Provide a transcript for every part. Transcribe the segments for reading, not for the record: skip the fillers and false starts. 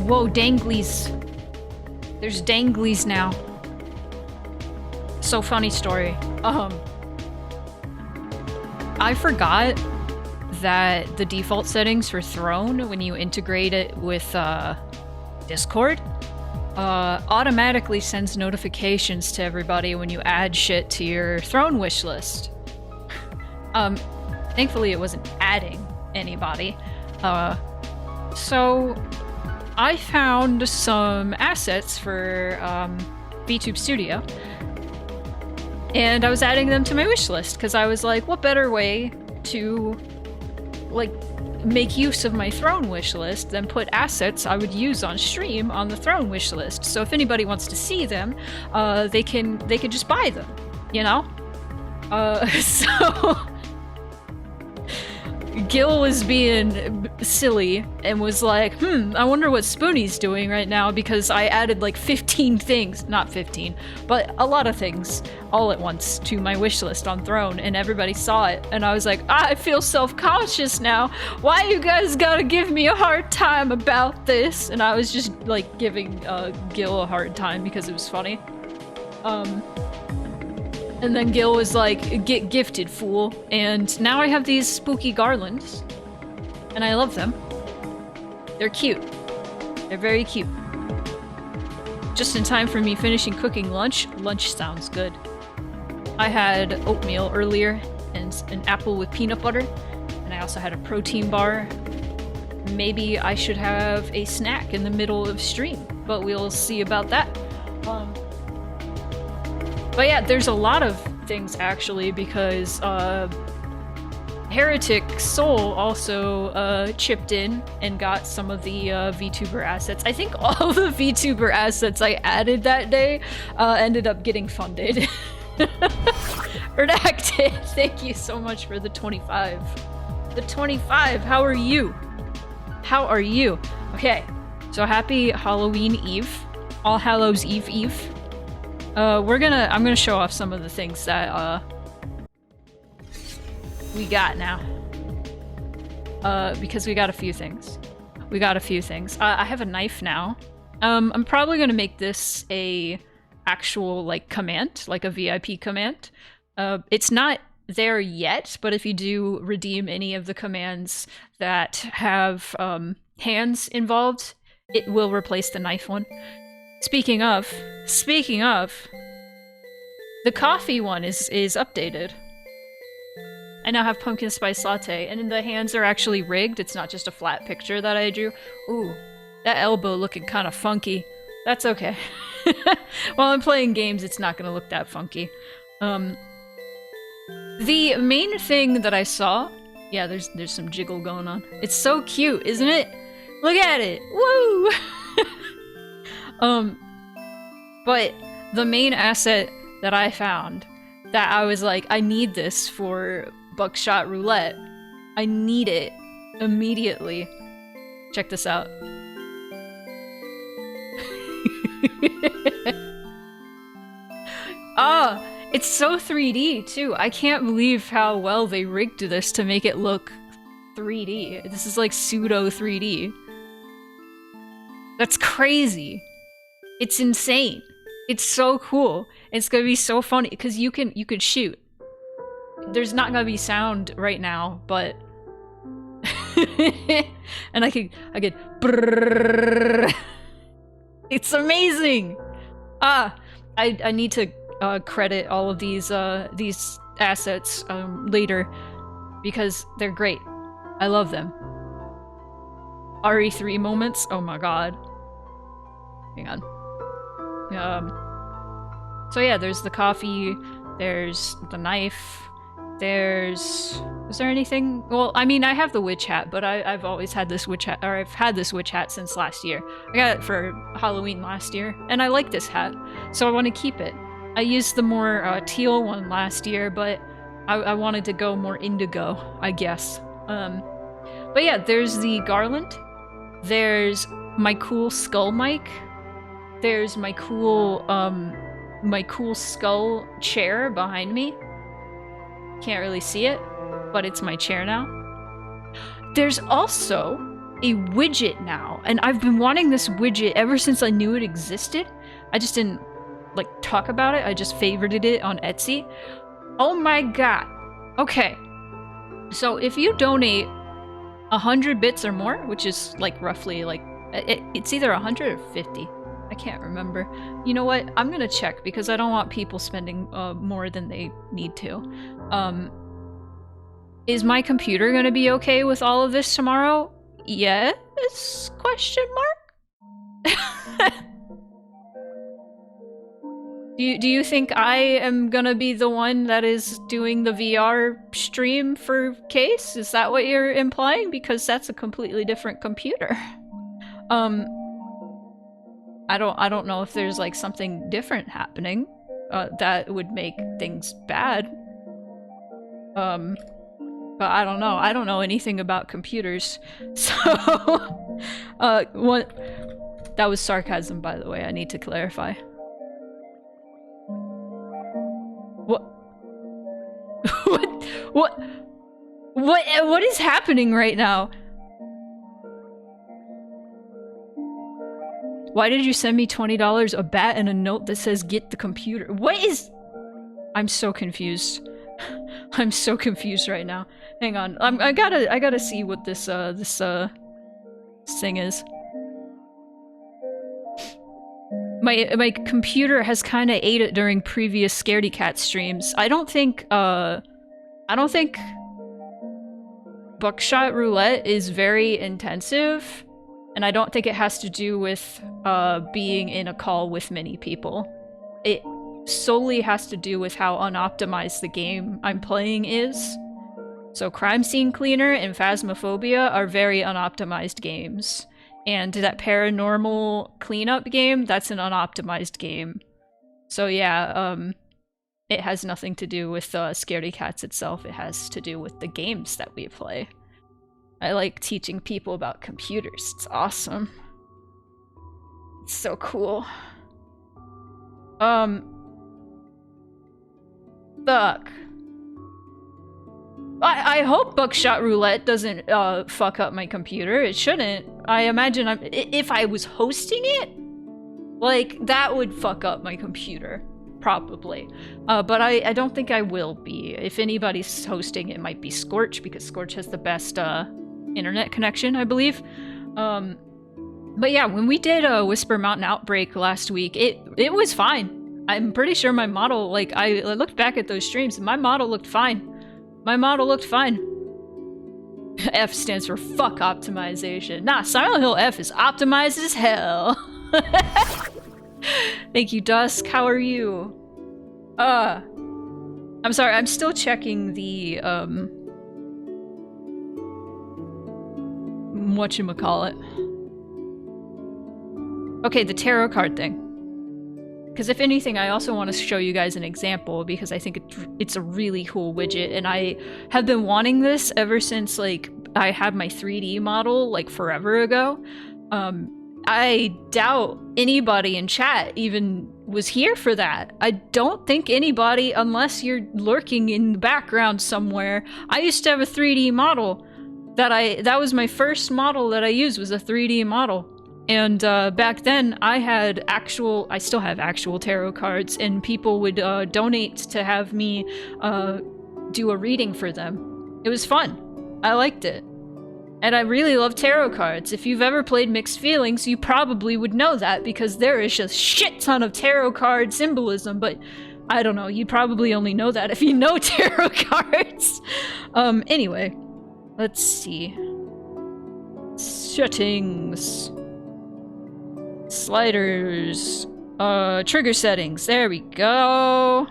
Whoa, danglies. There's danglies now. So funny story. I forgot that the default settings for Throne, when you integrate it with Discord, automatically sends notifications to everybody when you add shit to your Throne wish list. Thankfully it wasn't adding anybody. So I found some assets for VTube Studio, and I was adding them to my wish list because I was like, what better way to like make use of my Throne wish list than put assets I would use on stream on the Throne wish list. So if anybody wants to see them, they can just buy them, you know? So Gil was being silly and was like, I wonder what Spoonie's doing right now, because I added like 15 things, not 15, but a lot of things all at once to my wish list on Throne, and everybody saw it, and I was like, I feel self-conscious now. Why you guys gotta give me a hard time about this? And I was just like giving Gil a hard time because it was funny. And then Gil was like, get gifted, fool. And now I have these spooky garlands. And I love them. They're cute. They're very cute. Just in time for me finishing cooking lunch. Lunch sounds good. I had oatmeal earlier and an apple with peanut butter. And I also had a protein bar. Maybe I should have a snack in the middle of stream, but we'll see about that. But yeah, there's a lot of things actually, because Heretic Soul also chipped in and got some of the VTuber assets. I think all the VTuber assets I added that day ended up getting funded. Redacted, thank you so much for the 25. The 25, how are you? How are you? Okay, so happy Halloween Eve. All Hallows Eve. I'm gonna show off some of the things that we got now. Because we got a few things. I have a knife now. I'm probably gonna make this a actual like command, like a VIP command. It's not there yet, but if you do redeem any of the commands that have hands involved, it will replace the knife one. Speaking of, the coffee one is updated. I now have pumpkin spice latte, and the hands are actually rigged. It's not just a flat picture that I drew. Ooh, that elbow looking kind of funky. That's okay. While I'm playing games, it's not gonna look that funky. The main thing that I saw, yeah, there's some jiggle going on. It's so cute, isn't it? Look at it, woo! But the main asset that I found, that I was like, I need this for Buckshot Roulette. I need it immediately. Check this out. Ah, it's so 3D too. I can't believe how well they rigged this to make it look 3D. This is like pseudo 3D. That's crazy. It's insane. It's so cool. It's gonna be so funny because you could shoot. There's not gonna be sound right now, but and I could brrrr. It's amazing. I need to credit all of these assets later because they're great. I love them. RE3 moments. Oh my god. Hang on. So yeah, there's the coffee, there's the knife, is there anything? Well, I mean, I have the witch hat, but I've always had this witch hat, or I've had this witch hat since last year. I got it for Halloween last year, and I like this hat, so I want to keep it. I used the more teal one last year, but I wanted to go more indigo, I guess. But yeah, there's the garland, there's my cool skull mic, there's my cool skull chair behind me. Can't really see it, but it's my chair now. There's also a widget now, and I've been wanting this widget ever since I knew it existed. I just didn't like talk about it. I just favorited it on Etsy. Oh my god. Okay. So if you donate 100 bits or more, which is like roughly like it's either 100 or 50. I can't remember. You know what? I'm gonna check because I don't want people spending more than they need to. Is my computer gonna be okay with all of this tomorrow? Yes? Question mark? Do you think I am gonna be the one that is doing the VR stream for Case? Is that what you're implying? Because that's a completely different computer. I don't know if there's like something different happening that would make things bad. But I don't know. I don't know anything about computers. So what that was sarcasm, by the way. I need to clarify. What what is happening right now? Why did you send me $20, a bat, and a note that says get the computer? What is... I'm so confused. I'm so confused right now. Hang on. I gotta see what this thing is. My computer has kind of ate it during previous Scaredy Cat streams. I don't think Buckshot Roulette is very intensive. And I don't think it has to do with being in a call with many people. It solely has to do with how unoptimized the game I'm playing is. So Crime Scene Cleaner and Phasmophobia are very unoptimized games. And that Paranormal Cleanup game, that's an unoptimized game. So yeah, it has nothing to do with Scaredy Cats itself. It has to do with the games that we play. I like teaching people about computers. It's awesome. It's so cool. Fuck. I hope Buckshot Roulette doesn't fuck up my computer. It shouldn't. I imagine if I was hosting it, like, that would fuck up my computer. Probably. But I don't think I will be. If anybody's hosting, it might be Scorch, because Scorch has the best internet connection, I believe. But yeah, when we did a Whisper Mountain Outbreak last week, it was fine. I'm pretty sure my model, like, I looked back at those streams, and my model looked fine. My model looked fine. F stands for fuck optimization. Nah, Silent Hill F is optimized as hell. Thank you, Dusk. How are you? I'm sorry, I'm still checking the, whatchamacallit. Okay, the tarot card thing. Because if anything, I also want to show you guys an example, because I think it's a really cool widget, and I have been wanting this ever since, like, I had my 3D model, like, forever ago. I doubt anybody in chat even was here for that. I don't think anybody, unless you're lurking in the background somewhere. I used to have a 3D model that was my first model that I used, was a 3D model. And back then I still have actual tarot cards, and people would donate to have me do a reading for them. It was fun. I liked it. And I really love tarot cards. If you've ever played Mixed Feelings, you probably would know that, because there is just shit ton of tarot card symbolism, but I don't know, you probably only know that if you know tarot cards. Anyway, let's see. Settings. Sliders. Trigger settings. There we go.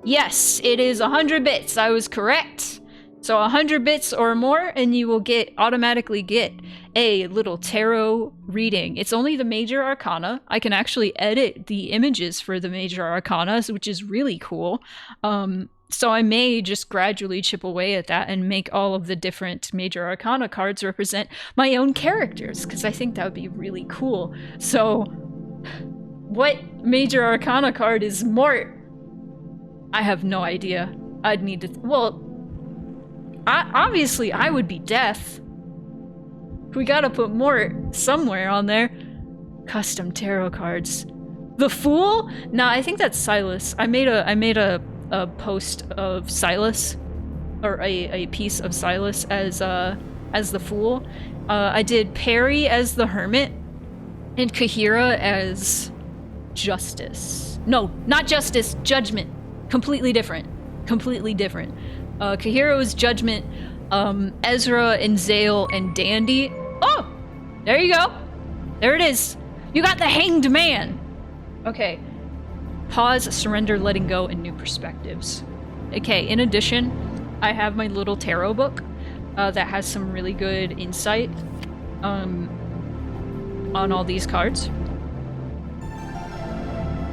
Yes, it is 100 bits. I was correct. So 100 bits or more, and you will automatically get a little tarot reading. It's only the major arcana. I can actually edit the images for the major arcana, which is really cool. So I may just gradually chip away at that and make all of the different major arcana cards represent my own characters, because I think that would be really cool. So what major arcana card is Mort? I have no idea. I'd need to... Well... obviously, I would be Death. We gotta put more somewhere on there. Custom tarot cards. The Fool? Nah, I think that's Silas. I made a post of Silas, or a piece of Silas as the Fool. I did Perry as the Hermit, and Kahira as Justice. No, not Justice, Judgment. Completely different. Completely different. Kahira was Judgment, Ezra and Zale and Dandy. Oh! There you go. There it is. You got the Hanged Man. Okay. Pause, surrender, letting go, and new perspectives. Okay, in addition, I have my little tarot book that has some really good insight on all these cards.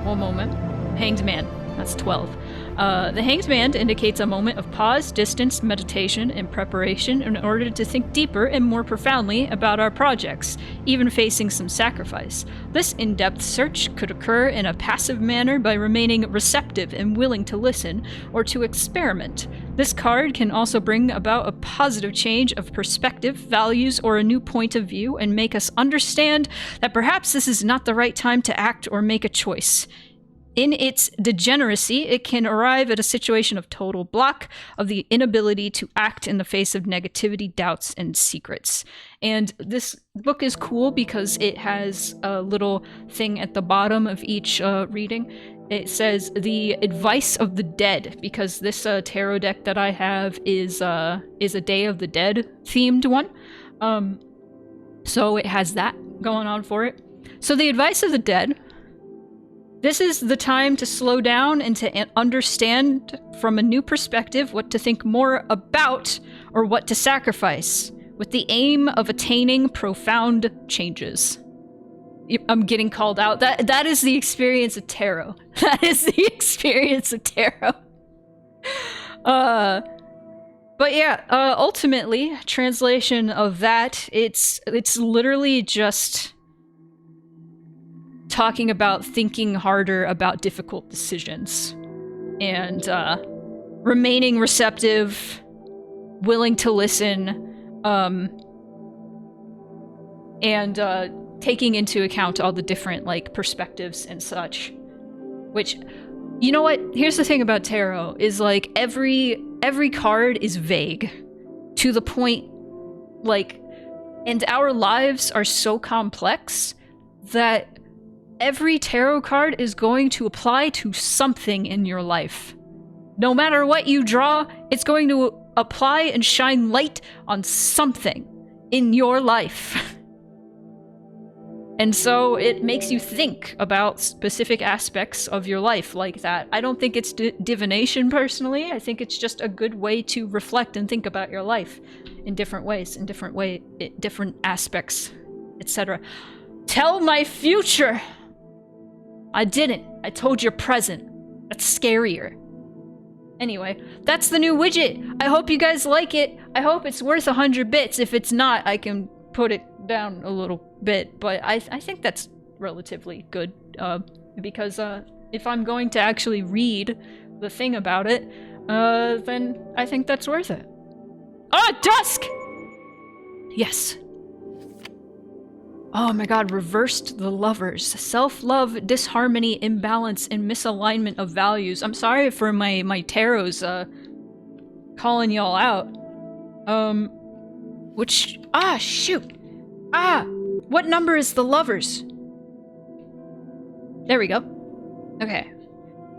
One moment. Hanged Man. That's 12. The Hanged Man indicates a moment of pause, distance, meditation, and preparation in order to think deeper and more profoundly about our projects, even facing some sacrifice. This in-depth search could occur in a passive manner by remaining receptive and willing to listen or to experiment. This card can also bring about a positive change of perspective, values, or a new point of view and make us understand that perhaps this is not the right time to act or make a choice. In its degeneracy, it can arrive at a situation of total block, of the inability to act in the face of negativity, doubts, and secrets. And this book is cool because it has a little thing at the bottom of each reading. It says the advice of the dead, because this tarot deck that I have is a Day of the Dead themed one. So it has that going on for it. So the advice of the dead. This is the time to slow down and to understand from a new perspective what to think more about or what to sacrifice, with the aim of attaining profound changes. I'm getting called out. That is the experience of tarot. That is the experience of tarot. But yeah, ultimately, translation of that, it's literally just talking about thinking harder about difficult decisions and remaining receptive, willing to listen, and taking into account all the different perspectives and such. Which, you know what? Here's the thing about tarot is every card is vague to the point, and our lives are so complex that every tarot card is going to apply to something in your life. No matter what you draw, it's going to apply and shine light on something in your life. And so it makes you think about specific aspects of your life like that. I don't think it's divination personally. I think it's just a good way to reflect and think about your life in different ways, different aspects, etc. Tell my future! I didn't. I told your present. That's scarier. Anyway, that's the new widget. I hope you guys like it. I hope it's worth 100 bits. If it's not, I can put it down a little bit. But I think that's relatively good. Because if I'm going to actually read the thing about it, then I think that's worth it. Ah, dusk! Yes. Oh my god, reversed the lovers. Self-love, disharmony, imbalance, and misalignment of values. I'm sorry for my tarots calling y'all out. Shoot. What number is the lovers? There we go. Okay.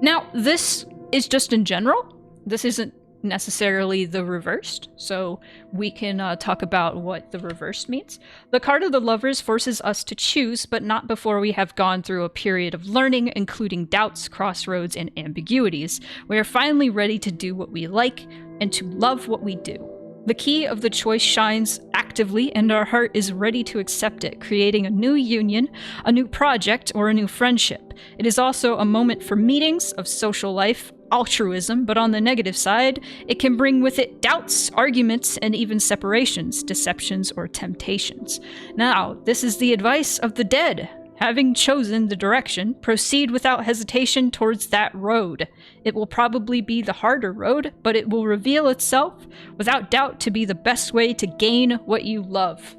Now, this is just in general. This isn't necessarily the reversed, so we can talk about what the reversed means. The card of the lovers forces us to choose, but not before we have gone through a period of learning, including doubts, crossroads, and ambiguities. We are finally ready to do what we like and to love what we do. The key of the choice shines actively, and our heart is ready to accept it, creating a new union, a new project, or a new friendship. It is also a moment for meetings, of social life, altruism, but on the negative side, it can bring with it doubts, arguments, and even separations, deceptions, or temptations. Now, this is the advice of the dead. Having chosen the direction, proceed without hesitation towards that road. It will probably be the harder road, but it will reveal itself, without doubt, to be the best way to gain what you love.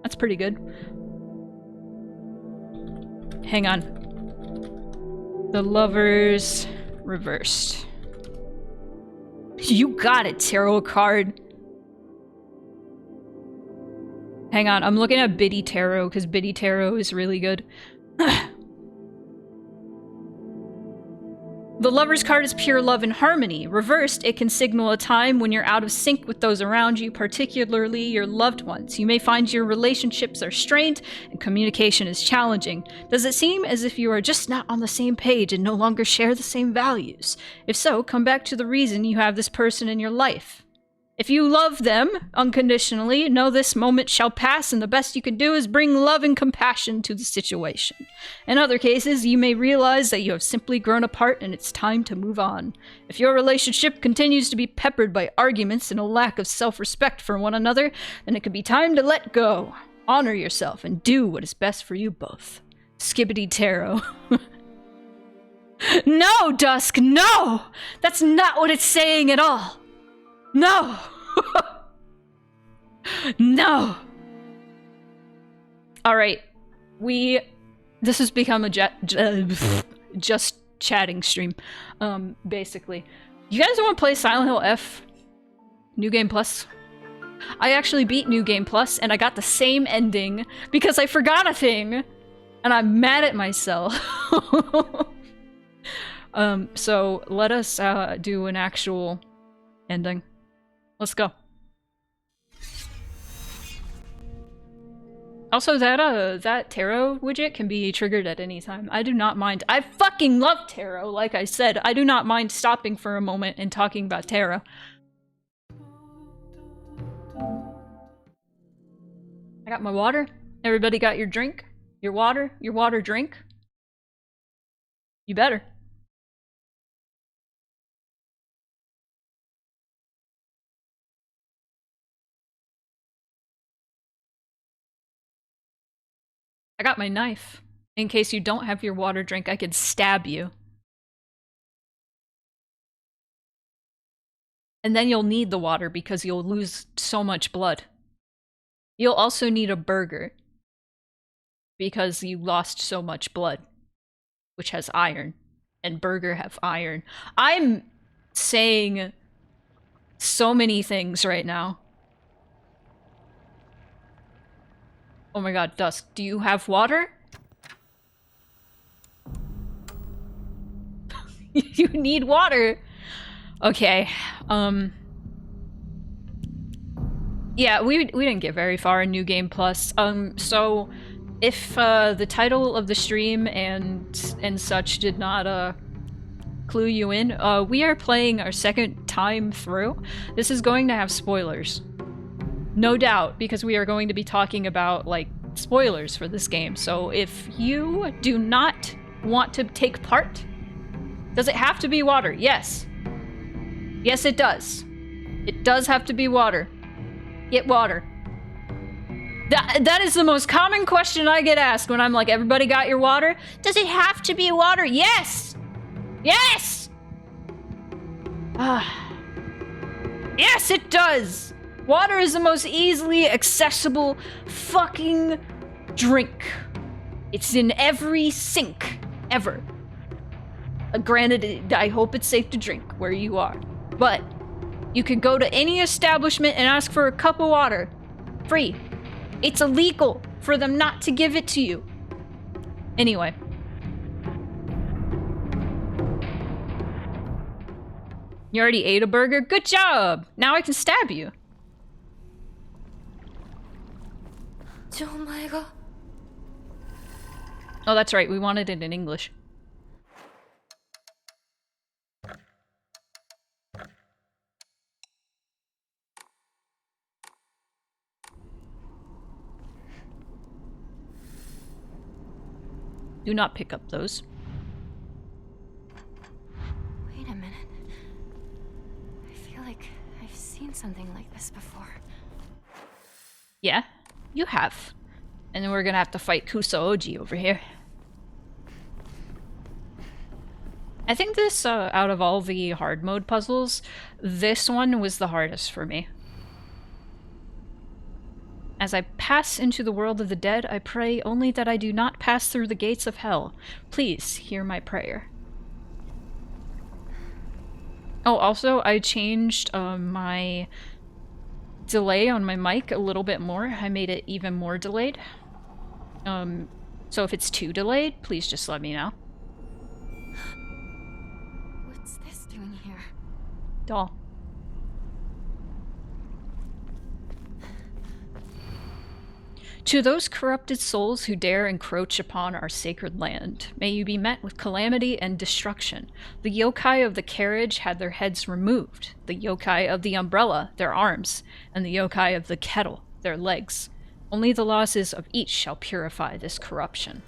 That's pretty good. Hang on. The Lovers reversed. You got it, tarot card. Hang on, I'm looking at Biddy Tarot because Biddy Tarot is really good. The Lover's card is pure love and harmony. Reversed, it can signal a time when you're out of sync with those around you, particularly your loved ones. You may find your relationships are strained and communication is challenging. Does it seem as if you are just not on the same page and no longer share the same values? If so, come back to the reason you have this person in your life. If you love them unconditionally, know this moment shall pass, and the best you can do is bring love and compassion to the situation. In other cases, you may realize that you have simply grown apart and it's time to move on. If your relationship continues to be peppered by arguments and a lack of self-respect for one another, then it could be time to let go. Honor yourself and do what is best for you both. Skibbity Tarot. No, Dusk, no! That's not what it's saying at all! No! No! Alright. This has become a just chatting stream, basically. You guys want to play Silent Hill F? New Game Plus? I actually beat New Game Plus, and I got the same ending because I forgot a thing, and I'm mad at myself. So let us do an actual ending. Let's go. Also, that tarot widget can be triggered at any time. I do not mind. I fucking love tarot, like I said. I do not mind stopping for a moment and talking about tarot. I got my water. Everybody got your drink? Your water? Your water drink? You better. I got my knife. In case you don't have your water drink, I could stab you. And then you'll need the water because you'll lose so much blood. You'll also need a burger. Because you lost so much blood. Which has iron. And burger have iron. I'm saying so many things right now. Oh my god, Dusk, do you have water? You need water! Okay, yeah, we didn't get very far in New Game Plus. So if the title of the stream and such did not clue you in, we are playing our second time through. This is going to have spoilers. No doubt, because we are going to be talking about, like, spoilers for this game. So if you do not want to take part, does it have to be water? Yes. Yes, it does. It does have to be water. Get water. That is the most common question I get asked when I'm like, everybody got your water? Does it have to be water? Yes! Yes! Yes, it does! Water is the most easily accessible fucking drink. It's in every sink, ever. Granted, I hope it's safe to drink where you are. But you can go to any establishment and ask for a cup of water. Free. It's illegal for them not to give it to you. Anyway. You already ate a burger? Good job! Now I can stab you. Oh, that's right. We wanted it in English. Do not pick up those. Wait a minute. I feel like I've seen something like this before. Yeah, you have. And then we're gonna have to fight Kusaoji over here. I think this, out of all the hard mode puzzles, this one was the hardest for me. As I pass into the world of the dead, I pray only that I do not pass through the gates of hell. Please hear my prayer. Oh, also, I changed my delay on my mic a little bit more. I made it even more delayed. So if it's too delayed, please just let me know. What's this doing here? Doll. To those corrupted souls who dare encroach upon our sacred land, may you be met with calamity and destruction. The yokai of the carriage had their heads removed, the yokai of the umbrella their arms, and the yokai of the kettle their legs. Only the losses of each shall purify this corruption.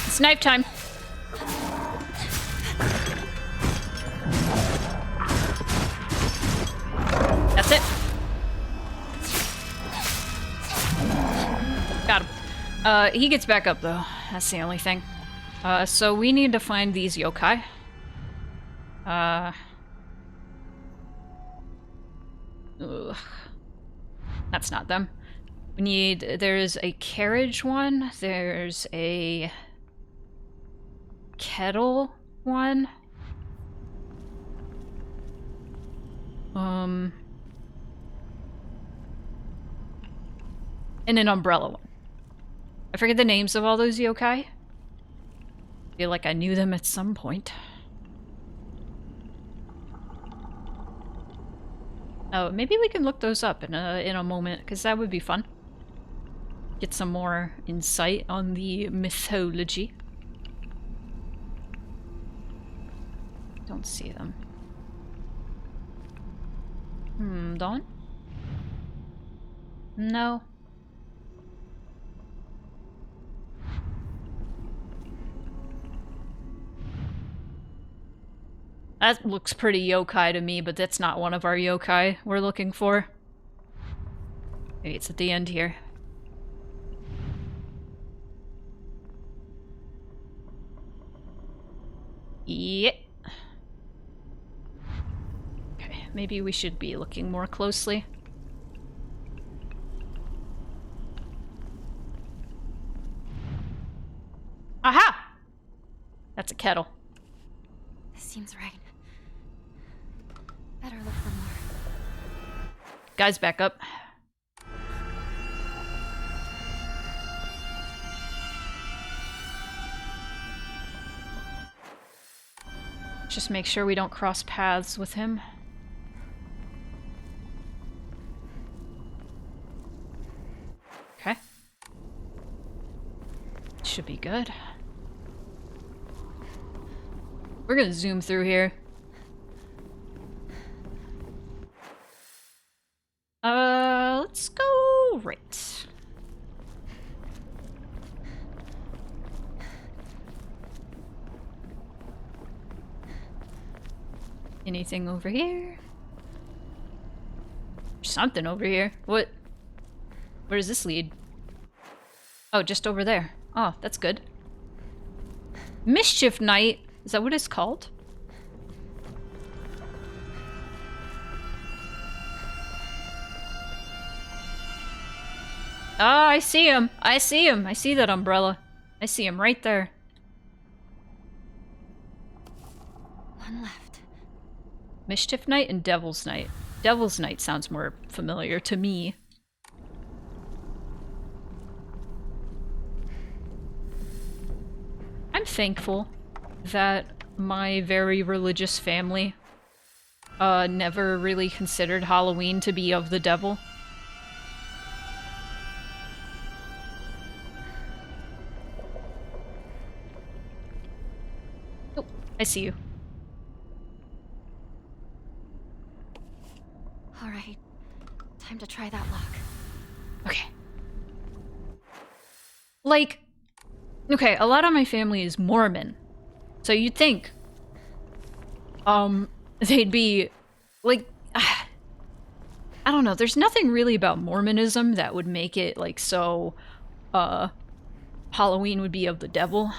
It's knife time. That's it. Got him. He gets back up though. That's the only thing. So we need to find these yokai. Ugh. That's not them. We need... There's a carriage one. There's a... kettle one. And an umbrella one. I forget the names of all those yokai. I feel like I knew them at some point. Oh, maybe we can look those up in a moment, because that would be fun. Get some more insight on the mythology. Don't see them. Dawn? No. That looks pretty yokai to me, but that's not one of our yokai we're looking for. Maybe it's at the end here. Yep. Okay, maybe we should be looking more closely. Aha! That's a kettle. This seems right. Better look for more. Guys, back up. Just make sure we don't cross paths with him. Okay. Should be good. We're gonna zoom through here. Let's go right. Anything over here? Something over here. What? Where does this lead? Oh, just over there. Oh, that's good. Mischief Night. Is that what it's called? Ah, I see him. I see him. I see that umbrella. I see him right there. One left. Mischief Night and Devil's Night. Devil's Night sounds more familiar to me. I'm thankful that my very religious family never really considered Halloween to be of the devil. I see you. Alright. Time to try that lock. Okay. Like, okay, a lot of my family is Mormon. So you'd think, they'd be, like, I don't know, there's nothing really about Mormonism that would make it, like, so, Halloween would be of the devil.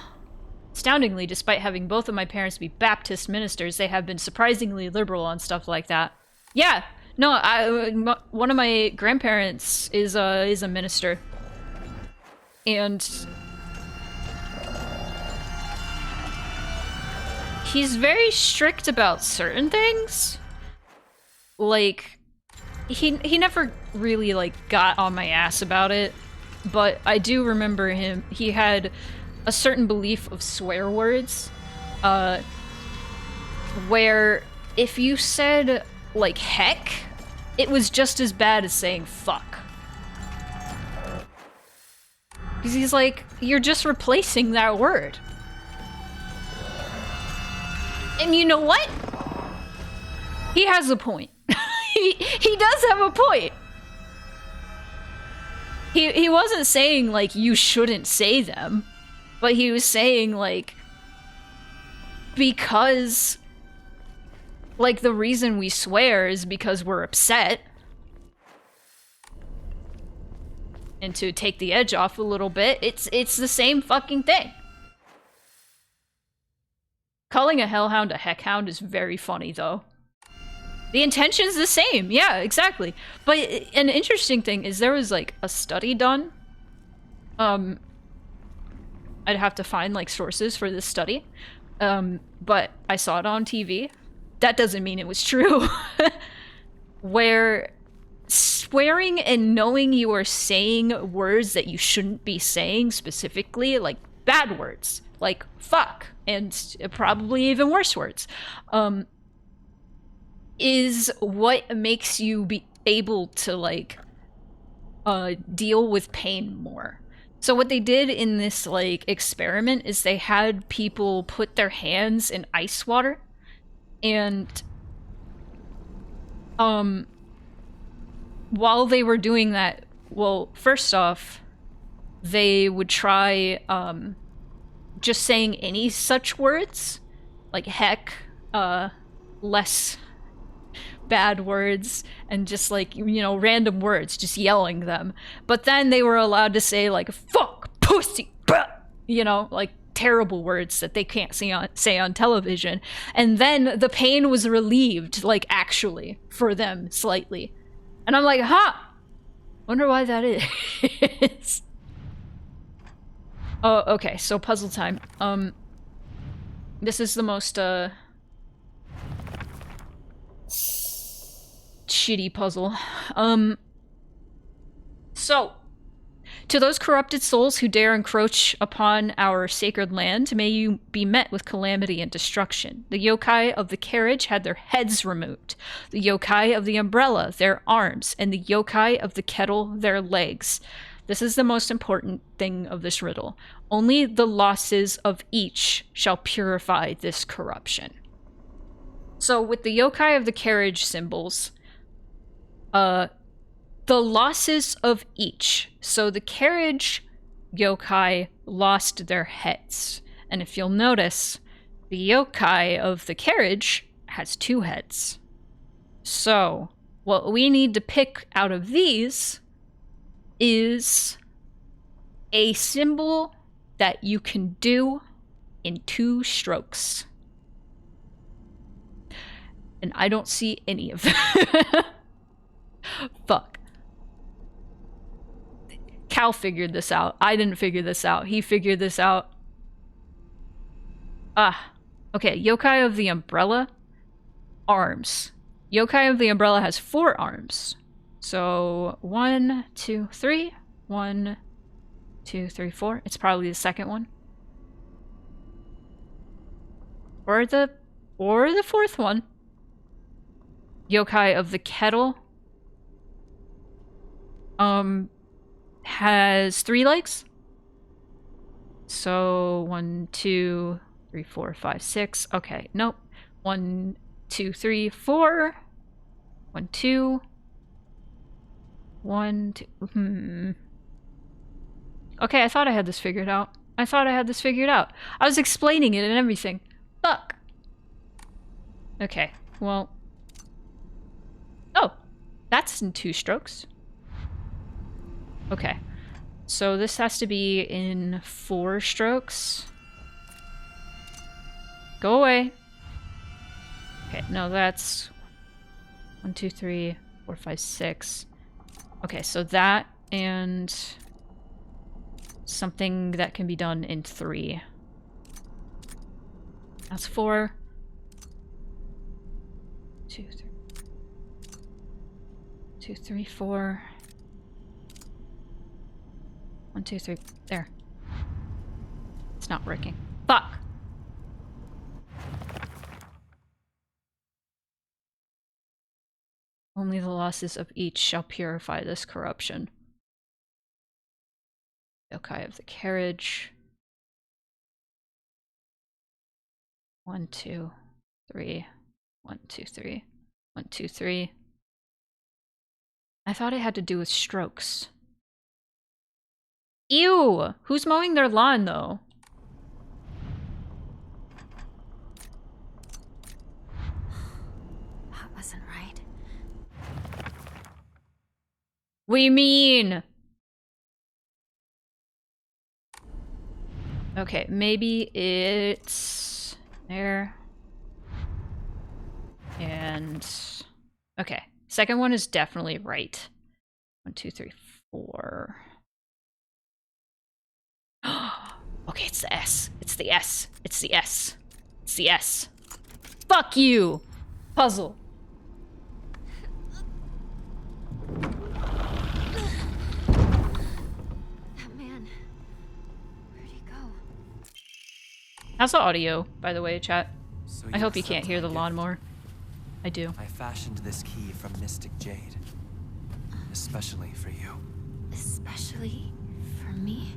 Astoundingly, despite having both of my parents be Baptist ministers, they have been surprisingly liberal on stuff like that. Yeah, no, one of my grandparents is a minister. And he's very strict about certain things. Like, he never really, like, got on my ass about it. But I do remember he had a certain belief of swear words. Where if you said, like, heck, it was just as bad as saying fuck. Because he's like, you're just replacing that word. And you know what? He has a point. he does have a point. He wasn't saying, like, you shouldn't say them. But he was saying, like, because, like, the reason we swear is because we're upset. And to take the edge off a little bit, it's the same fucking thing. Calling a hellhound a heckhound is very funny, though. The intention's the same, yeah, exactly. But an interesting thing is there was, like, a study done. I'd have to find, like, sources for this study. But I saw it on TV. That doesn't mean it was true. Where swearing and knowing you are saying words that you shouldn't be saying, specifically, like, bad words, like fuck, and probably even worse words, is what makes you be able to, like, deal with pain more. So what they did in this, like, experiment is they had people put their hands in ice water, and while they were doing that, well, first off, they would try just saying any such words, like heck, less bad words, and just, like, you know, random words, just yelling them. But then they were allowed to say, like, fuck, pussy, bruh, you know, like, terrible words that they can't say on television. And then the pain was relieved, like, actually, for them, slightly. And I'm like, huh, wonder why that is. Oh, okay, so puzzle time. This is the most, shitty puzzle. So, to those corrupted souls who dare encroach upon our sacred land, may you be met with calamity and destruction. The yokai of the carriage had their heads removed, the yokai of the umbrella their arms, and the yokai of the kettle their legs. This is the most important thing of this riddle. Only the losses of each shall purify this corruption. So with the yokai of the carriage symbols, the losses of each. So the carriage yokai lost their heads. And if you'll notice, the yokai of the carriage has 2 heads. So what we need to pick out of these is a symbol that you can do in 2 strokes. And I don't see any of them. Fuck. Cal figured this out. I didn't figure this out. He figured this out. Okay, yokai of the umbrella. Arms. Yokai of the umbrella has 4 arms. So 1, 2, 3. 1, 2, 3, 4. It's probably the second one. Or the 4th one. Yokai of the kettle has 3 legs. So 1, 2, 3, 4, 5, 6. Okay, nope. 1, 2, 3, 4. 1, 2. 1, 2. Okay, I thought I had this figured out. I was explaining it and everything. Fuck. Okay, well. Oh, that's in 2 strokes. Okay, so this has to be in 4 strokes. Go away. Okay, no, that's 1, 2, 3, 4, 5, 6. Okay, so that and something that can be done in 3. That's 4. 2, 3. 2, 3, 4. 1, 2, 3. There. It's not working. Fuck! Only the losses of each shall purify this corruption. Yokai of the carriage. 1, 2, 3. 1, 2, 3. 1, 2, 3. I thought it had to do with strokes. Ew! Who's mowing their lawn, though? That wasn't right. What do you mean? Okay, maybe it's there. And okay, second one is definitely right. 1, 2, 3, 4. Okay, it's the S. It's the S. It's the S. It's the S. Fuck you! Puzzle. That man. Where'd he go? How's the audio, by the way, chat? So I hope you accept can't hear my the gift. lawnmower. I do. I fashioned this key from mystic jade, especially for you. Especially for me?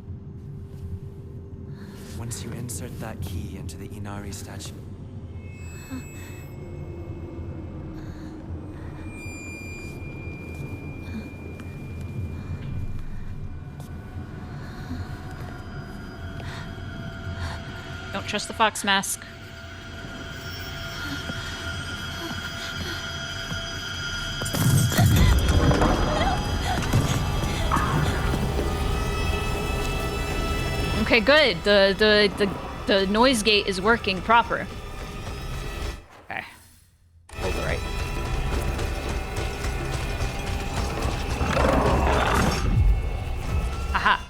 Once you insert that key into the Inari statue, Don't trust the fox mask. Okay, good. The noise gate is working proper. Okay. Hold it right. Aha.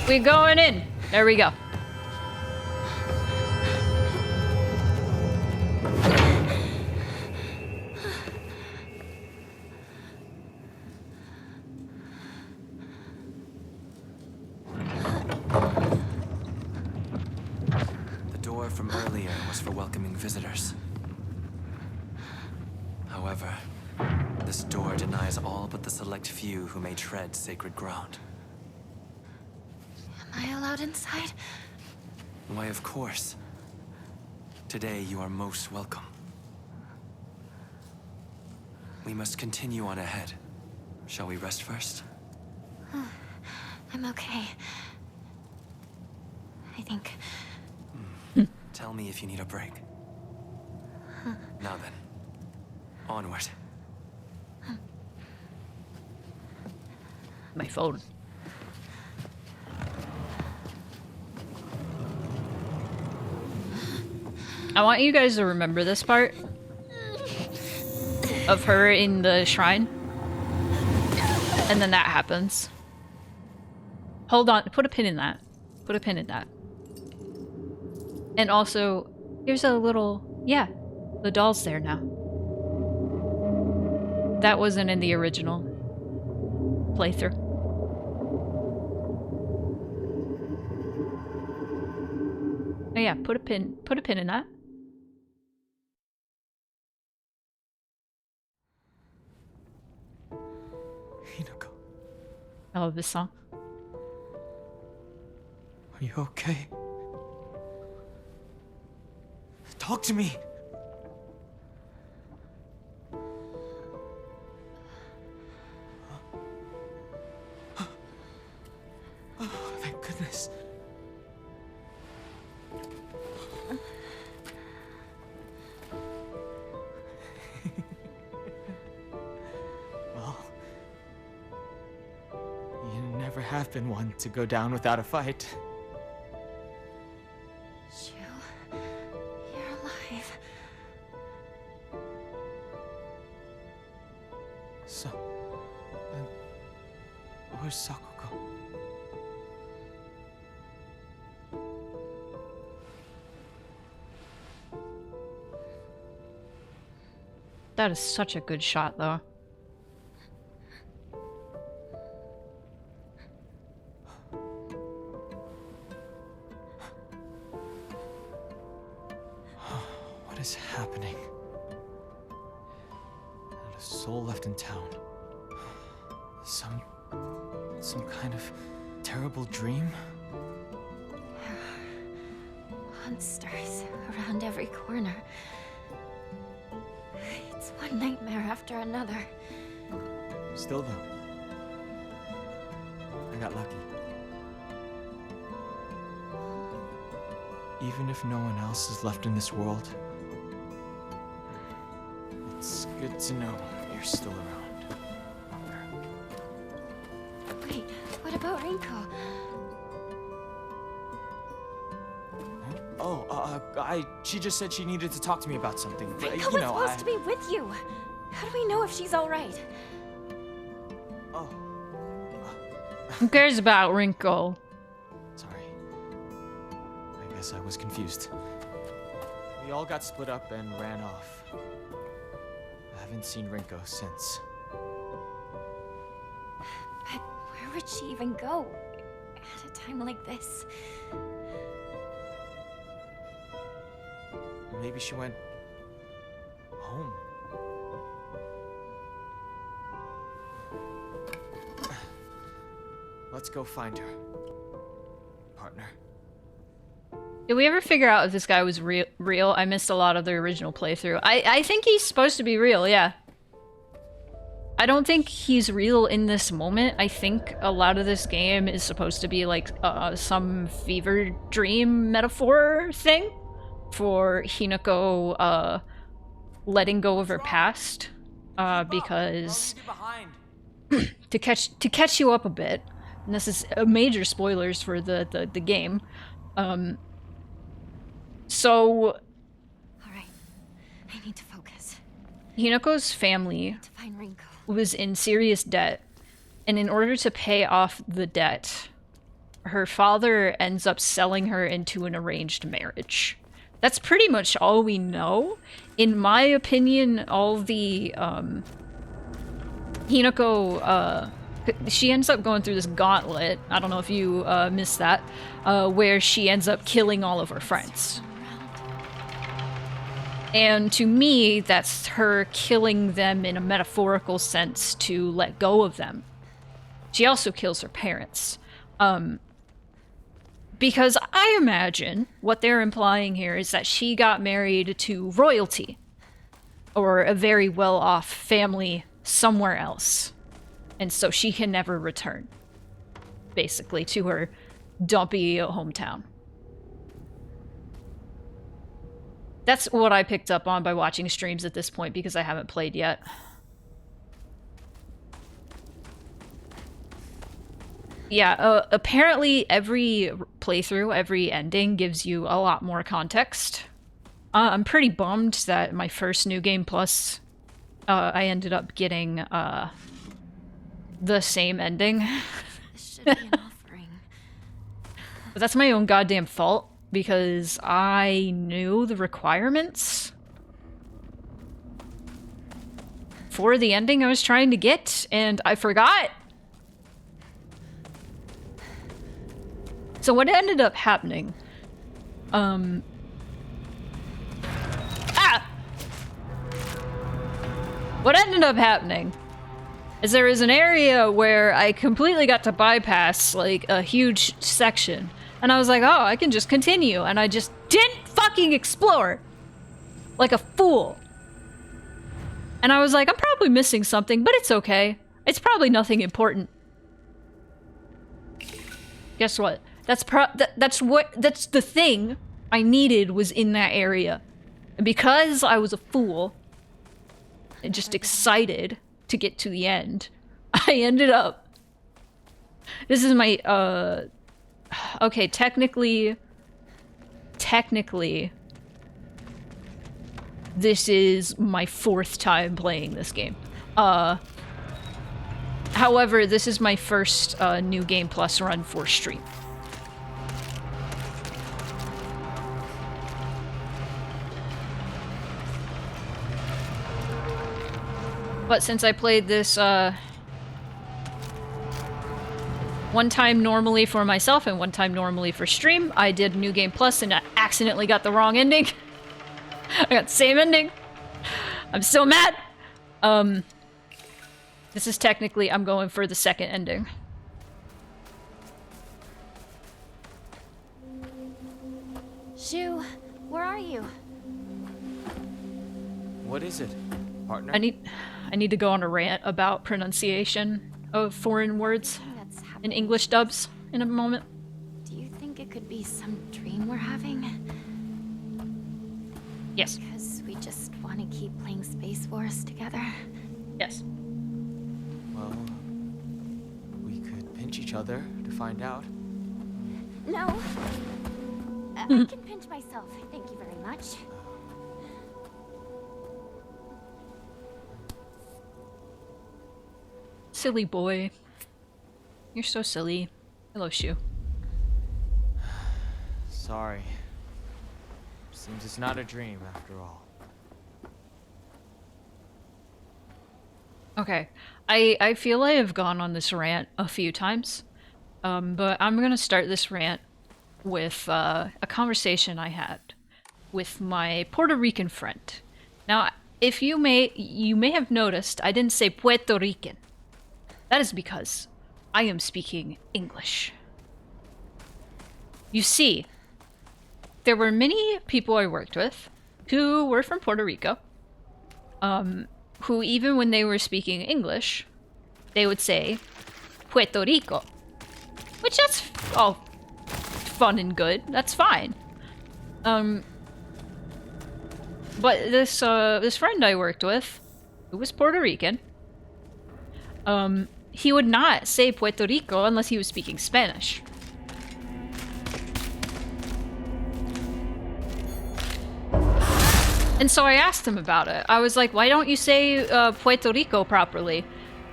We going in. There we go. the door from earlier was for welcoming visitors. However, this door denies all but the select few who may tread sacred ground. Am I allowed inside? Why, of course. Today you are most welcome. We must continue on ahead. Shall we rest first? I'm okay. I think. Tell me if you need a break. Now then, onward. My phone. I want you guys to remember this part of her in the shrine. And then that happens. Hold on, put a pin in that. Put a pin in that. And also, here's a little, yeah, the doll's there now. That wasn't in the original playthrough. Oh yeah, put a pin in that. Hinako, I love this song. are you okay? Talk to me! Oh, thank goodness. Well, you never have been one to go down without a fight. Shu, you're alive. So, where's Sakuko? That is such a good shot, though. What is happening? Not a soul left in town. Some kind of terrible dream? There are monsters around every corner. It's one nightmare after another. Still though, I got lucky. Even if no one else is left in this world, it's good to know you're still around. Wait, what about Rinko? She just said she needed to talk to me about something. But, Rinko was supposed to be with you. How do we know if she's all right? Oh, Who cares about Rinko? sorry. I guess I was confused. We all got split up and ran off. I haven't seen Rinko since. But where would she even go at a time like this? Maybe she went home. Let's go find her, partner. Did we ever figure out if this guy was real? I missed a lot of the original playthrough. I think he's supposed to be real, yeah. I don't think he's real in this moment. I think a lot of this game is supposed to be like some fever dream metaphor thing for Hinako letting go of her past because to catch you up a bit, and this is major spoilers for the game. So All right, I need to focus. Hinako's family To find Rinko. was in serious debt, and in order to pay off the debt, her father ends up selling her into an arranged marriage. That's pretty much all we know. In my opinion, all the Hinako, she ends up going through this gauntlet. I don't know if you missed that, where she ends up killing all of her friends. And to me, that's her killing them in a metaphorical sense to let go of them. She also kills her parents. Because I imagine what they're implying here is that she got married to royalty. Or a very well-off family somewhere else. And so she can never return. Basically, to her dumpy hometown. That's what I picked up on by watching streams at this point, because I haven't played yet. Yeah, apparently every playthrough, every ending gives you a lot more context. I'm pretty bummed that my first New Game Plus, I ended up getting the same ending. This should be an offering. But that's my own goddamn fault, because I knew the requirements for the ending I was trying to get, and I forgot. So what ended up happening Ah! What ended up happening is there was an area where I completely got to bypass, like, a huge section. And I was like, oh, I can just continue. And I just didn't fucking explore. Like a fool. And I was like, I'm probably missing something, but it's okay. It's probably nothing important. Guess what? That's the thing I needed was in that area. And because I was a fool and just excited to get to the end, I ended up... This is my, okay, technically, this is my 4th time playing this game. However, this is my first New Game Plus run for stream. But since I played this one time normally for myself and one time normally for stream, I did New Game Plus and I accidentally got the wrong ending. I got the same ending. I'm still mad. This is technically, I'm going for the 2nd ending. Shu, where are you? What is it, partner? I need to go on a rant about pronunciation of foreign words That's in happening. English dubs in a moment. Do you think it could be some dream we're having? Yes. Because we just want to keep playing Space Wars together. Yes. Well, we could pinch each other to find out. No. I can pinch myself. Thank you very much. Silly boy. You're so silly. I love Shu. Sorry. Seems it's not a dream after all. Okay. I feel I have gone on this rant a few times. But I'm gonna start this rant with a conversation I had with my Puerto Rican friend. Now, if you may have noticed, I didn't say Puerto Rican. That is because I am speaking English. You see, there were many people I worked with who were from Puerto Rico, who even when they were speaking English, they would say Puerto Rico, which that's all fun and good. That's fine. But this friend I worked with, who was Puerto Rican, he would not say Puerto Rico unless he was speaking Spanish. And so I asked him about it. I was like, why don't you say Puerto Rico properly?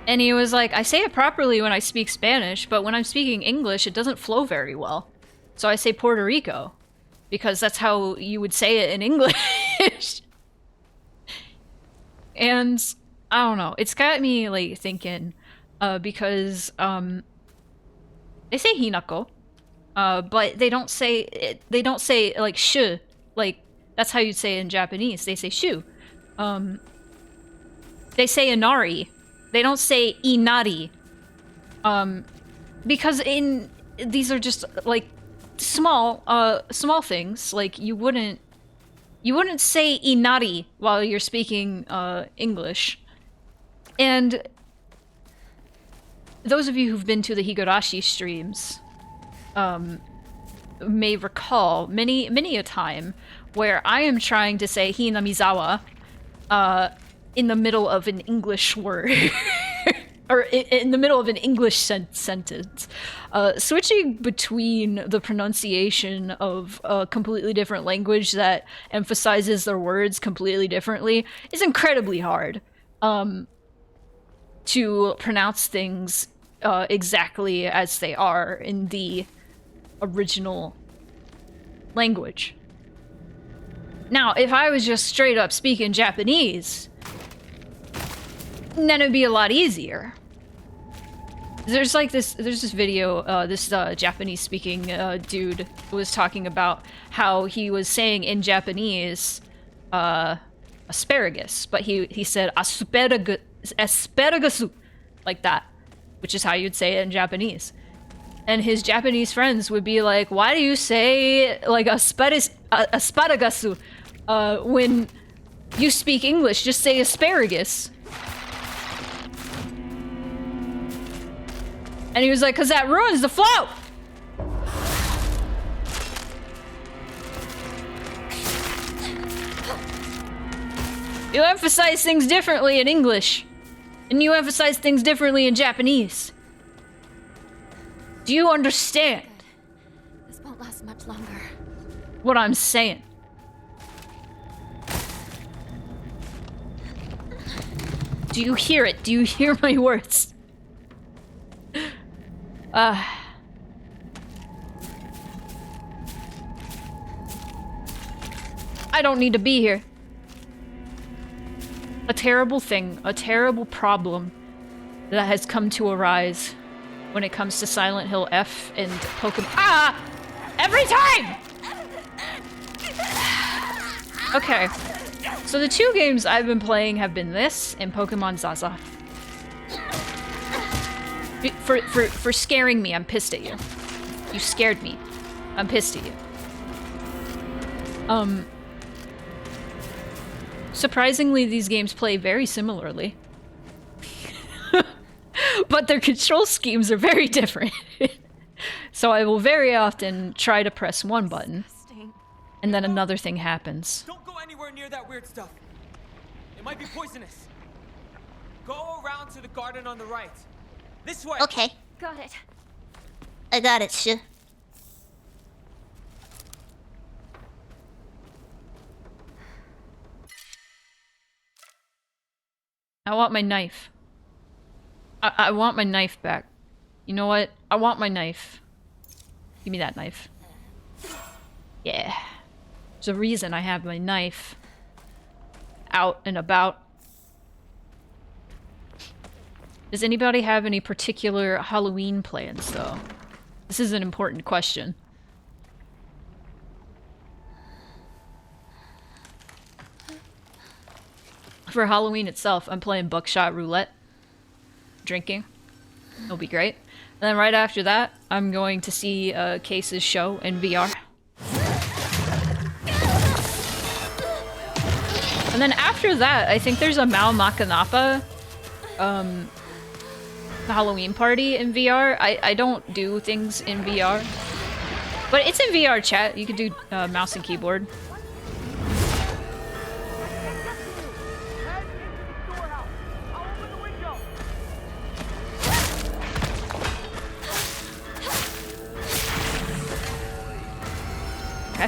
And he was like, I say it properly when I speak Spanish, but when I'm speaking English, it doesn't flow very well. So I say Puerto Rico, because that's how you would say it in English. And I don't know, it's got me like thinking, because they say hinako, but they don't say it, they don't say like shu, like that's how you'd say it in Japanese. They say shu. They say inari. They don't say inari. Because these are just like small things. Like you wouldn't say inari while you're speaking English. And those of you who've been to the Higurashi streams may recall many a time where I am trying to say Hinamizawa in the middle of an English word. Or in the middle of an English sentence. Switching between the pronunciation of a completely different language that emphasizes their words completely differently is incredibly hard. To pronounce things exactly as they are in the original language. Now, if I was just straight up speaking Japanese, then it'd be a lot easier. There's like there's this video, this Japanese speaking dude was talking about how he was saying in Japanese asparagus, but he said asparagus like that, which is how you'd say it in Japanese. And his Japanese friends would be like, "Why do you say like asparagus when you speak English? Just say asparagus." And he was like, "'Cause that ruins the flow." You emphasize things differently in English, and you emphasize things differently in Japanese. Do you understand This won't last much longer. what I'm saying? Do you hear it? Do you hear my words? I don't need to be here. A terrible thing, a terrible problem that has come to arise when it comes to Silent Hill F and Pokemon. Ah! Every time! Okay. So the two games I've been playing have been this and Pokemon Zaza. For scaring me, I'm pissed at you. You scared me. I'm pissed at you. Surprisingly, these games play very similarly. But their control schemes are very different. So I will very often try to press one button, and then another thing happens. Don't go anywhere near that weird stuff. It might be poisonous. Go around to the garden on the right. This way. Okay, Got it. I got it, Shu. I want my knife. I want my knife back. You know what? I want my knife. Give me that knife. Yeah. There's a reason I have my knife out and about. Does anybody have any particular Halloween plans, though? This is an important question. For Halloween itself, I'm playing buckshot roulette. Drinking. It'll be great. And then right after that, I'm going to see Case's show in VR. And then after that, I think there's a Mao Makanapa Halloween party in VR. I don't do things in VR. But it's in VR chat. You could do mouse and keyboard. Okay.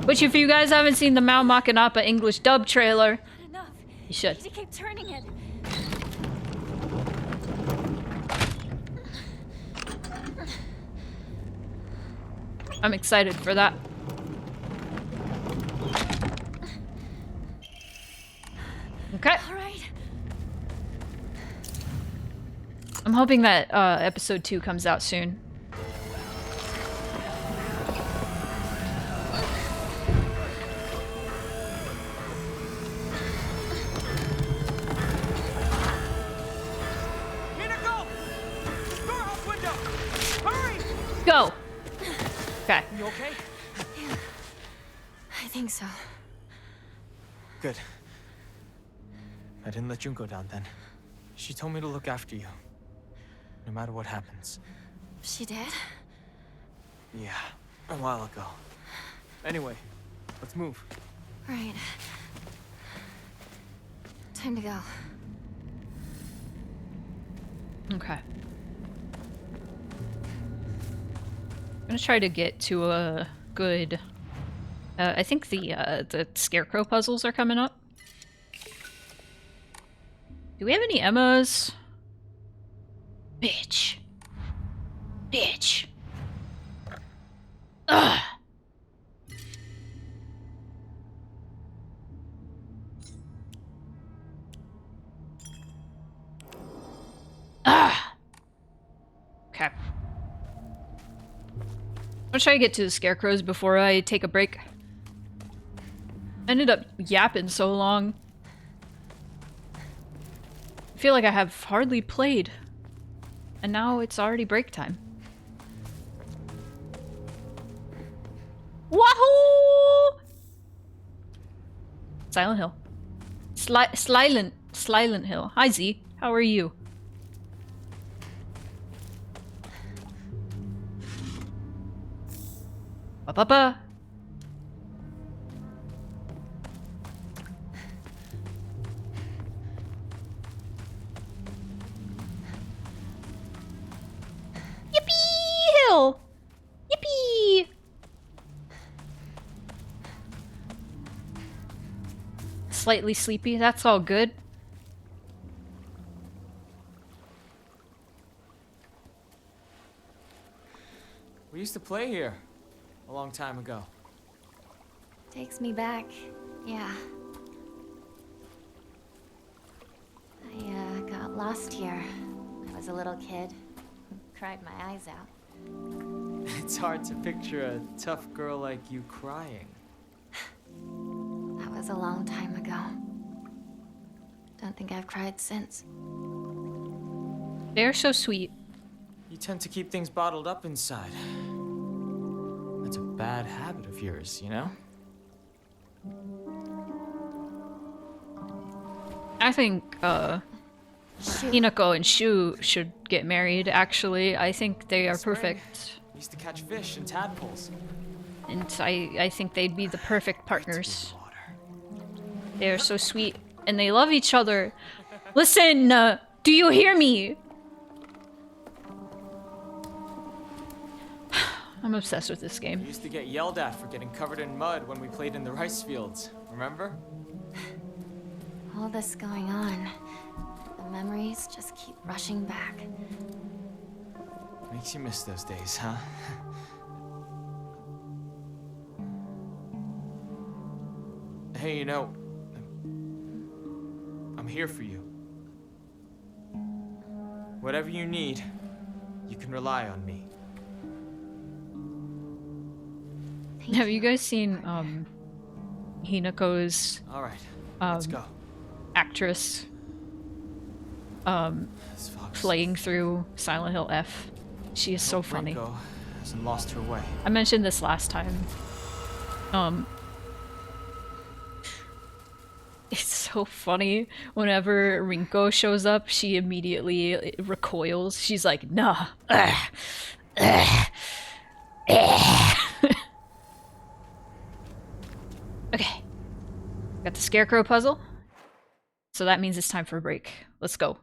Which, if you guys haven't seen the Mao Makanapa English dub trailer, Not enough. you should. Need to keep turning it. I'm excited for that. Okay. All right. I'm hoping that episode 2 comes out soon. Mina, go! Storehouse window! Hurry! Go! Okay. You okay? I think so. Good. I didn't let Junko down then. She told me to look after you. No matter what happens. She did? Yeah, a while ago. Anyway, let's move. Right. Time to go. Okay. I'm gonna try to get to a good... I think the scarecrow puzzles are coming up. Do we have any Emmas? Bitch. Bitch. Ugh. I'll try to get to the scarecrows before I take a break. Ended up yapping so long. I feel like I have hardly played. And now it's already break time. Wahoo! Silent Hill. Silent Hill. Hi Z, how are you? Ba-ba-ba. Yippee! Hill! Yippee! Slightly sleepy, that's all good. We used to play here a long time ago. Takes me back. Yeah. I got lost here. I was a little kid. Cried my eyes out. It's hard to picture a tough girl like you crying. That was a long time ago. Don't think I've cried since. They're so sweet. You tend to keep things bottled up inside. That's a bad habit of yours, you know? I think, Shoot. Hinako and Shu should get married, actually. I think they are Spring. perfect. We used to catch fish and tadpoles. And I think they'd be the perfect partners. They are so sweet. And they love each other. Listen, do you hear me? I'm obsessed with this We game. used to get yelled at for getting covered in mud when we played in the rice fields. Remember? All this going on. The memories just keep rushing back. Makes you miss those days, huh? Hey, you know, I'm here for you. Whatever you need, you can rely on me. Thank Have you guys seen, Hinako's, All right, let's go. actress, This fox playing through Silent Hill F? She is so hope funny. Rinko hasn't lost her way. I mentioned this last time. It's so funny. Whenever Rinko shows up, she immediately recoils. She's like, nah. Ugh. Ugh. Ugh." Okay. Got the scarecrow puzzle. So that means it's time for a break. Let's go.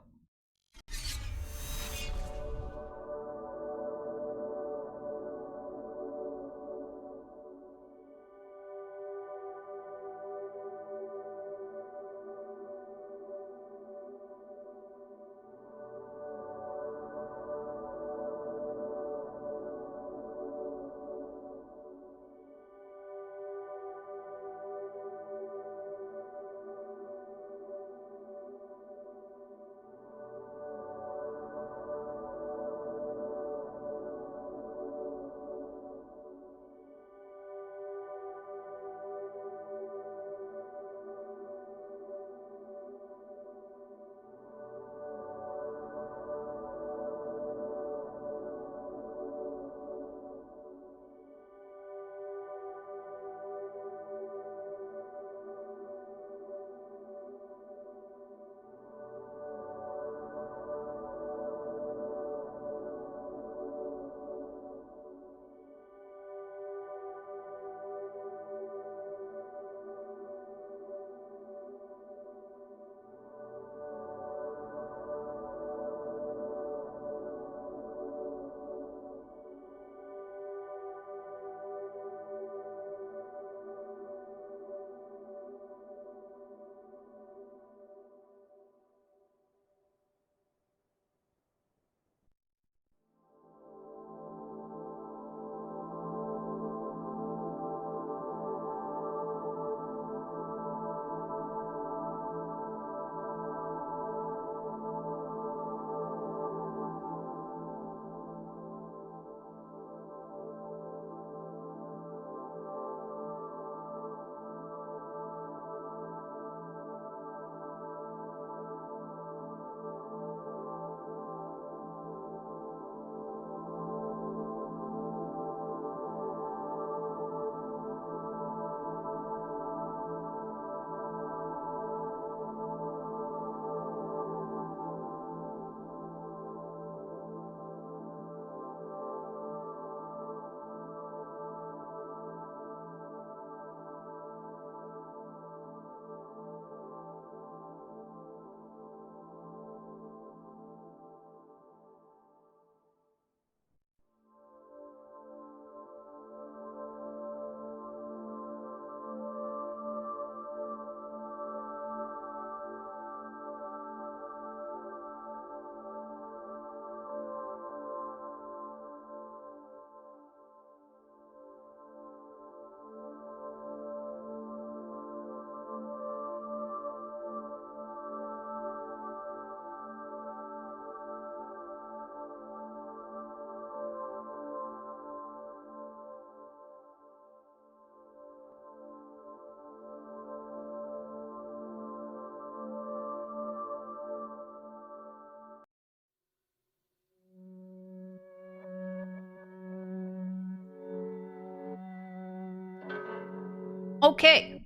Okay.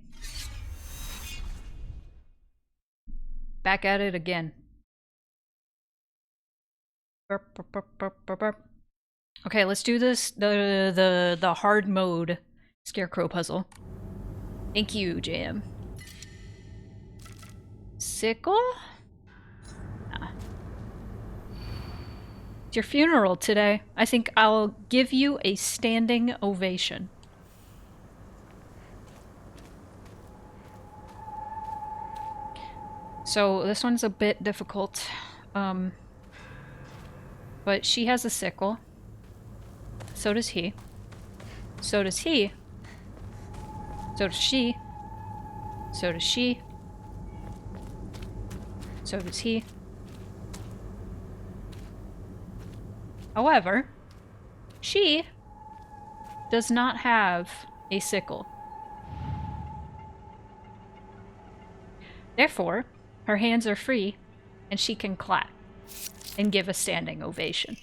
Back at it again. Burp, burp, burp, burp, burp, burp. Okay, let's do this the hard mode scarecrow puzzle. Thank you, JM. Sickle? Nah. It's your funeral today. I think I'll give you a standing ovation. So this one's a bit difficult. But she has a sickle. So does he. So does he. So does she. So does she. So does he. However, she does not have a sickle. Therefore, her hands are free, and she can clap and give a standing ovation.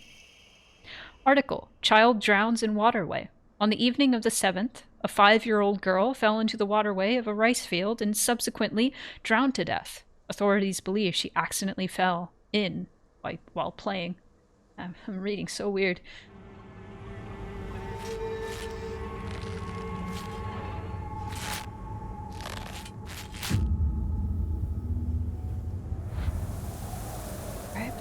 Article: Child drowns in waterway. On the evening of the 7th, a 5-year-old girl fell into the waterway of a rice field and subsequently drowned to death. Authorities believe she accidentally fell in while playing. I'm reading so weird. Right.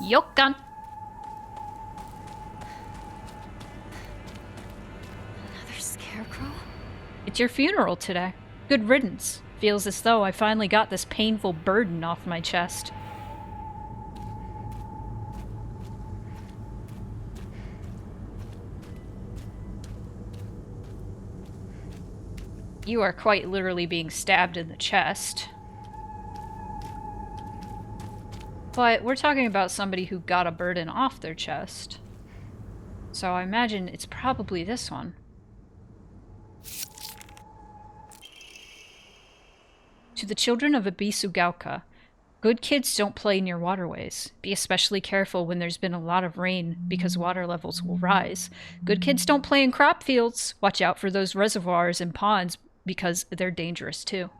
Yokan! Another scarecrow? It's your funeral today. Good riddance. Feels as though I finally got this painful burden off my chest. You are quite literally being stabbed in the chest. But we're talking about somebody who got a burden off their chest. So I imagine it's probably this one. To the children of Abisugauka, good kids don't play near waterways. Be especially careful when there's been a lot of rain, because water levels will rise. Good kids don't play in crop fields. Watch out for those reservoirs and ponds, because they're dangerous too.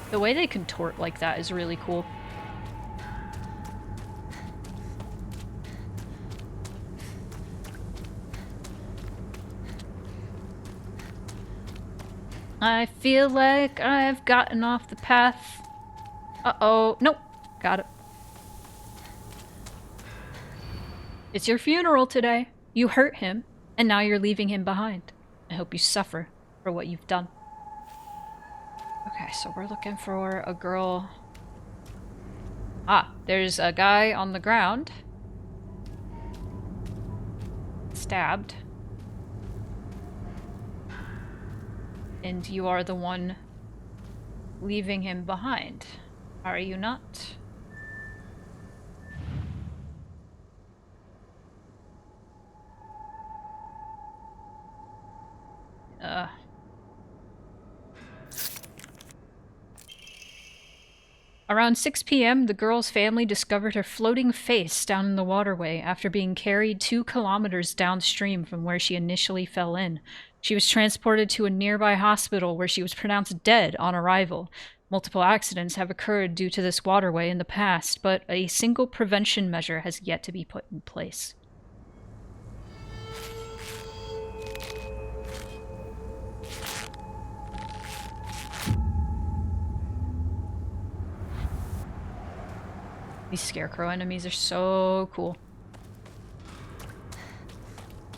The way they contort like that is really cool. I feel like I've gotten off the path. Uh-oh. Nope. Got it. It's your funeral today. You hurt him, and now you're leaving him behind. I hope you suffer for what you've done. Okay, so we're looking for a girl. Ah, there's a guy on the ground. Stabbed. And you are the one leaving him behind, are you not? Around 6 p.m., the girl's family discovered her floating face down in the waterway after being carried 2 kilometers downstream from where she initially fell in. She was transported to a nearby hospital where she was pronounced dead on arrival. Multiple accidents have occurred due to this waterway in the past, but a single prevention measure has yet to be put in place. These scarecrow enemies are so cool.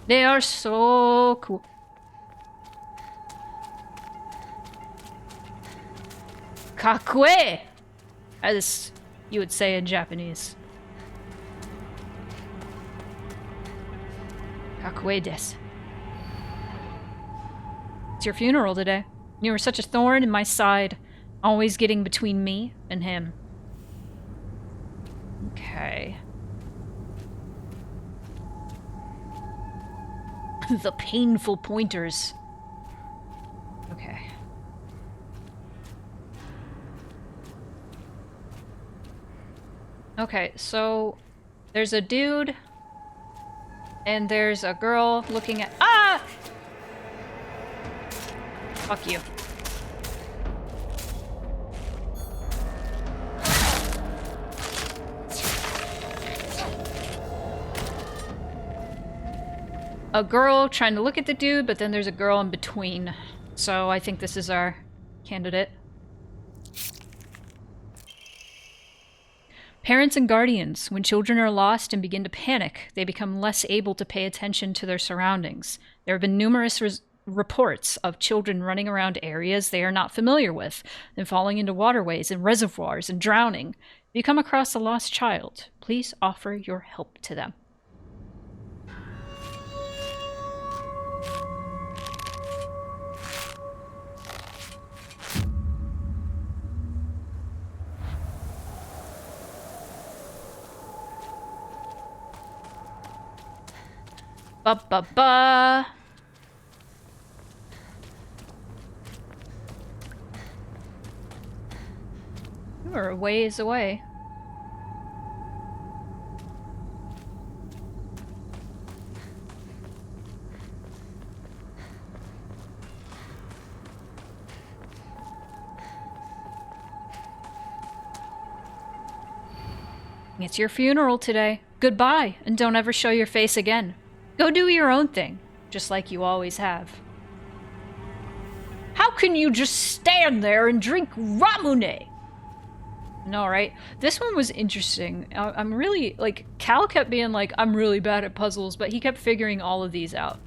They are so cool. Kakue! As you would say in Japanese. Kakue desu. It's your funeral today. You were such a thorn in my side, always getting between me and him. Okay. The painful pointers. Okay. Okay, so there's a dude and there's a girl looking at— Ah! Fuck you. A girl trying to look at the dude, but then there's a girl in between. So I think this is our candidate. Parents and guardians. When children are lost and begin to panic, they become less able to pay attention to their surroundings. There have been numerous reports of children running around areas they are not familiar with, and falling into waterways and reservoirs and drowning. If you come across a lost child, please offer your help to them. Ba-ba-ba. You are a ways away. It's your funeral today. Goodbye, and don't ever show your face again. Go do your own thing, just like you always have. How can you just stand there and drink Ramune? No, right? This one was interesting. I'm really, like, Cal kept being like, I'm really bad at puzzles, but he kept figuring all of these out.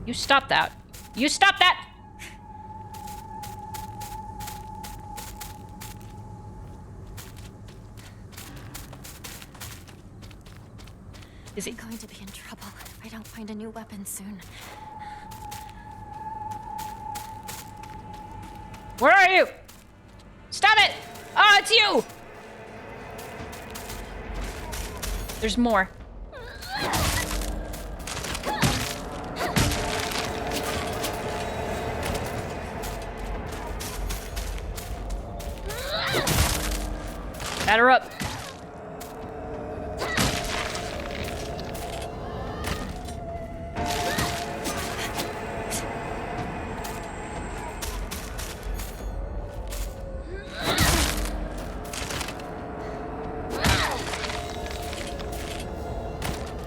You stop that. You stop that! Is he I'm going to be in trouble if I don't find a new weapon soon. Where are you? Stop it! Oh, it's you! There's more. Batter up.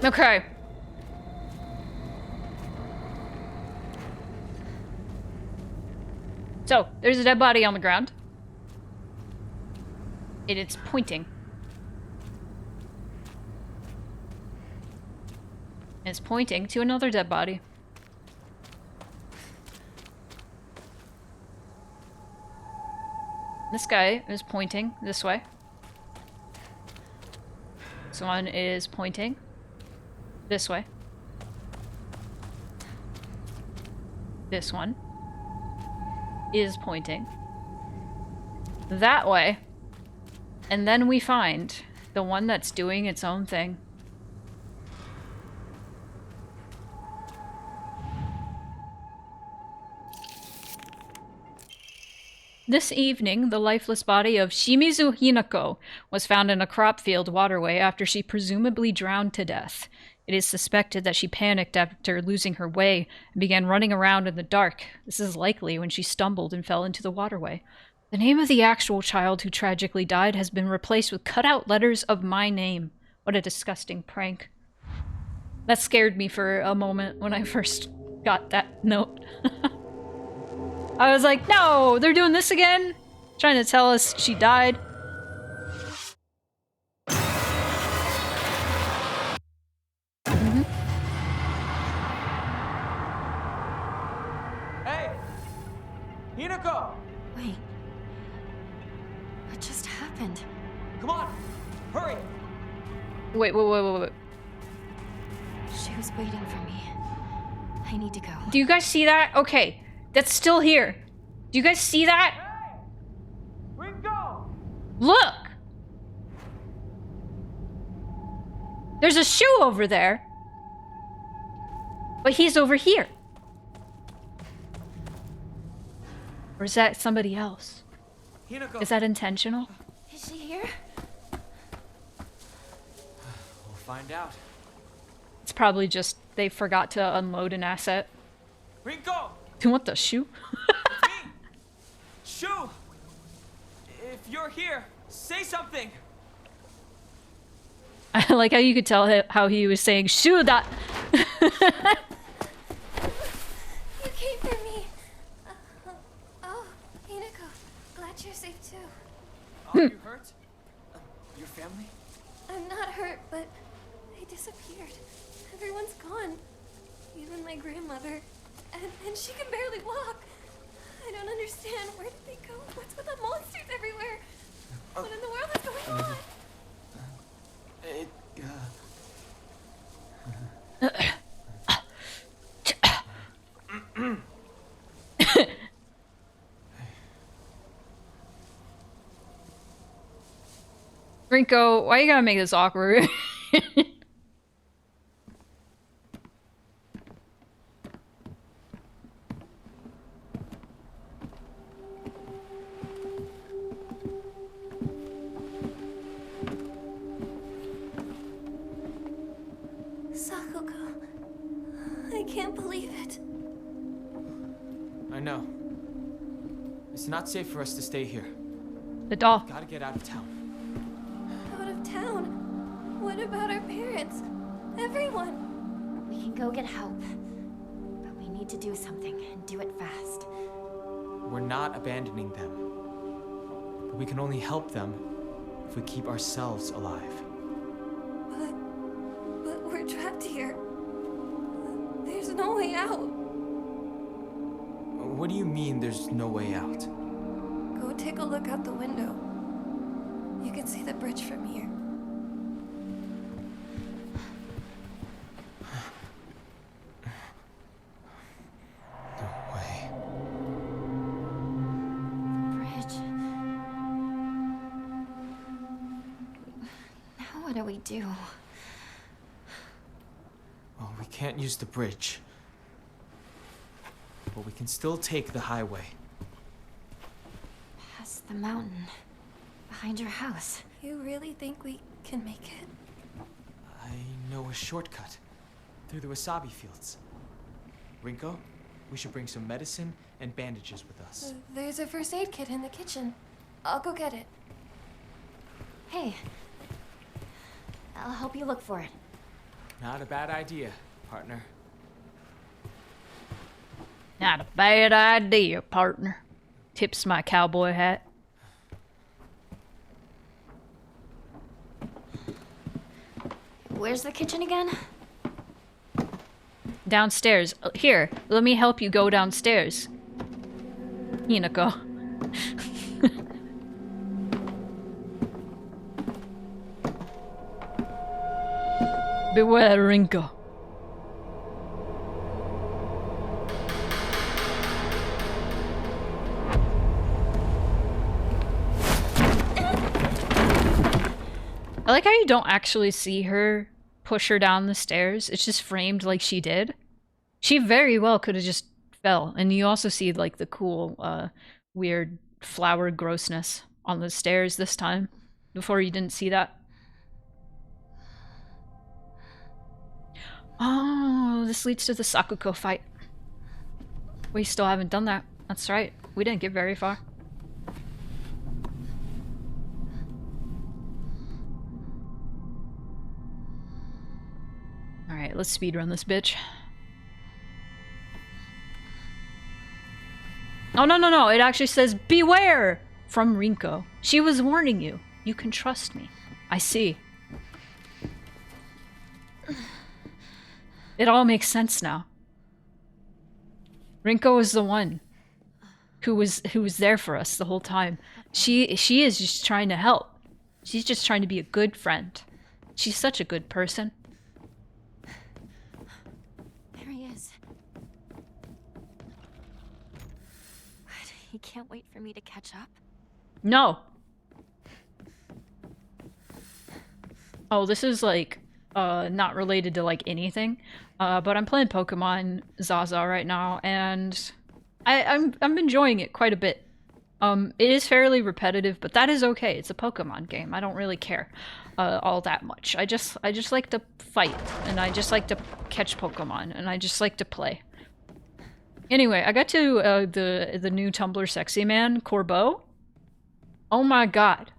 Okay. So, there's a dead body on the ground. And it's pointing. And it's pointing to another dead body. This guy is pointing this way. This one is pointing this way. This one is pointing that way. And then we find the one that's doing its own thing. This evening, the lifeless body of Shimizu Hinako was found in a crop field waterway after she presumably drowned to death. It is suspected that she panicked after losing her way and began running around in the dark. This is likely when she stumbled and fell into the waterway. The name of the actual child who tragically died has been replaced with cut-out letters of my name. What a disgusting prank. That scared me for a moment when I first got that note. I was like, no, they're doing this again? Trying to tell us she died. Hey! Hinako! Wait. What just happened? Come on! Hurry! Wait. She was waiting for me. I need to go. Do you guys see that? Okay, that's still here. Do you guys see that? Ringo! Look! There's a shoe over there. But he's over here. Or is that somebody else? Hinako. Is that intentional? Is she here? We'll find out. It's probably just they forgot to unload an asset. Ringo! What the shoe? Me! Shu! If you're here, say something! I like how you could tell how he was saying shoe that. You came for me. Oh, Hinako. Glad you're safe too. Are you hurt? Your family? I'm not hurt, but they disappeared. Everyone's gone. Even my grandmother. And she can barely walk. I don't understand. Where did they go? What's with the monsters everywhere? What in the world is going on? Rinko, why you gotta make this awkward? Sakuko. I can't believe it. I know. It's not safe for us to stay here. The doll. Gotta get out of town. Out of town? What about our parents? Everyone? We can go get help. But we need to do something and do it fast. We're not abandoning them. But we can only help them if we keep ourselves alive. But we're trapped here. There's no way out. What do you mean there's no way out? Go take a look out the window. You can see the bridge from here. No way. Bridge. Now what do we do? Well, we can't use the bridge. But we can still take the highway. Past the mountain. Behind your house. You really think we can make it? I know a shortcut through the wasabi fields. Rinko, we should bring some medicine and bandages with us. There's a first aid kit in the kitchen. I'll go get it. Hey. I'll help you look for it. Not a bad idea, partner. Not a bad idea, partner. Tips my cowboy hat. Where's the kitchen again? Downstairs. Here, let me help you go downstairs. Hinako. Beware, Rinko. I like how you don't actually see her push her down the stairs. It's just framed like she did. She very well could have just fell. And you also see like the cool, weird flower grossness on the stairs this time. Before you didn't see that. Oh, this leads to the Sakuko fight. We still haven't done that. That's right. We didn't get very far. Alright, let's speedrun this bitch. Oh, no. It actually says, beware! From Rinko. She was warning you. You can trust me. I see. It all makes sense now. Rinko was the one who was there for us the whole time. She is just trying to help. She's just trying to be a good friend. She's such a good person. There he is. He can't wait for me to catch up? No. Oh, this is like not related to like anything. But I'm playing Pokemon Zaza right now, and I'm enjoying it quite a bit. It is fairly repetitive, but that is okay. It's a Pokemon game. I don't really care all that much. I just like to fight, and I just like to catch Pokemon, and I just like to play. Anyway, I got to the new Tumblr sexy man, Corbeau. Oh my god.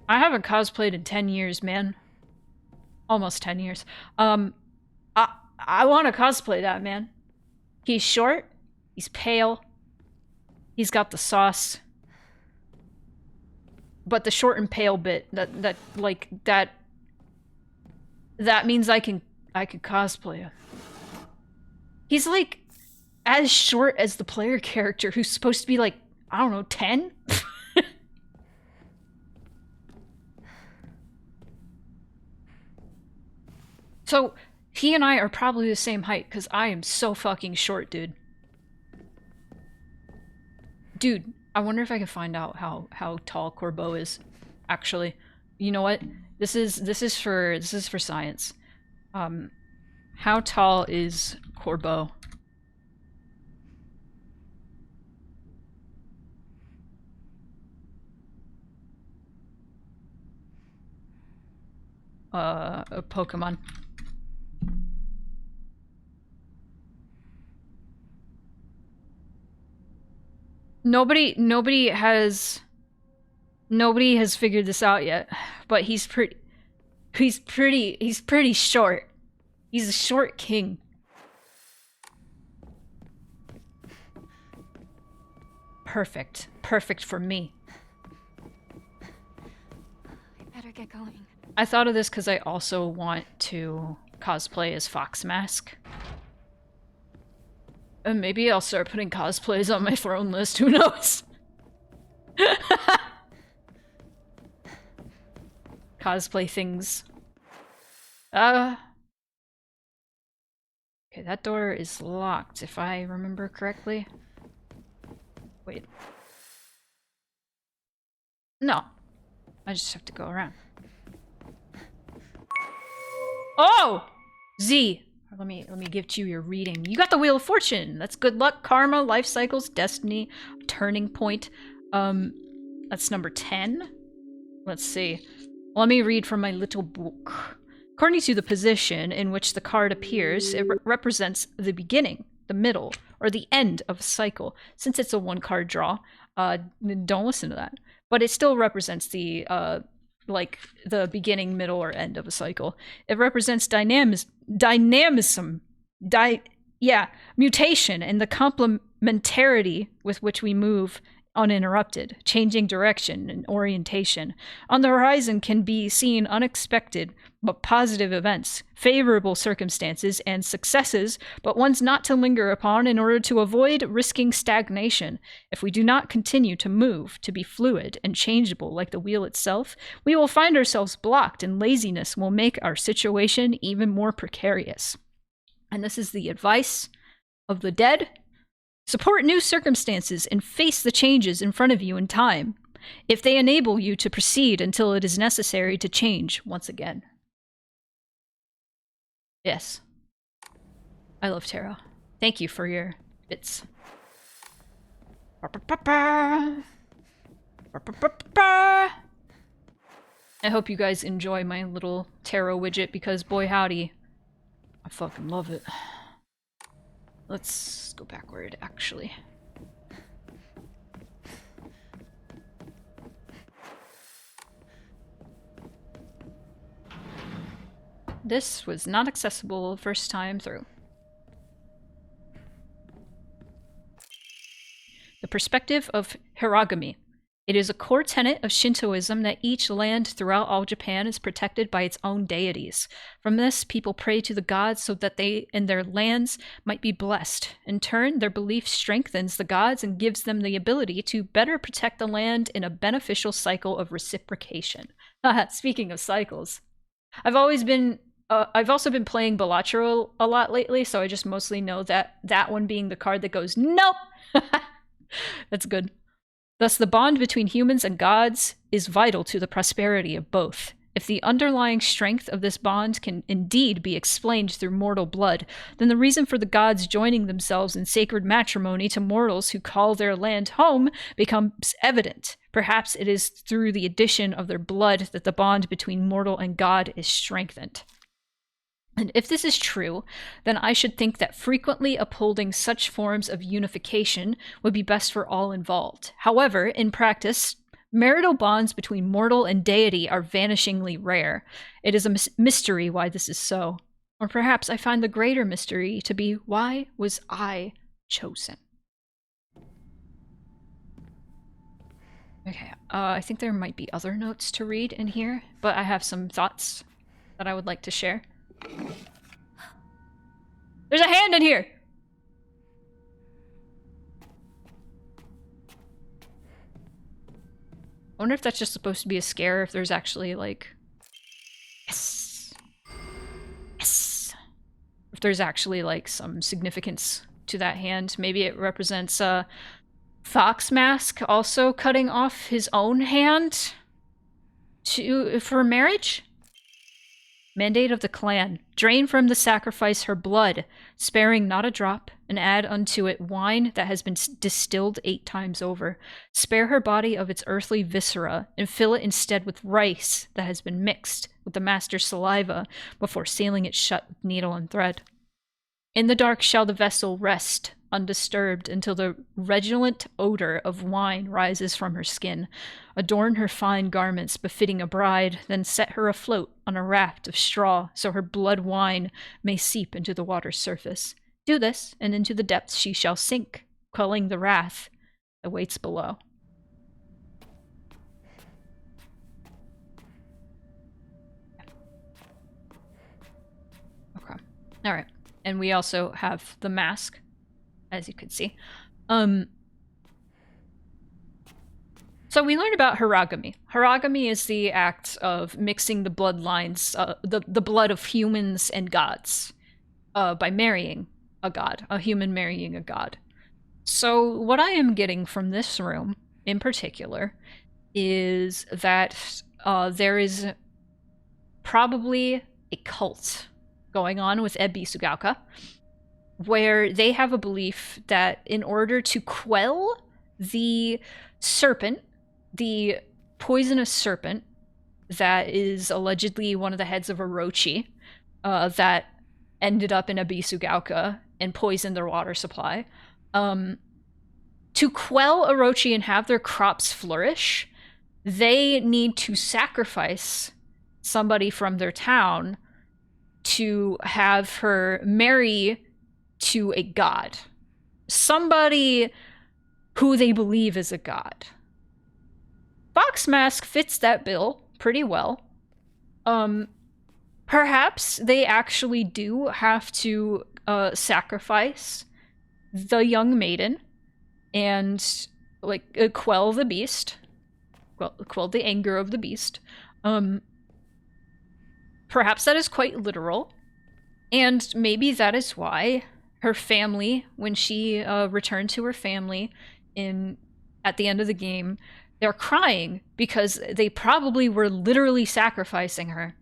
I haven't cosplayed in 10 years, man. Almost 10 years. I want to cosplay that, man. He's short, he's pale, he's got the sauce. But the short and pale bit, that means I could cosplay him. He's like as short as the player character, who's supposed to be like, I don't know, 10? So, he and I are probably the same height, because I am so fucking short, dude. Dude, I wonder if I can find out how tall Corbeau is, actually. You know what? This is for science. How tall is Corbeau? A Pokemon. Nobody has figured this out yet, but he's pretty short. He's a short king. Perfect. Perfect for me. I better get going. I thought of this because I also want to cosplay as Fox Mask. And maybe I'll start putting cosplays on my throne list, who knows? Cosplay things. Okay, that door is locked, if I remember correctly. Wait. No. I just have to go around. Oh! Z! Let me give to you your reading. You got the Wheel of Fortune! That's good luck, karma, life cycles, destiny, turning point. That's number 10. Let's see. Let me read from my little book. According to the position in which the card appears, it represents the beginning, the middle, or the end of a cycle. Since it's a one-card draw, don't listen to that. But it still represents the, like, the beginning, middle, or end of a cycle. It represents dynamism, mutation, and the complementarity with which we move uninterrupted, changing direction and orientation. On the horizon can be seen unexpected but positive events, favorable circumstances, and successes, but ones not to linger upon in order to avoid risking stagnation. If we do not continue to move, to be fluid and changeable like the wheel itself, we will find ourselves blocked, and laziness will make our situation even more precarious. And this is the advice of the dead. Support new circumstances and face the changes in front of you in time, if they enable you to proceed until it is necessary to change once again. Yes. I love tarot. Thank you for your bits. I hope you guys enjoy my little tarot widget, because boy howdy, I fucking love it. Let's go backward, actually. This was not accessible the first time through. The perspective of Hiragami. It is a core tenet of Shintoism that each land throughout all Japan is protected by its own deities. From this, people pray to the gods so that they and their lands might be blessed. In turn, their belief strengthens the gods and gives them the ability to better protect the land in a beneficial cycle of reciprocation. Speaking of cycles, I've always been I've also been playing Balatro a lot lately, so I just mostly know that one being the card that goes, nope! That's good. Thus, the bond between humans and gods is vital to the prosperity of both. If the underlying strength of this bond can indeed be explained through mortal blood, then the reason for the gods joining themselves in sacred matrimony to mortals who call their land home becomes evident. Perhaps it is through the addition of their blood that the bond between mortal and god is strengthened. And if this is true, then I should think that frequently upholding such forms of unification would be best for all involved. However, in practice, marital bonds between mortal and deity are vanishingly rare. It is a mystery why this is so. Or perhaps I find the greater mystery to be, why was I chosen? Okay, I think there might be other notes to read in here, but I have some thoughts that I would like to share. There's a hand in here! I wonder if that's just supposed to be a scare, if there's actually, like... Yes! Yes! If there's actually, like, some significance to that hand. Maybe it represents, Fox Mask also cutting off his own hand for marriage? Mandate of the clan. Drain from the sacrifice her blood, sparing not a drop, and add unto it wine that has been distilled 8 times over. Spare her body of its earthly viscera, and fill it instead with rice that has been mixed with the master's saliva before sealing it shut with needle and thread. In the dark shall the vessel rest, undisturbed, until the redolent odor of wine rises from her skin. Adorn her fine garments befitting a bride, then set her afloat on a raft of straw so her blood wine may seep into the water's surface. Do this, and into the depths she shall sink, quelling the wrath that waits below. Okay. Alright. And we also have the mask, as you can see. So we learned about hiragami. Hiragami is the act of mixing the bloodlines, the blood of humans and gods, by marrying a god, a human marrying a god. So what I am getting from this room, in particular, is that there is probably a cult going on with Ebi Sugaoka, where they have a belief that in order to quell the serpent, the poisonous serpent that is allegedly one of the heads of Orochi, that ended up in Ebi Sugaoka and poisoned their water supply, to quell Orochi and have their crops flourish, they need to sacrifice somebody from their town to have her marry to a god. Somebody who they believe is a god. Fox Mask fits that bill pretty well. Perhaps they actually do have to sacrifice the young maiden and like quell the beast. Quell the anger of the beast. Perhaps that is quite literal. And maybe that is why her family, when she returned to her family at the end of the game, they're crying because they probably were literally sacrificing her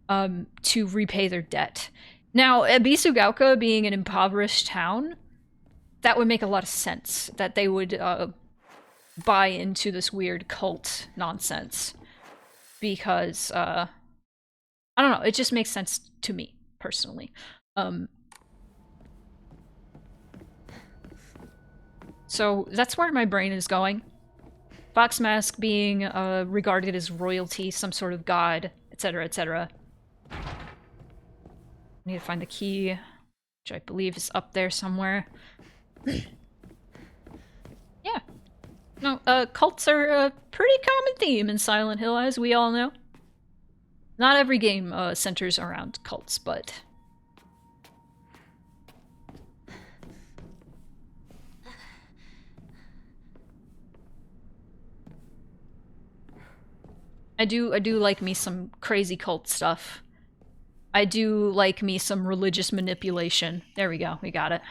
to repay their debt. Now, Ebi Sugaoka being an impoverished town, that would make a lot of sense, that they would buy into this weird cult nonsense. Because, I don't know, it just makes sense to me, personally. So that's where my brain is going. Fox Mask being regarded as royalty, some sort of god, etc., etc. I need to find the key, which I believe is up there somewhere. Yeah. No, cults are a pretty common theme in Silent Hill, as we all know. Not every game centers around cults, but... I do like me some crazy cult stuff. I do like me some religious manipulation. There we go, we got it.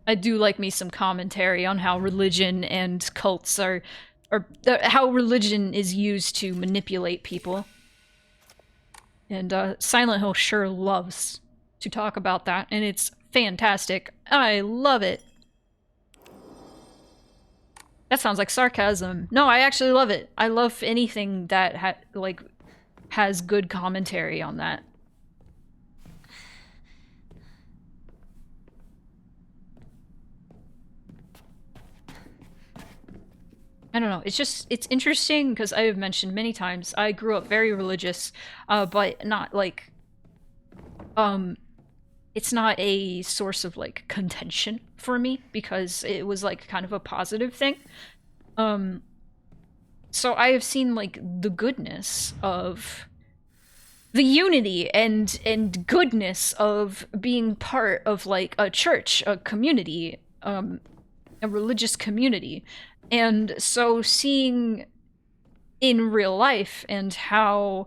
I do like me some commentary on how religion and cults are, or how religion is used to manipulate people. And Silent Hill sure loves to talk about that, and it's fantastic. I love it. That sounds like sarcasm. No, I actually love it. I love anything that has good commentary on that. I don't know, it's interesting because I have mentioned many times, I grew up very religious, but not like, it's not a source of like contention for me because it was like kind of a positive thing. So I have seen like the goodness of the unity and goodness of being part of like a church, a community, a religious community. And so seeing in real life and how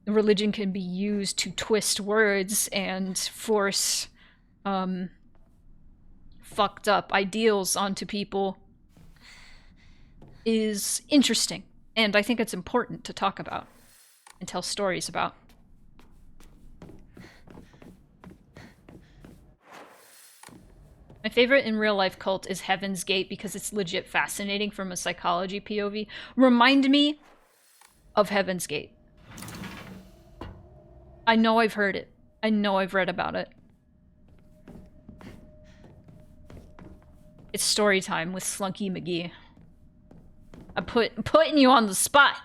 religion can be used to twist words and force fucked up ideals onto people is interesting. And I think it's important to talk about and tell stories about. My favorite in real life cult is Heaven's Gate because it's legit fascinating from a psychology POV. Remind me of Heaven's Gate. I know I've heard it. I know I've read about it. It's story time with Slunky McGee. I'm putting you on the spot.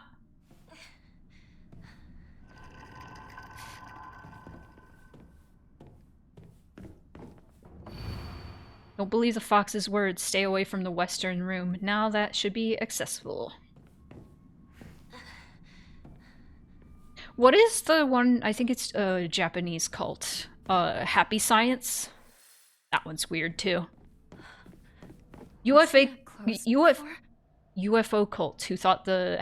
Don't believe the fox's words. Stay away from the western room. Now that should be accessible. What is the one? I think it's a Japanese cult. Happy Science? That one's weird too. UFO cult who thought the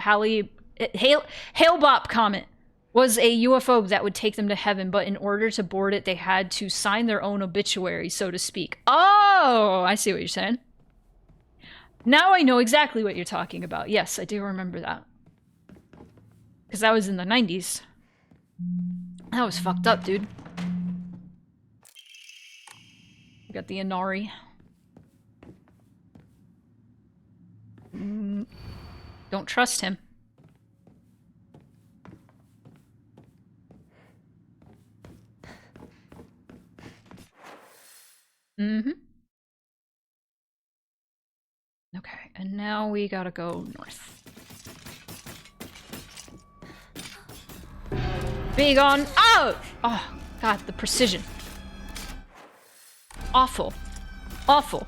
Hale-Bopp comet was a UFO that would take them to heaven, but in order to board it, they had to sign their own obituary, so to speak. Oh, I see what you're saying. Now I know exactly what you're talking about. Yes, I do remember that. Because that was in the 90s. That was fucked up, dude. We got the Inari. Don't trust him. Okay, and now we gotta go north. Big on. Oh! Oh, God, the precision. Awful. Awful.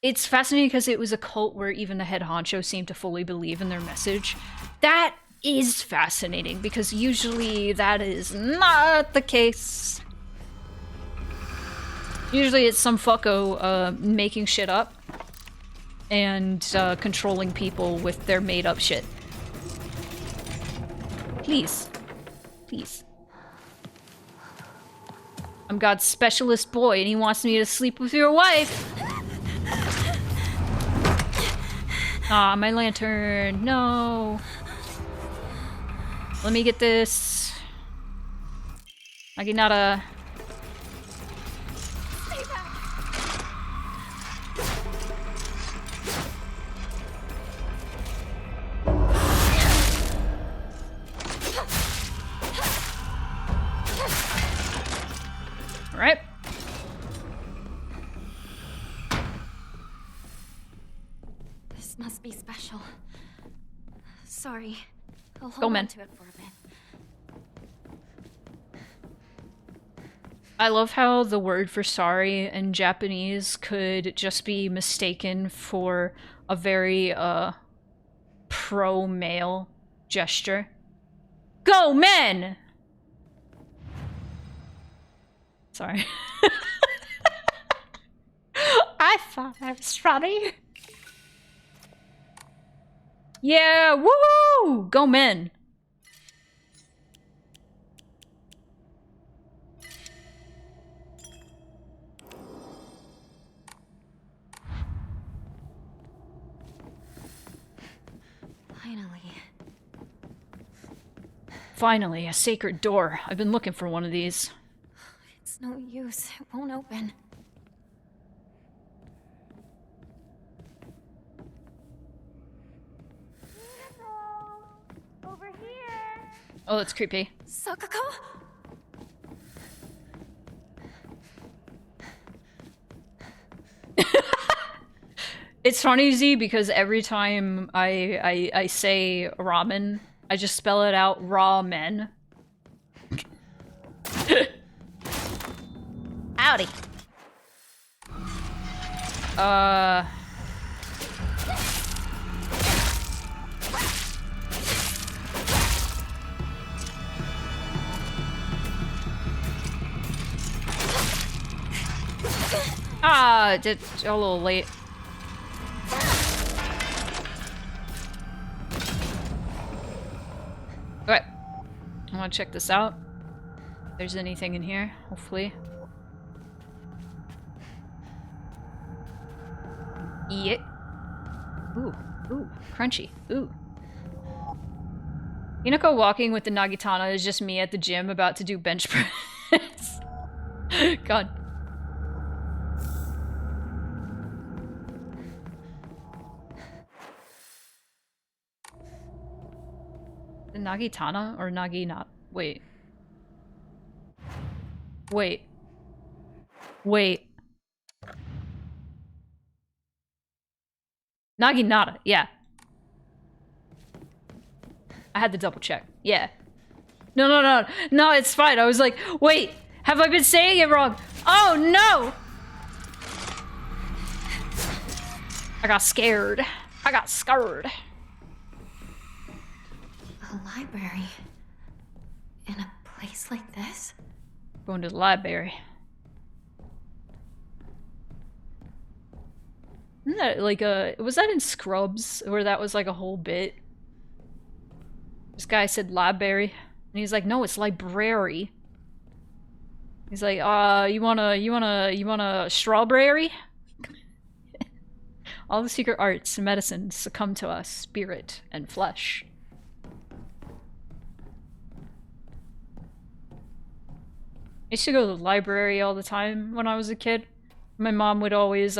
It's fascinating because it was a cult where even the head honcho seemed to fully believe in their message. That is fascinating because usually that is not the case. Usually it's some fucko making shit up and controlling people with their made-up shit. Please. Please. I'm God's specialist boy and he wants me to sleep with your wife. Ah, my lantern. No. Let me get this. Naginata. Stay back. All right. This must be special. Sorry. I'll Go, hold man. on to it for a bit. I love how the word for sorry in Japanese could just be mistaken for a very pro-male gesture. Go, men! Sorry. I thought I was funny. Yeah, woohoo! Go men. Finally. Finally, a sacred door. I've been looking for one of these. It's no use. It won't open. Over here. Oh, that's creepy. Sakako? It's funny, Z, because every time I say ramen, I just spell it out raw men. Howdy. It's a little late. Okay. I want to check this out. If there's anything in here, hopefully. Yeah. Ooh, ooh, crunchy. Ooh. Hinako walking with the Nagitana is just me at the gym about to do bench press. God. The Nagitana or Nagina? Wait. Wait. Wait. Naginata, yeah. I had to double check. Yeah. No, it's fine. I was like, wait, have I been saying it wrong? Oh no! I got scared. I got scared. A library. In a place like this? Going to the library. Isn't that like was that in Scrubs where that was like a whole bit? This guy said library and he's like, no, it's library. He's like, you want a strawberry? All the secret arts and medicines succumb to us, spirit and flesh. I used to go to the library all the time when I was a kid. My mom would always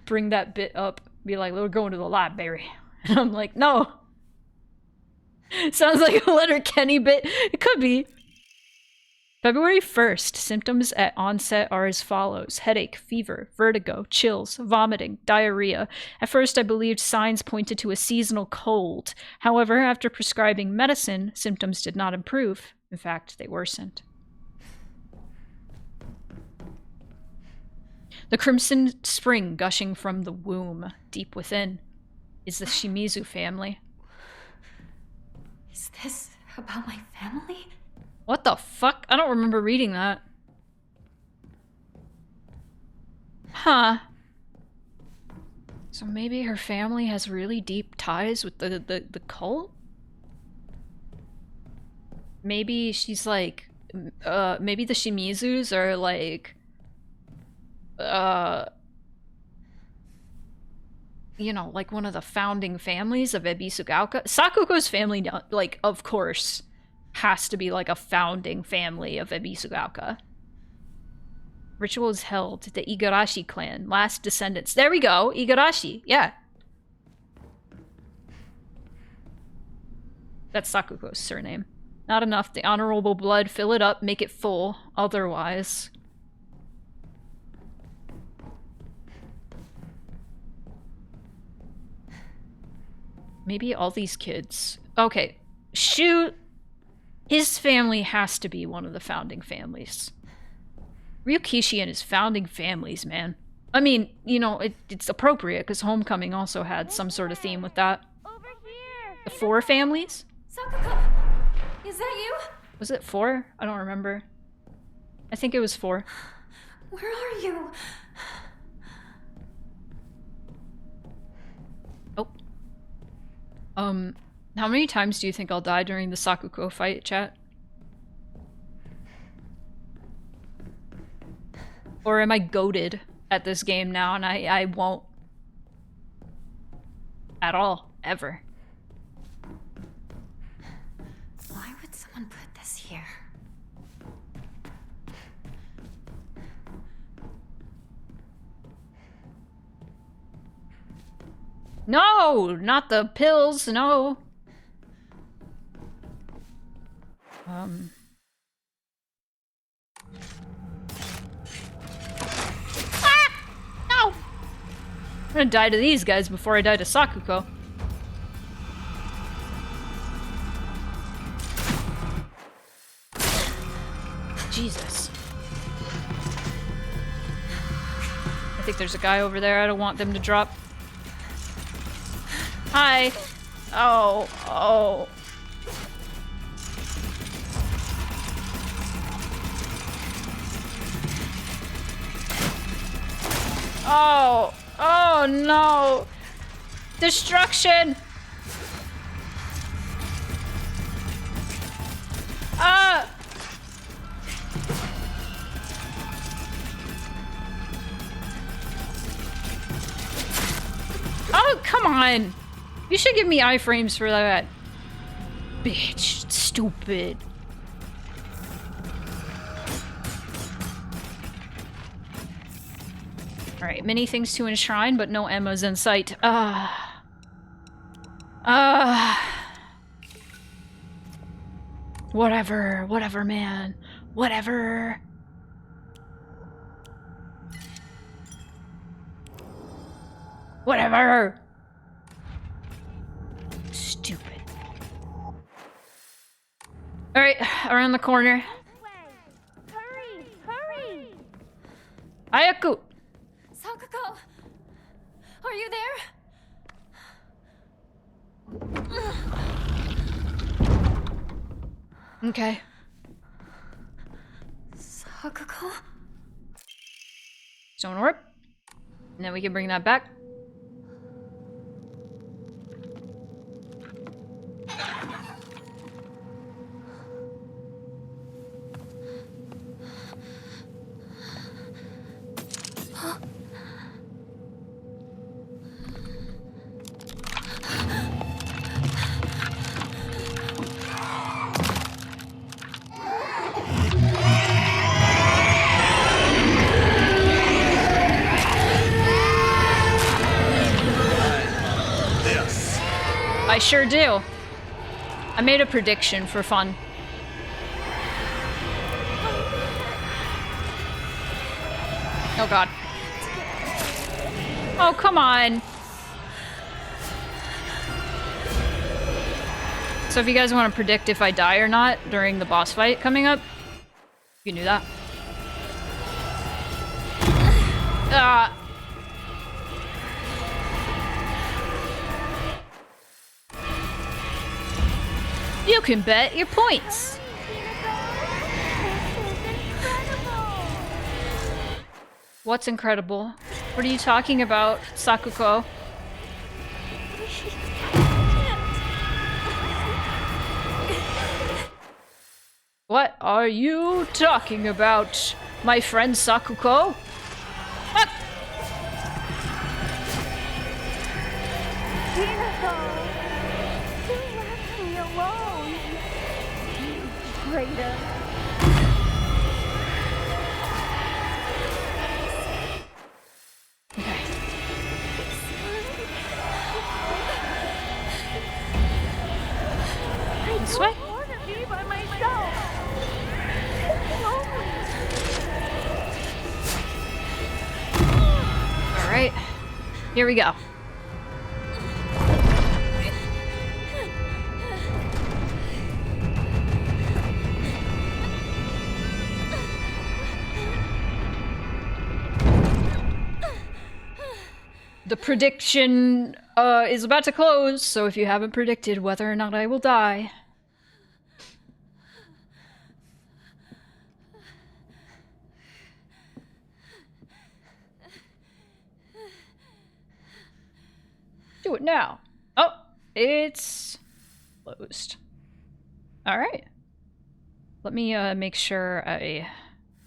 bring that bit up, be like, we're going to the library. And I'm like, no. Sounds like a Letterkenny bit. It could be. February 1st, symptoms at onset are as follows: headache, fever, vertigo, chills, vomiting, diarrhea. At first, I believed signs pointed to a seasonal cold. However, after prescribing medicine, symptoms did not improve. In fact, they worsened. The crimson spring gushing from the womb, deep within, is the Shimizu family. Is this about my family? What the fuck? I don't remember reading that. Huh. So maybe her family has really deep ties with the cult? Maybe she's like, maybe the Shimizus are like, you know, like one of the founding families of Ebisugaoka. Sakuko's family, like, of course, has to be like a founding family of Ebisugaoka. Ritual is held. The Igarashi clan, last descendants. There we go, Igarashi, yeah. That's Sakuko's surname. Not enough. The honorable blood, fill it up, make it full. Otherwise... Maybe all these kids... Okay. Shoot! His family has to be one of the founding families. Ryukishi and his founding families, man. I mean, you know, it's appropriate, because Homecoming also had some sort of theme with that. Over here! The 4 families? Sakako! Is that you? Was it 4? I don't remember. I think it was 4. Where are you? Oh. How many times do you think I'll die during the Sakuko fight, chat? Or am I goated at this game now and I won't at all, ever? Why would someone put this here? No! Not the pills, no! Ah! No! I'm gonna die to these guys before I die to Sakuko. Jesus. I think there's a guy over there. I don't want them to drop. Hi. Oh, oh. Oh, oh no. Destruction. Ah. Oh, come on. You should give me iframes for that. Bitch. Stupid. Alright, many things to enshrine, but no Emmas in sight. Whatever, whatever, man. Whatever. Whatever! Stupid. Alright, around the corner. Hurry! Hurry! Ayaku! Sakuko! Are you there? Okay. Sakuko? Stone orb. And then we can bring that back. I sure do. I made a prediction for fun. Oh god. Oh, come on. So if you guys want to predict if I die or not during the boss fight coming up, you can do that. You can bet your points. What's incredible? What are you talking about, Sakuko? What are you talking about, my friend Sakuko? Ah! Traitor. Okay. This way? I want to be by myself. Alright. Here we go. The prediction is about to close, so if you haven't predicted whether or not I will die. Do it now. Oh, It's closed. Alright. Let me make sure I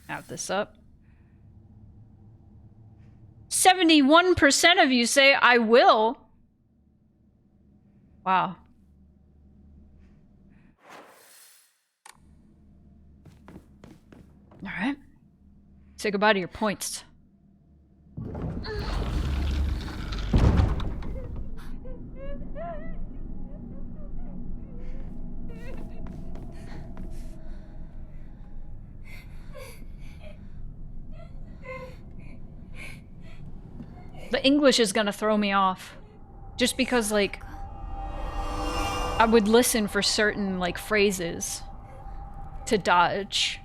have this up. 71% of you say I will. Wow. Alright. Say goodbye to your points. The English is gonna throw me off. Just because, like, I would listen for certain, like, phrases to dodge.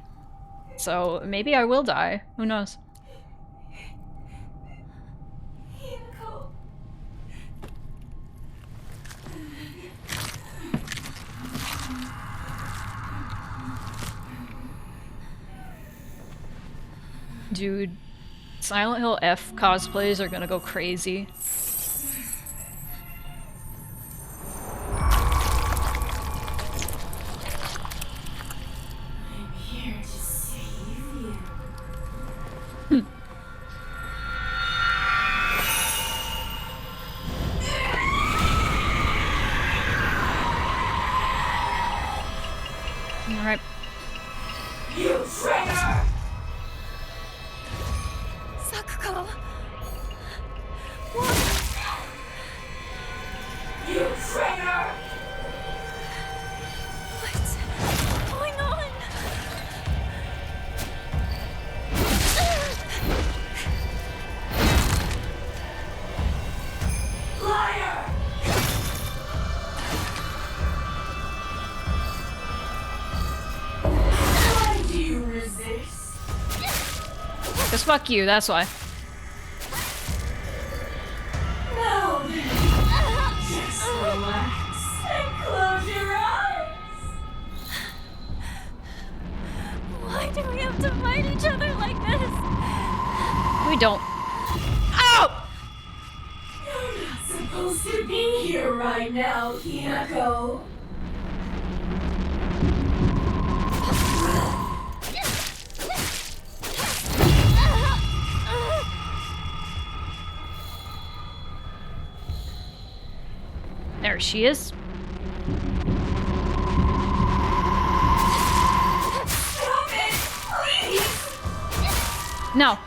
So maybe I will die. Who knows? Dude, Silent Hill F cosplays are gonna go crazy. I'm here to save you. Alright. You traitor! Sakuko! You traitor! What's going on? Liar! Why do you resist? Cause fuck you, that's why. No! Just relax and close your eyes! Why do we have to fight each other like this? We don't. Ow! You're not supposed to be here right now, Hinako. There she is. Stop it, please! No.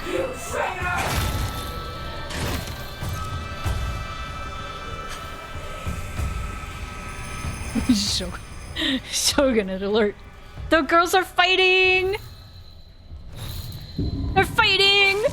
You traitor! Shogun alert. The girls are fighting! They're fighting!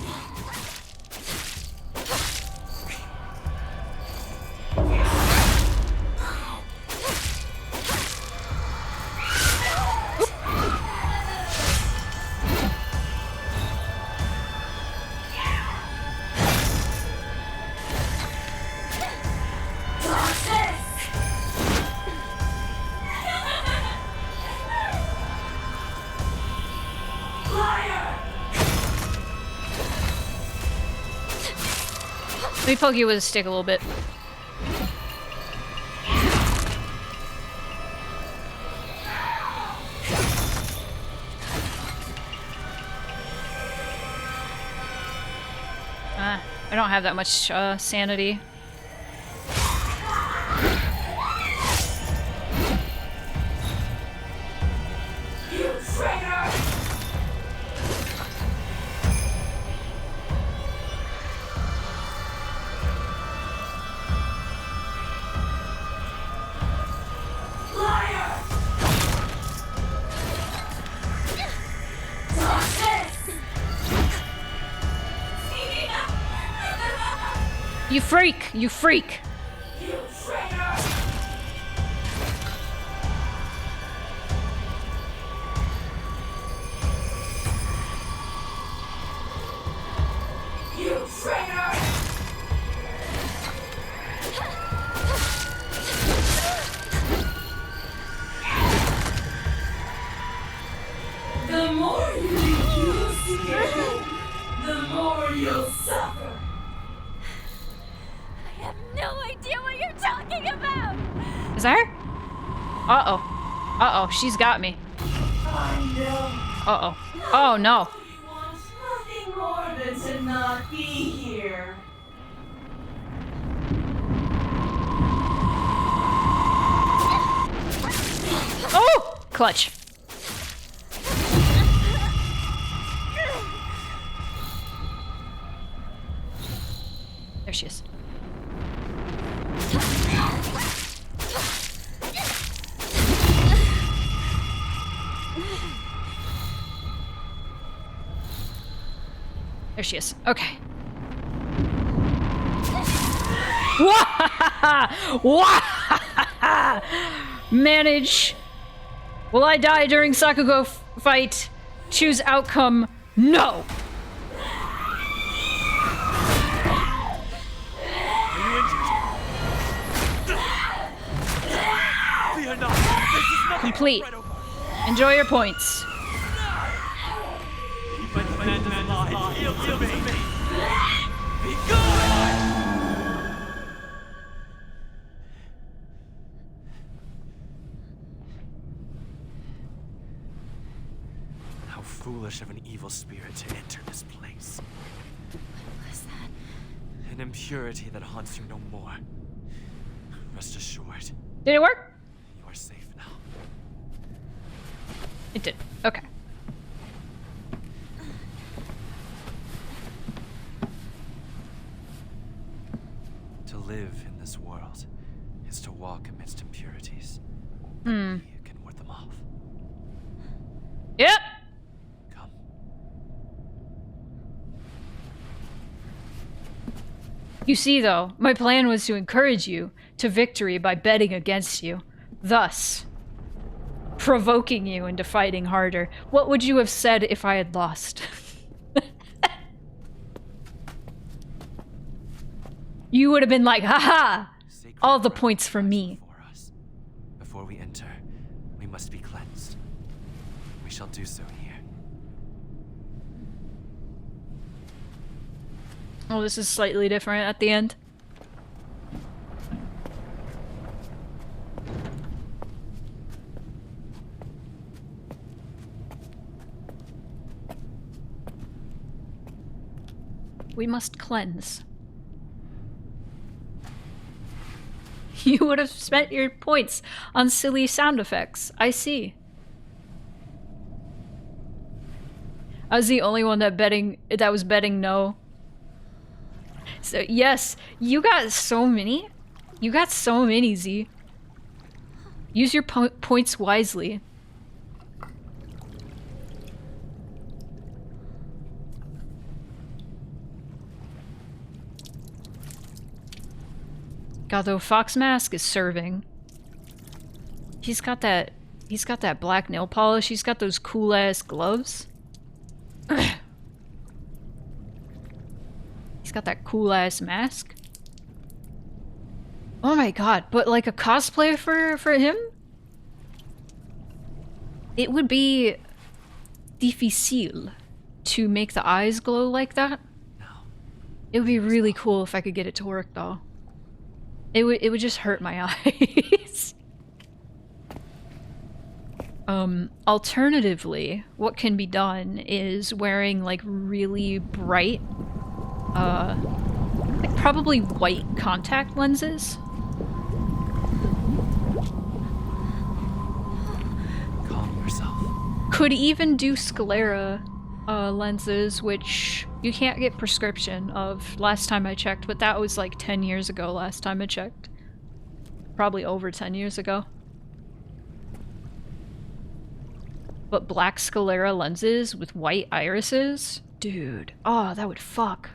Let me poke you with a stick a little bit. I don't have that much sanity. You traitor! Liar! You freak! You freak! You traitor! You traitor! The more you refuse to get home, the more you'll suffer. I have Is that her? Uh-oh. Uh-oh, she's got me. I know. Uh-oh. Oh, no. He wants nothing more than to not be here. Oh! Clutch. There she is. There she is. Okay. Manage. Will I die during Sakugo fight? Choose outcome. No. Are you injured? Fear not. This is nothing. Complete. Right over. Enjoy your points. Keep my defenders alive. Yield to me. Be gone! How foolish of an evil spirit to enter this place. What was that? An impurity that haunts you no more. Rest assured, Did it work? you are safe now. It did. Okay. To live in this world is to walk amidst impurities. Hmm. You can ward them off. Yep. Come. You see, though, my plan was to encourage you to victory by betting against you, thus provoking you into fighting harder. What would you have said if I had lost? You would have been like, haha! Sacred All the ground points for lies me. before us. Before we enter, we must be cleansed. We shall do so here. Oh, this is slightly different at the end. We must cleanse. You would have spent your points on silly sound effects. I see. I was the only one that was betting no. So yes, you got so many. You got so many, Z. Use your points wisely. God, though, Fox Mask is serving. He's got that black nail polish. He's got those cool ass gloves. He's got that cool ass mask. Oh my god, but like a cosplay for him? It would be difficile to make the eyes glow like that. No. It would be really cool if I could get it to work though. It would just hurt my eyes. Alternatively, what can be done is wearing like really bright, like probably white contact lenses. Calm yourself. Could even do sclera lenses, which you can't get prescription of last time I checked, but that was like 10 years ago last time I checked. Probably over 10 years ago. But black sclera lenses with white irises? Dude. Oh, that would fuck.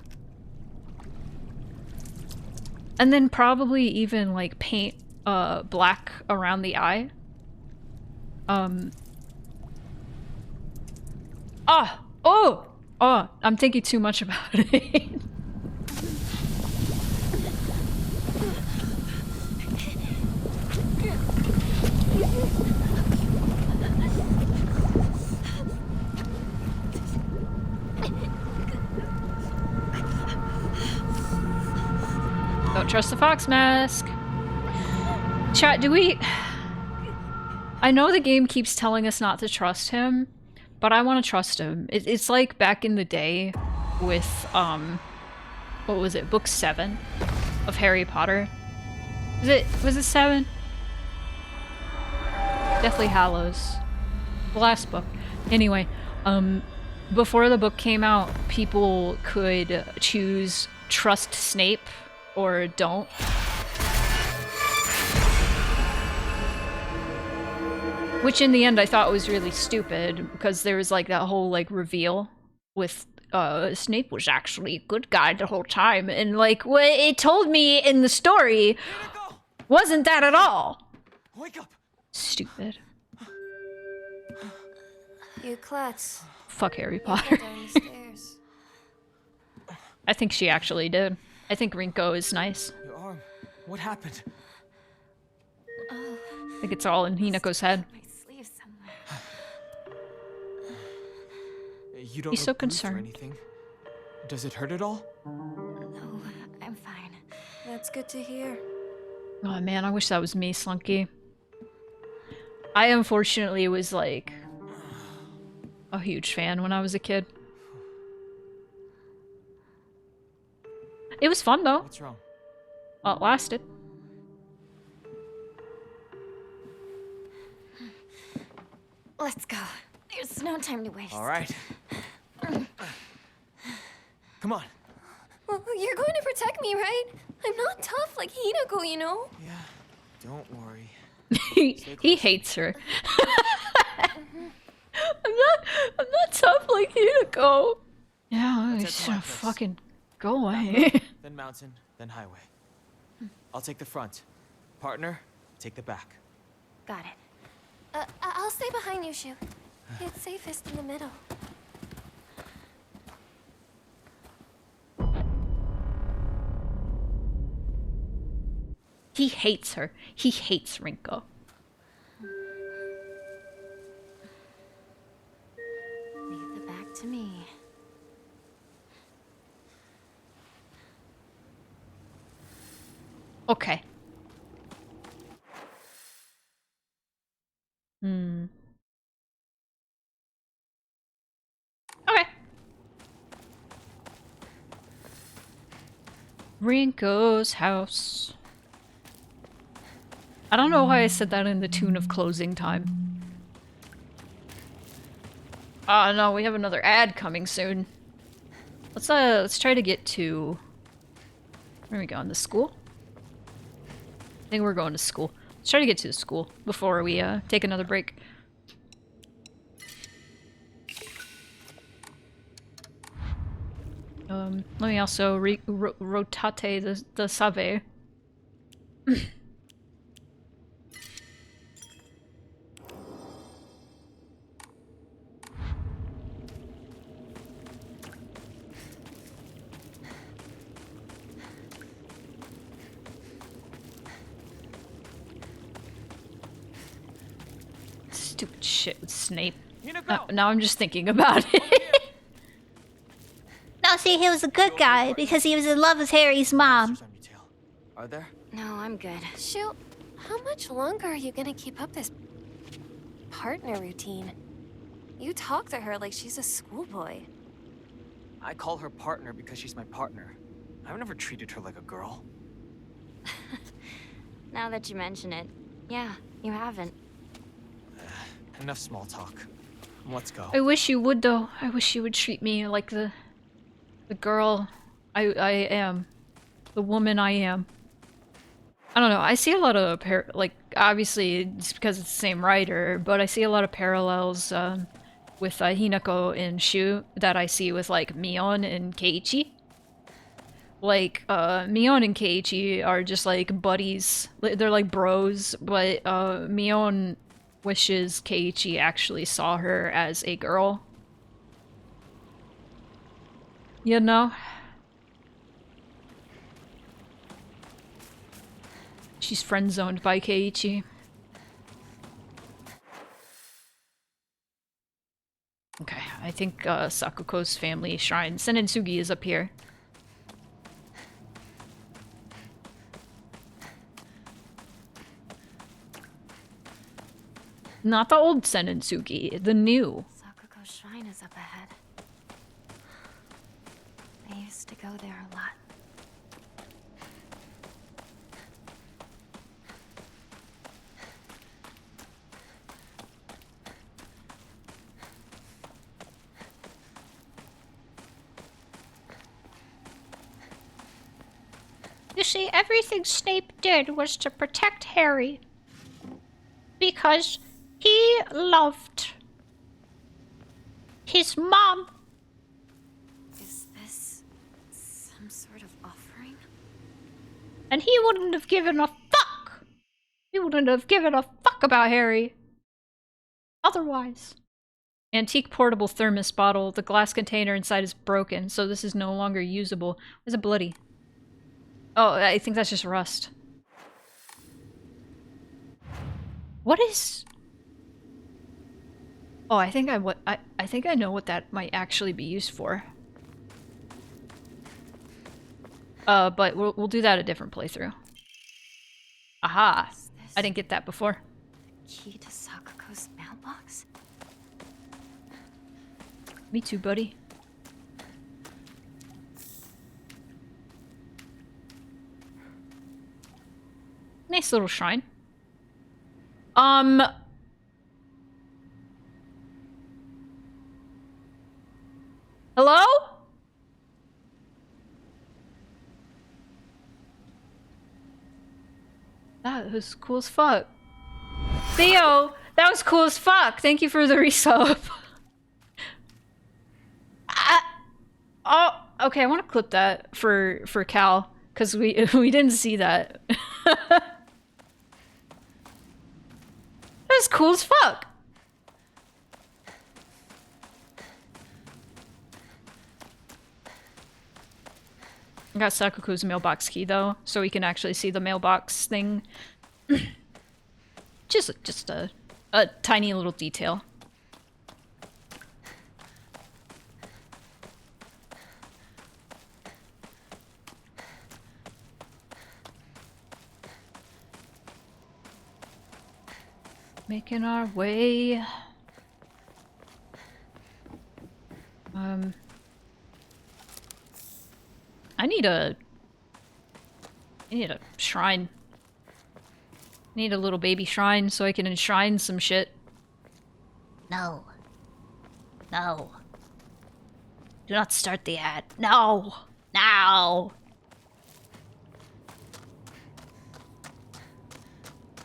And then probably even like paint black around the eye. Oh, I'm thinking too much about it. Don't trust the Fox Mask. Chat, do we... I know the game keeps telling us not to trust him, but I want to trust him. It's like back in the day with, what was it? Book 7 of Harry Potter. Was it 7? Deathly Hallows. The last book. Anyway, before the book came out, people could choose trust Snape or don't. Which in the end I thought was really stupid, because there was like that whole like reveal with Snape was actually a good guy the whole time, and like what it told me in the story wasn't that at all. Wake up! Stupid. You klutz. Fuck Harry You Potter. fell down the stairs. I think she actually did. I think Rinko is nice. Your arm. What happened? Oh, I think it's all in Hinako's head. my sleeve somewhere. You don't He's so look bruised or concerned. anything. Does it hurt at all? No, I'm fine. That's good to hear. Oh man, I wish that was me, Slunky. I unfortunately was like a huge fan when I was a kid. It was fun though. What's wrong? Well, it lasted. Let's go. There's no time to waste. All right. Come on. Well, you're going to protect me, right? I'm not tough like Hinako, you know? Yeah. Don't worry. he hates her. I'm not tough like Hinako. Yeah, Let's head just to my place. fucking go away. Then mountain, then highway. I'll take the front. Partner, take the back. Got it. I'll stay behind you, Shu. It's safest in the middle. He hates her. He hates Rinko. Leave the back to me. Okay. Hmm. Okay. Rinko's house. I don't know why I said that in the tune of closing time. Oh no, we have another ad coming soon. Let's try to get to... Where are we going? The school? I think we're going to school. Let's try to get to the school before we take another break. Let me also rotate the save. Stupid shit with Snape. Now I'm just thinking about it. No, see, he was a good guy because he was in love with Harry's mom. Monsters on your tail. Are there? No, I'm good. Shu, how much longer are you gonna keep up this partner routine? You talk to her like she's a schoolboy. I call her partner because she's my partner. I've never treated her like a girl. Now that you mention it, yeah, you haven't. Enough small talk. Let's go. I wish you would, though. I wish you would treat me like the girl I am. The woman I am. I don't know. I see a lot of like, obviously it's because it's the same writer, but I see a lot of parallels with Hinako and Shu that I see with like Mion and Keiichi. Like Mion and Keiichi are just like buddies. They're like bros, but Mion wishes Keiichi actually saw her as a girl. You know? She's friend-zoned by Keiichi. Okay, I think Sakuko's family shrine. Senensugi is up here. Not the old Senensuke, the new. Sakuko's shrine is up ahead. I used to go there a lot. You see, everything Snape did was to protect Harry. Because he loved his mom. Is this some sort of offering? And he wouldn't have given a fuck. He wouldn't have given a fuck about Harry. Otherwise. Antique portable thermos bottle. The glass container inside is broken, so this is no longer usable. Why is it bloody? Oh, I think that's just rust. What is... Oh, I think I think I know what that might actually be used for. But we'll do that a different playthrough. Aha! I didn't get that before. Key to Sakuko's mailbox? Me too, buddy. Nice little shrine. Hello? That was cool as fuck. Theo, that was cool as fuck. Thank you for the resub. Oh, okay. I want to clip that for Cal because we didn't see that. That's cool as fuck. I got Sakuko's mailbox key though, so we can actually see the mailbox thing. just a tiny little detail. Making our way. I need a shrine. I need a little baby shrine so I can enshrine some shit. No. No. Do not start the ad. No! Now!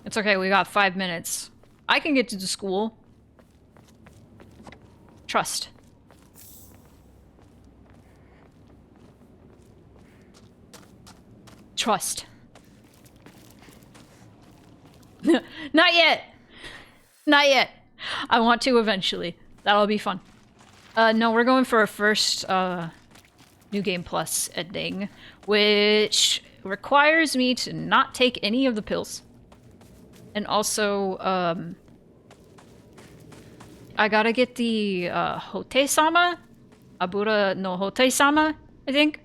It's okay, we got 5 minutes. I can get to the school. Trust. Trust. Not yet! Not yet. I want to eventually. That'll be fun. No, we're going for our first, New Game Plus ending, which requires me to not take any of the pills. And also, I gotta get the, Hote-sama? Abura no Hote-sama, I think?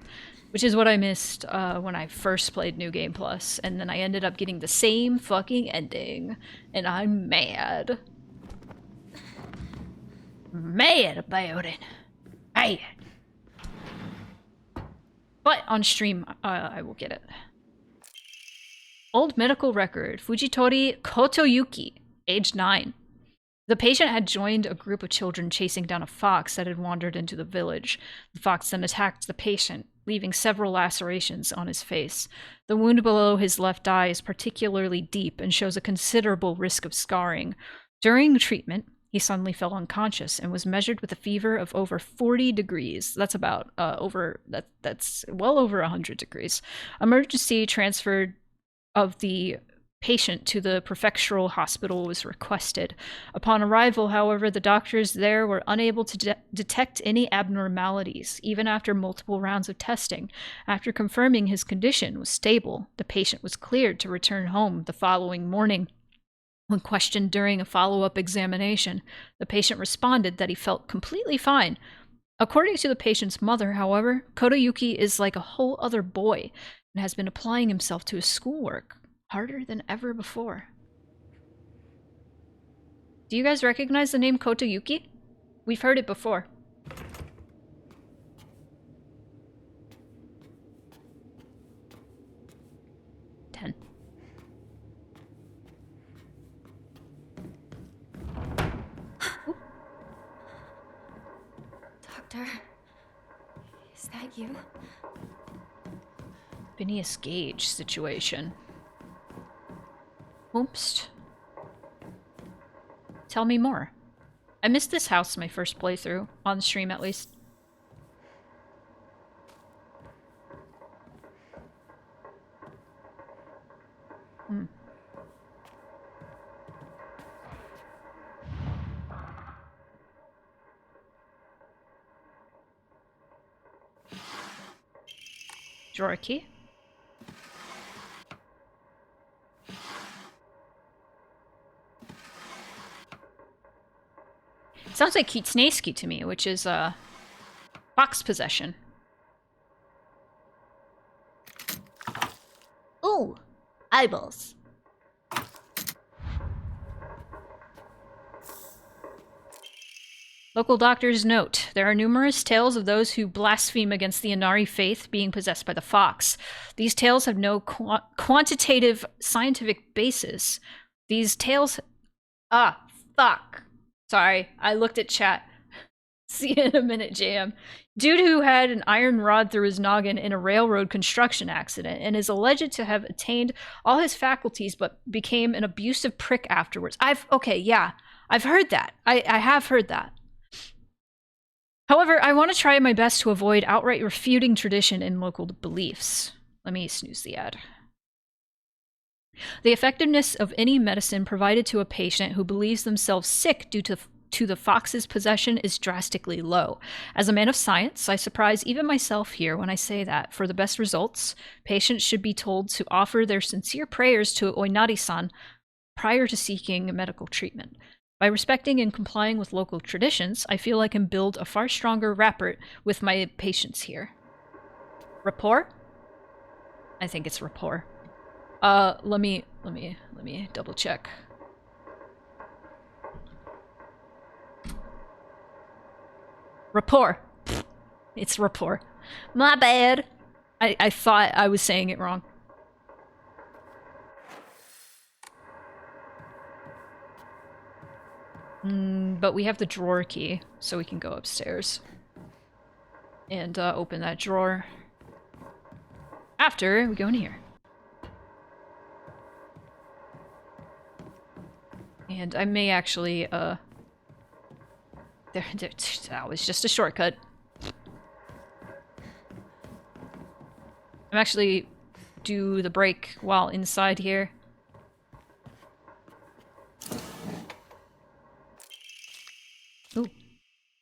Which is what I missed, when I first played New Game Plus. And then I ended up getting the same fucking ending. And I'm mad. Mad about it. Mad. But on stream, I will get it. Old medical record. Fujitori Kotoyuki, age 9. The patient had joined a group of children chasing down a fox that had wandered into the village. The fox then attacked the patient, leaving several lacerations on his face. The wound below his left eye is particularly deep and shows a considerable risk of scarring. During treatment, he suddenly fell unconscious and was measured with a fever of over 40 degrees. That's about that's well over 100 degrees. Emergency transferred of the patient to the prefectural hospital was requested. Upon arrival, however, the doctors there were unable to detect any abnormalities, even after multiple rounds of testing. After confirming his condition was stable, the patient was cleared to return home the following morning. When questioned during a follow-up examination, the patient responded that he felt completely fine. According to the patient's mother, however, Kotoyuki is like a whole other boy and has been applying himself to his schoolwork harder than ever before. Do you guys recognize the name Kotoyuki? We've heard it before. Doctor, is that you? Phineas Gage situation. Oops. Tell me more. I missed this house my first playthrough, on stream at least. Drawer key. Sounds like Kitsnaiski to me, which is fox possession. Ooh, eyeballs. Local doctors note, there are numerous tales of those who blaspheme against the Inari faith being possessed by the fox. These tales have no quantitative scientific basis. These tales... Ah, fuck. Sorry, I looked at chat. See you in a minute, JM. Dude who had an iron rod through his noggin in a railroad construction accident and is alleged to have attained all his faculties but became an abusive prick afterwards. Okay, yeah. I've heard that. I have heard that. However, I want to try my best to avoid outright refuting tradition and local beliefs. Let me snooze the ad. The effectiveness of any medicine provided to a patient who believes themselves sick due to the fox's possession is drastically low. As a man of science, I surprise even myself here when I say that, for the best results, patients should be told to offer their sincere prayers to Oinari-san prior to seeking medical treatment. By respecting and complying with local traditions, I feel I can build a far stronger rapport with my patients here. Rapport? I think it's rapport. Let me double check. Rapport. It's rapport. My bad. I thought I was saying it wrong. But we have the drawer key, so we can go upstairs. And open that drawer. After we go in here. And I may actually, that was just a shortcut. I'm actually do the break while inside here. Ooh.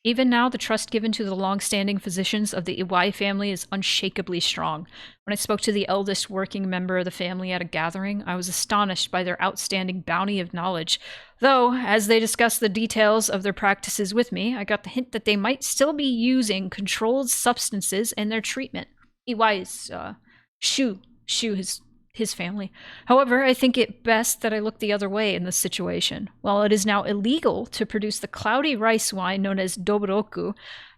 Even now, the trust given to the long-standing physicians of the Iwai family is unshakably strong. When I spoke to the eldest working member of the family at a gathering, I was astonished by their outstanding bounty of knowledge. Though, as they discussed the details of their practices with me, I got the hint that they might still be using controlled substances in their treatment. Iwai's, Shu, his family. However, I think it best that I look the other way in this situation. While it is now illegal to produce the cloudy rice wine known as doboroku,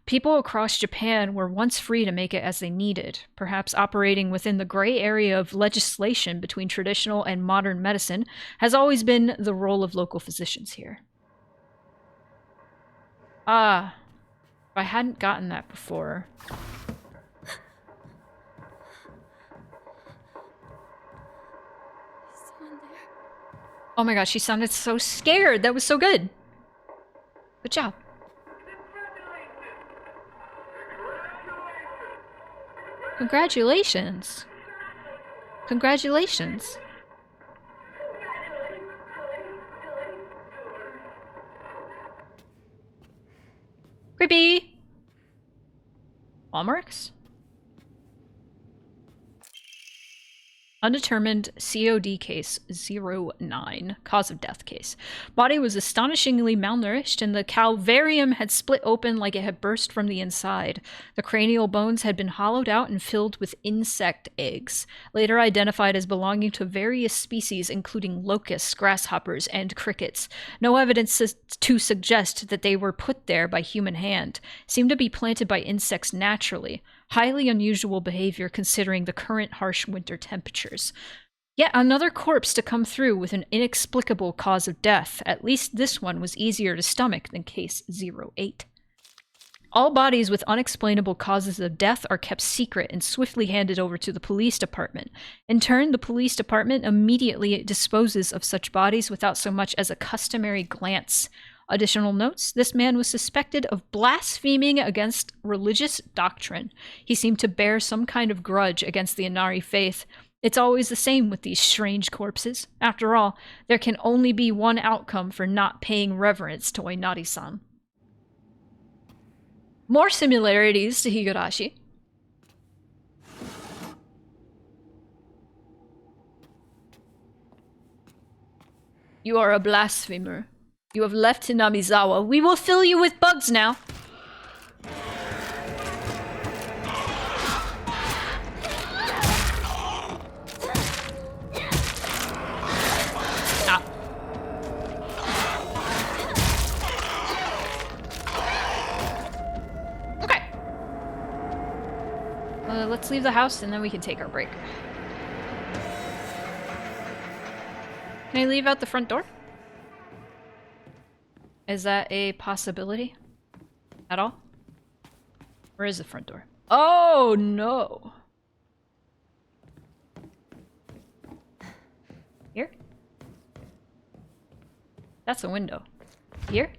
people across Japan were once free to make it as they needed, perhaps operating within the gray area of legislation between traditional and modern medicine has always been the role of local physicians here. Ah, if I hadn't gotten that before... Oh my gosh, she sounded so scared. That was so good. Good job. Congratulations. Congratulations. Creepy. Wall marks? Undetermined COD case 09. Cause of death case. Body was astonishingly malnourished, and the calvarium had split open like it had burst from the inside. The cranial bones had been hollowed out and filled with insect eggs, later identified as belonging to various species, including locusts, grasshoppers, and crickets. No evidence to suggest that they were put there by human hand. Seemed to be planted by insects naturally. Highly unusual behavior considering the current harsh winter temperatures. Yet another corpse to come through with an inexplicable cause of death. At least this one was easier to stomach than case 08. All bodies with unexplainable causes of death are kept secret and swiftly handed over to the police department. In turn, the police department immediately disposes of such bodies without so much as a customary glance. Additional notes, this man was suspected of blaspheming against religious doctrine. He seemed to bear some kind of grudge against the Inari faith. It's always the same with these strange corpses. After all, there can only be one outcome for not paying reverence to Oinari-san. More similarities to Higurashi. You are a blasphemer. You have left Hinamizawa. We will fill you with bugs now. Ah. Okay. Let's leave the house and then we can take our break. Can I leave out the front door? Is that a possibility? At all? Where is the front door? Oh, no. Here? That's a window. Here?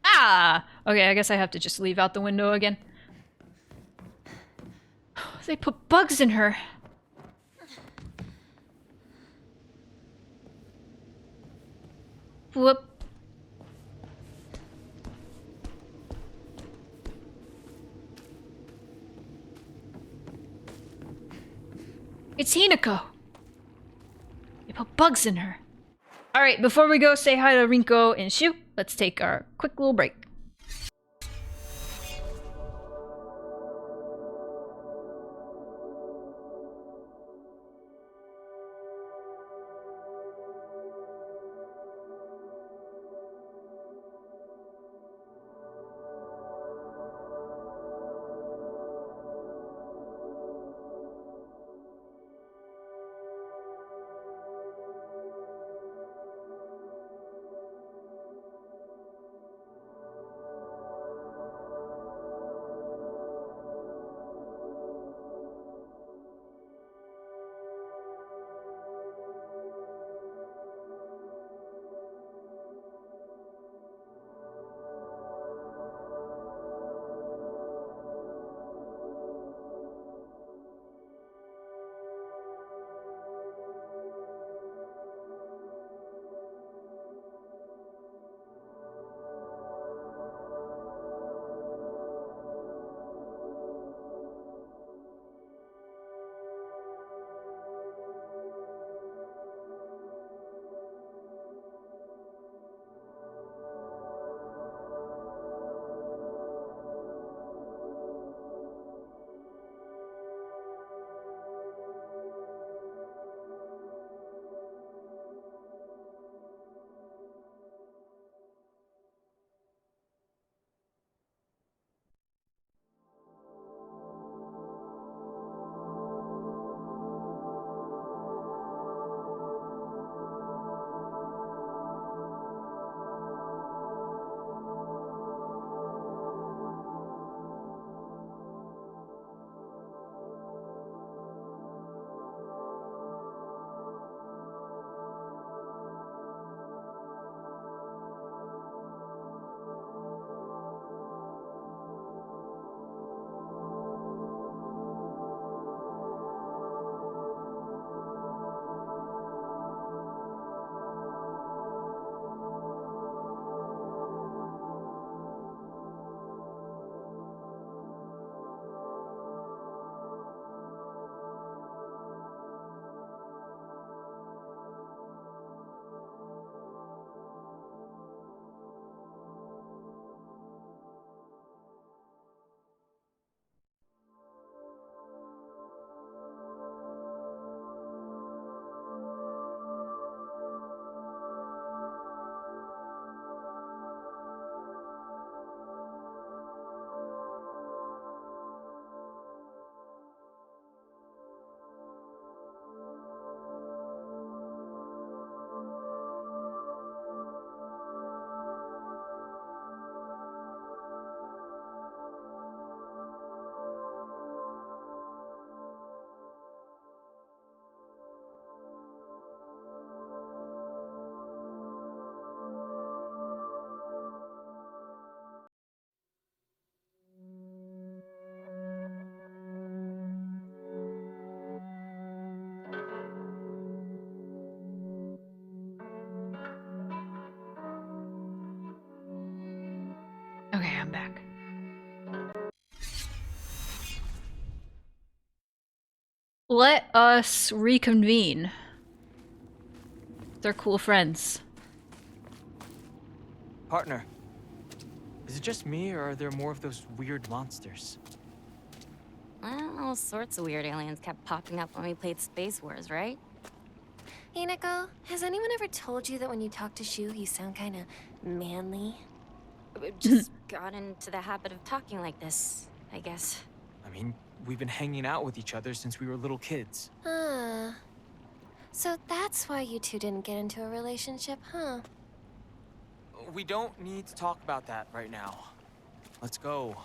Ah! Okay, I guess I have to just leave out the window again. They put bugs in her. Whoop. It's Hinako! They put bugs in her. Alright, before we go say hi to Rinko and Shu, let's take our quick little break. Okay, I'm back. Let us reconvene. They're cool friends. Partner, is it just me, or are there more of those weird monsters? Well, all sorts of weird aliens kept popping up when we played Space Wars, right? Hinako, has anyone ever told you that when you talk to Shu, you sound kind of manly? We just got into the habit of talking like this, I guess. I mean, we've been hanging out with each other since we were little kids. So that's why you two didn't get into a relationship, huh? We don't need to talk about that right now. Let's go.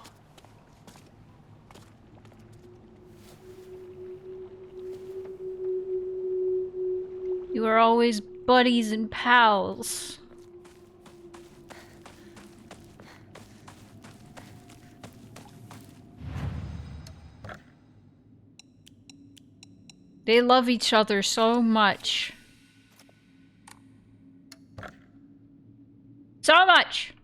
You were always buddies and pals. They love each other so much. So much!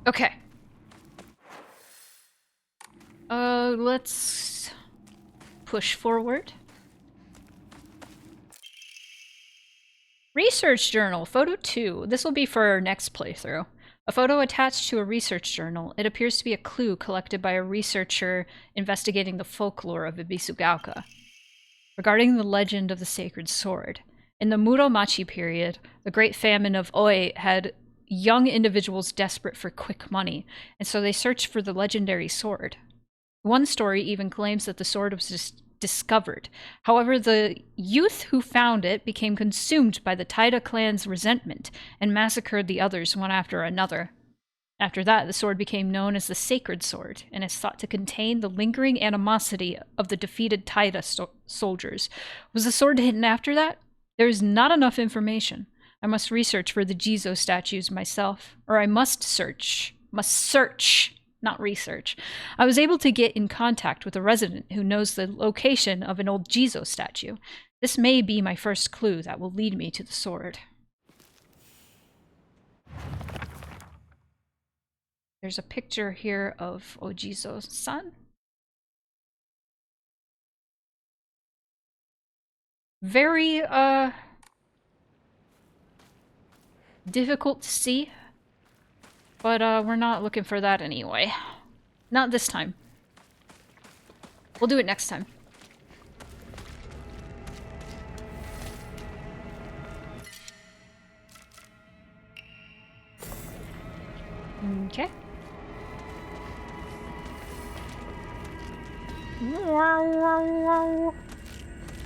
Okay. Let's push forward. Research journal, photo 2. This will be for our next playthrough. A photo attached to a research journal. It appears to be a clue collected by a researcher investigating the folklore of Ibisugaoka regarding the legend of the sacred sword. In the Muromachi period, the Great Famine of Oi had young individuals desperate for quick money, and so they searched for the legendary sword. One story even claims that the sword was discovered. However, the youth who found it became consumed by the Taida clan's resentment and massacred the others one after another. After that, the sword became known as the Sacred Sword, and is thought to contain the lingering animosity of the defeated Taida soldiers. Was the sword hidden after that? There is not enough information. I must research for the Jizo statues myself. Or I must search. Must search, not research. I was able to get in contact with a resident who knows the location of an old Jizo statue. This may be my first clue that will lead me to the sword. There's a picture here of Ojizo-san. Very, difficult to see. But, we're not looking for that anyway. Not this time. We'll do it next time. Okay.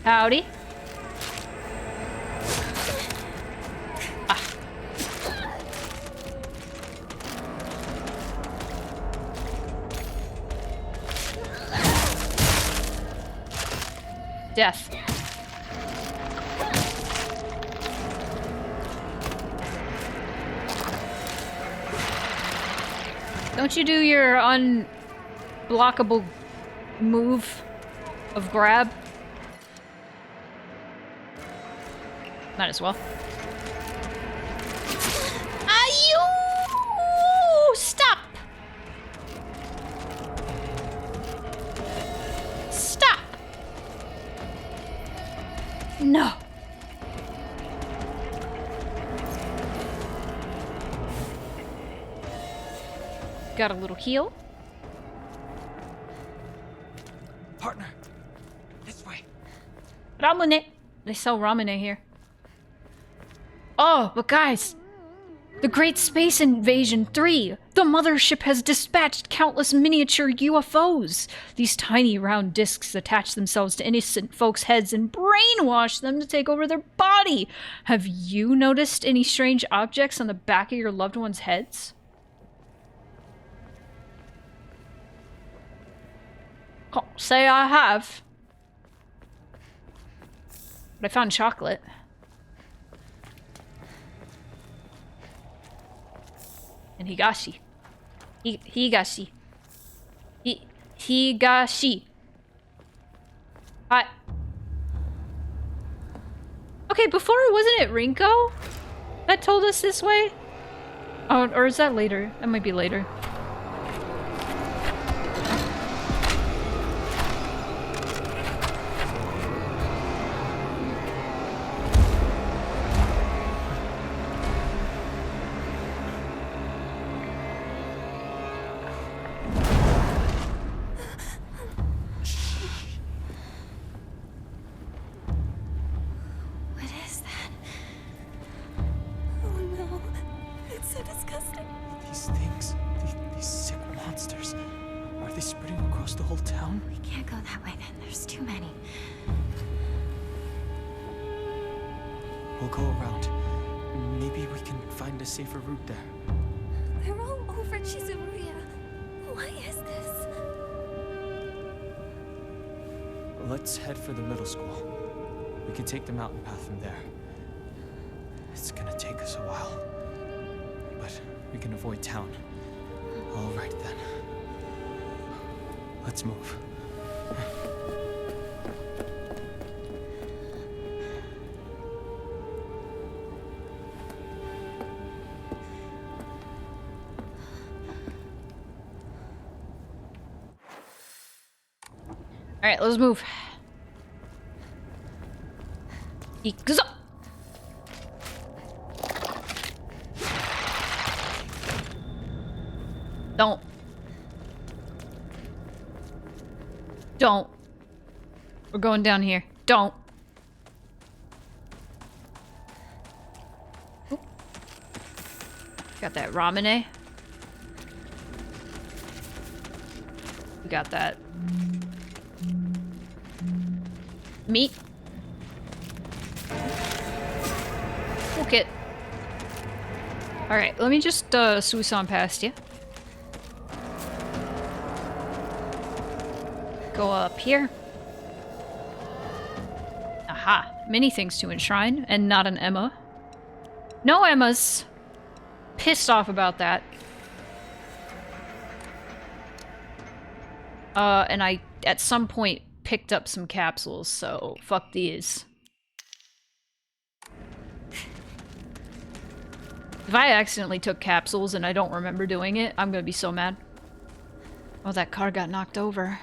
Howdy. Ah. Death. Don't you do your unblockable move of grab? Might as well. Ayoo! Stop! Stop! No. Got a little heal. Partner, this way. Ramune. They sell ramune here. Oh, but guys, the Great Space Invasion 3! The mothership has dispatched countless miniature UFOs! These tiny round discs attach themselves to innocent folks' heads and brainwash them to take over their body! Have you noticed any strange objects on the back of your loved ones' heads? Can't say I have. But I found chocolate. And Higashi. Higashi. Higashi. Hi. Okay, before wasn't it Rinko that told us this way? Oh, or is that later? That might be later. What is that? Oh no. It's so disgusting. These things, these sick monsters, are they spreading across the whole town? We can't go that way then. There's too many. We'll go around. Maybe we can find a safer route there. They're all over Chizuruya. Why is this? Let's head for the middle school. We can take the mountain path from there. It's gonna take us a while, but we can avoid town. All right then. Let's move. Alright, let's move. Ikuzo! Don't. Don't. We're going down here. Don't. Oop. Got that ramene. We got that. Meat. Toolkit. Alright, let me just Susan past you. Go up here. Aha. Many things to enshrine, and not an Emma. No Emmas. Pissed off about that. And I, at some point, picked up some capsules, so fuck these. If I accidentally took capsules and I don't remember doing it, I'm gonna be so mad. Oh, that car got knocked over.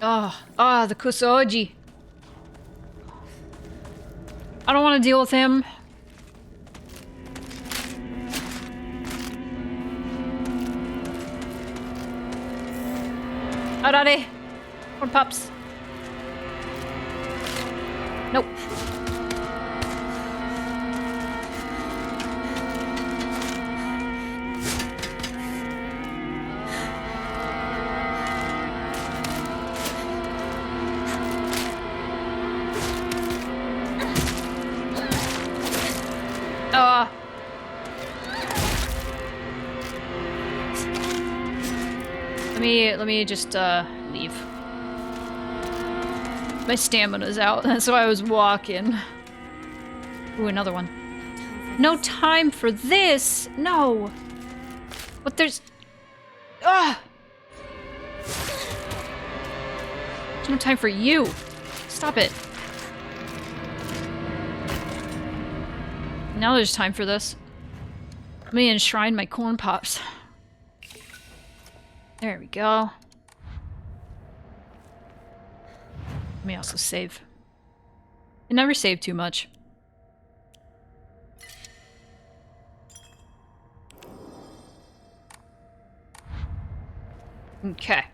Oh, the Kusoji. I don't want to deal with him. Arare. Corn pops. Nope. Let me just leave. My stamina's out, that's why I was walking. Ooh, another one. No time for this! No! But there's... Ah! There's no time for you! Stop it. Now there's time for this. Let me enshrine my corn pops. There we go. Let me also save. I never save too much. Okay.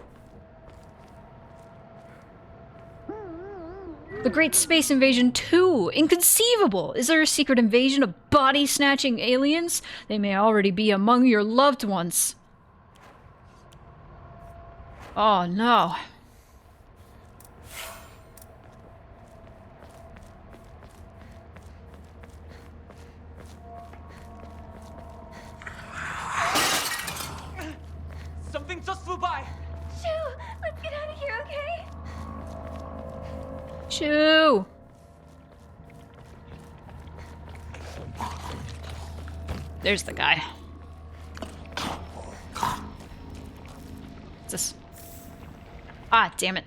The Great Space Invasion 2! Inconceivable! Is there a secret invasion of body-snatching aliens? They may already be among your loved ones. Oh no. Something just flew by! Shoo! Let's get out of here, okay? Shoo! There's the guy. Ah, damn it.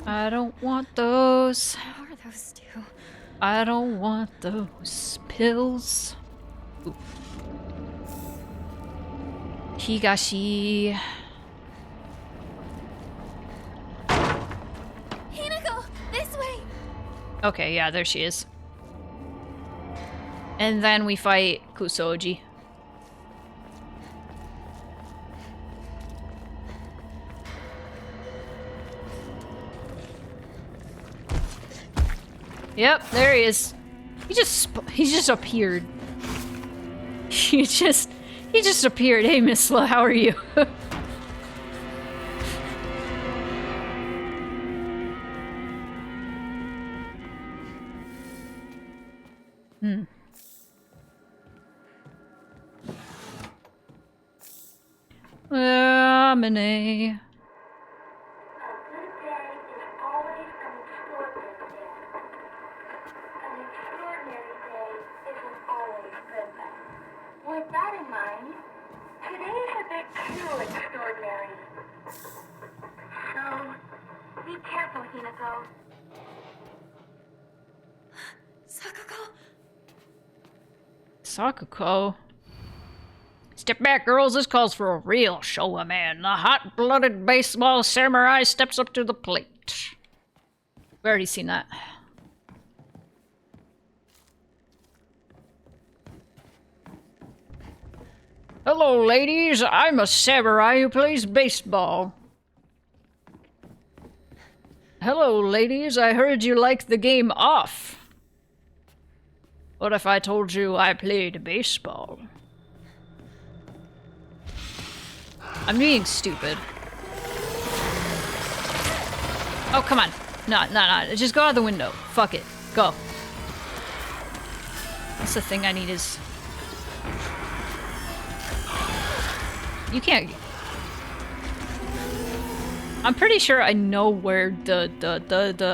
I don't want those. What are those two? I don't want those pills. Ooh. Higashi. Hinako! This way! Okay, yeah, there she is. And then we fight Kusoji. Yep, there he is. He just appeared. He just appeared. Hey, Miss Slow, how are you? Lemonade. With that in mind, today is a bit too extraordinary. So, be careful, Hinako. Sakuko! Sakuko. Step back, girls. This calls for a real show of man. The hot-blooded baseball samurai steps up to the plate. We've already seen that. Hello, ladies. I'm a samurai who plays baseball. Hello, ladies. I heard you like the game off. What if I told you I played baseball? I'm being stupid. Oh, come on. No. Just go out the window. Fuck it. Go. That's the thing I need is... You can't... I'm pretty sure I know where the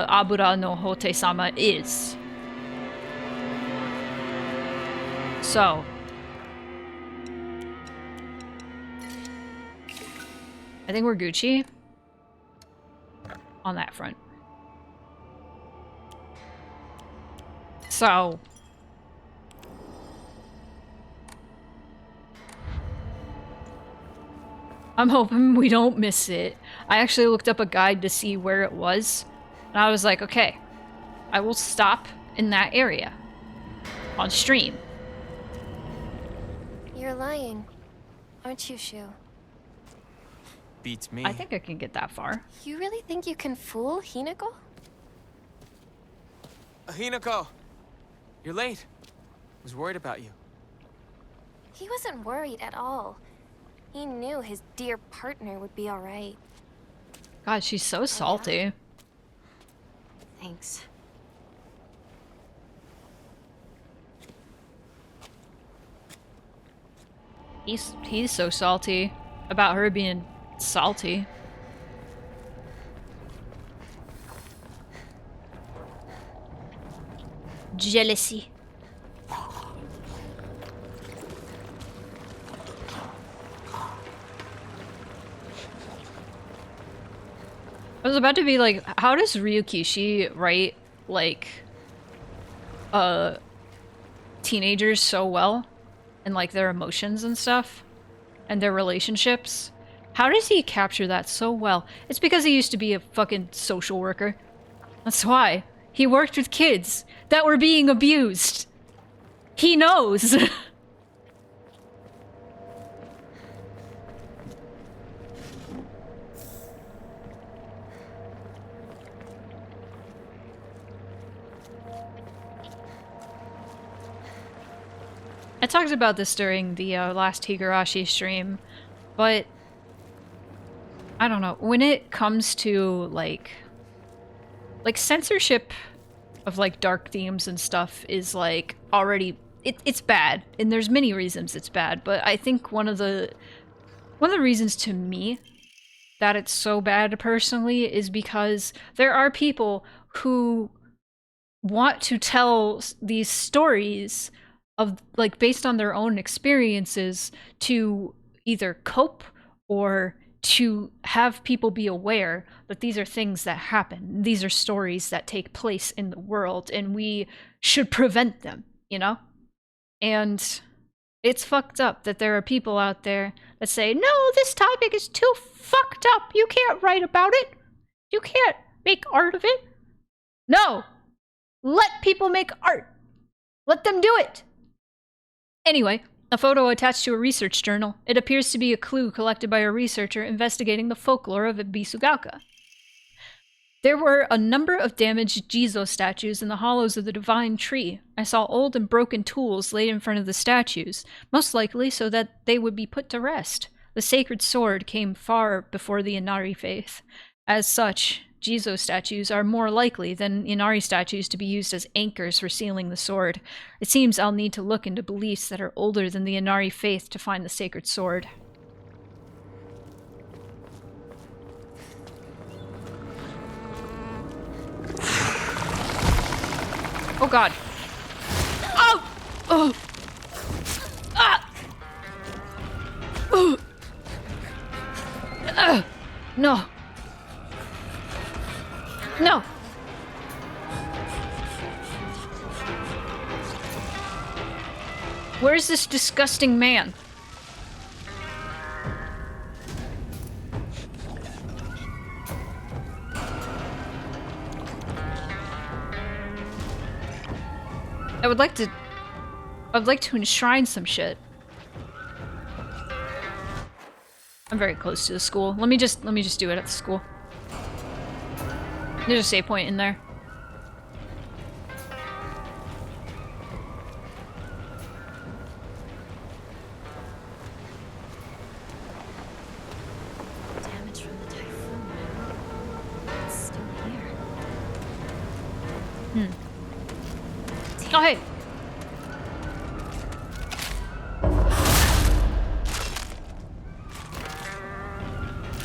Abura no Hote-sama is. So... I think we're Gucci. On that front. So... I'm hoping we don't miss it. I actually looked up a guide to see where it was. And I was like, okay, I will stop in that area. On stream. You're lying, aren't you, Shu? Beats me. I think I can get that far. You really think you can fool Hinako? Hinako! You're late. I was worried about you. He wasn't worried at all. He knew his dear partner would be alright. God, she's so salty. Thanks. He's so salty about her being salty. Jealousy. I was about to be like, how does Ryukishi write, like, teenagers so well? And, like, their emotions and stuff? And their relationships? How does he capture that so well? It's because he used to be a fucking social worker. That's why. He worked with kids that were being abused. He knows! I talked about this during the last Higurashi stream, but I don't know. When it comes to like censorship of like dark themes and stuff is like already it's bad, and there's many reasons it's bad. But I think one of the reasons to me that it's so bad personally is because there are people who want to tell these stories of like based on their own experiences to either cope or to have people be aware that these are things that happen. These are stories that take place in the world and we should prevent them, you know? And it's fucked up that there are people out there that say, no, this topic is too fucked up. You can't write about it. You can't make art of it. No! Let people make art. Let them do it. Anyway, a photo attached to a research journal. It appears to be a clue collected by a researcher investigating the folklore of Ibisugaoka. There were a number of damaged Jizo statues in the hollows of the divine tree. I saw old and broken tools laid in front of the statues, most likely so that they would be put to rest. The sacred sword came far before the Inari faith. As such, Jizo statues are more likely than Inari statues to be used as anchors for sealing the sword. It seems I'll need to look into beliefs that are older than the Inari faith to find the sacred sword. Oh god. Oh! Oh! Ah! Oh! No. No. Where's this disgusting man? I'd like to enshrine some shit. I'm very close to the school. Let me just do it at the school. There's a save point in there. Damage from the typhoon. It's still here. Oh, hey!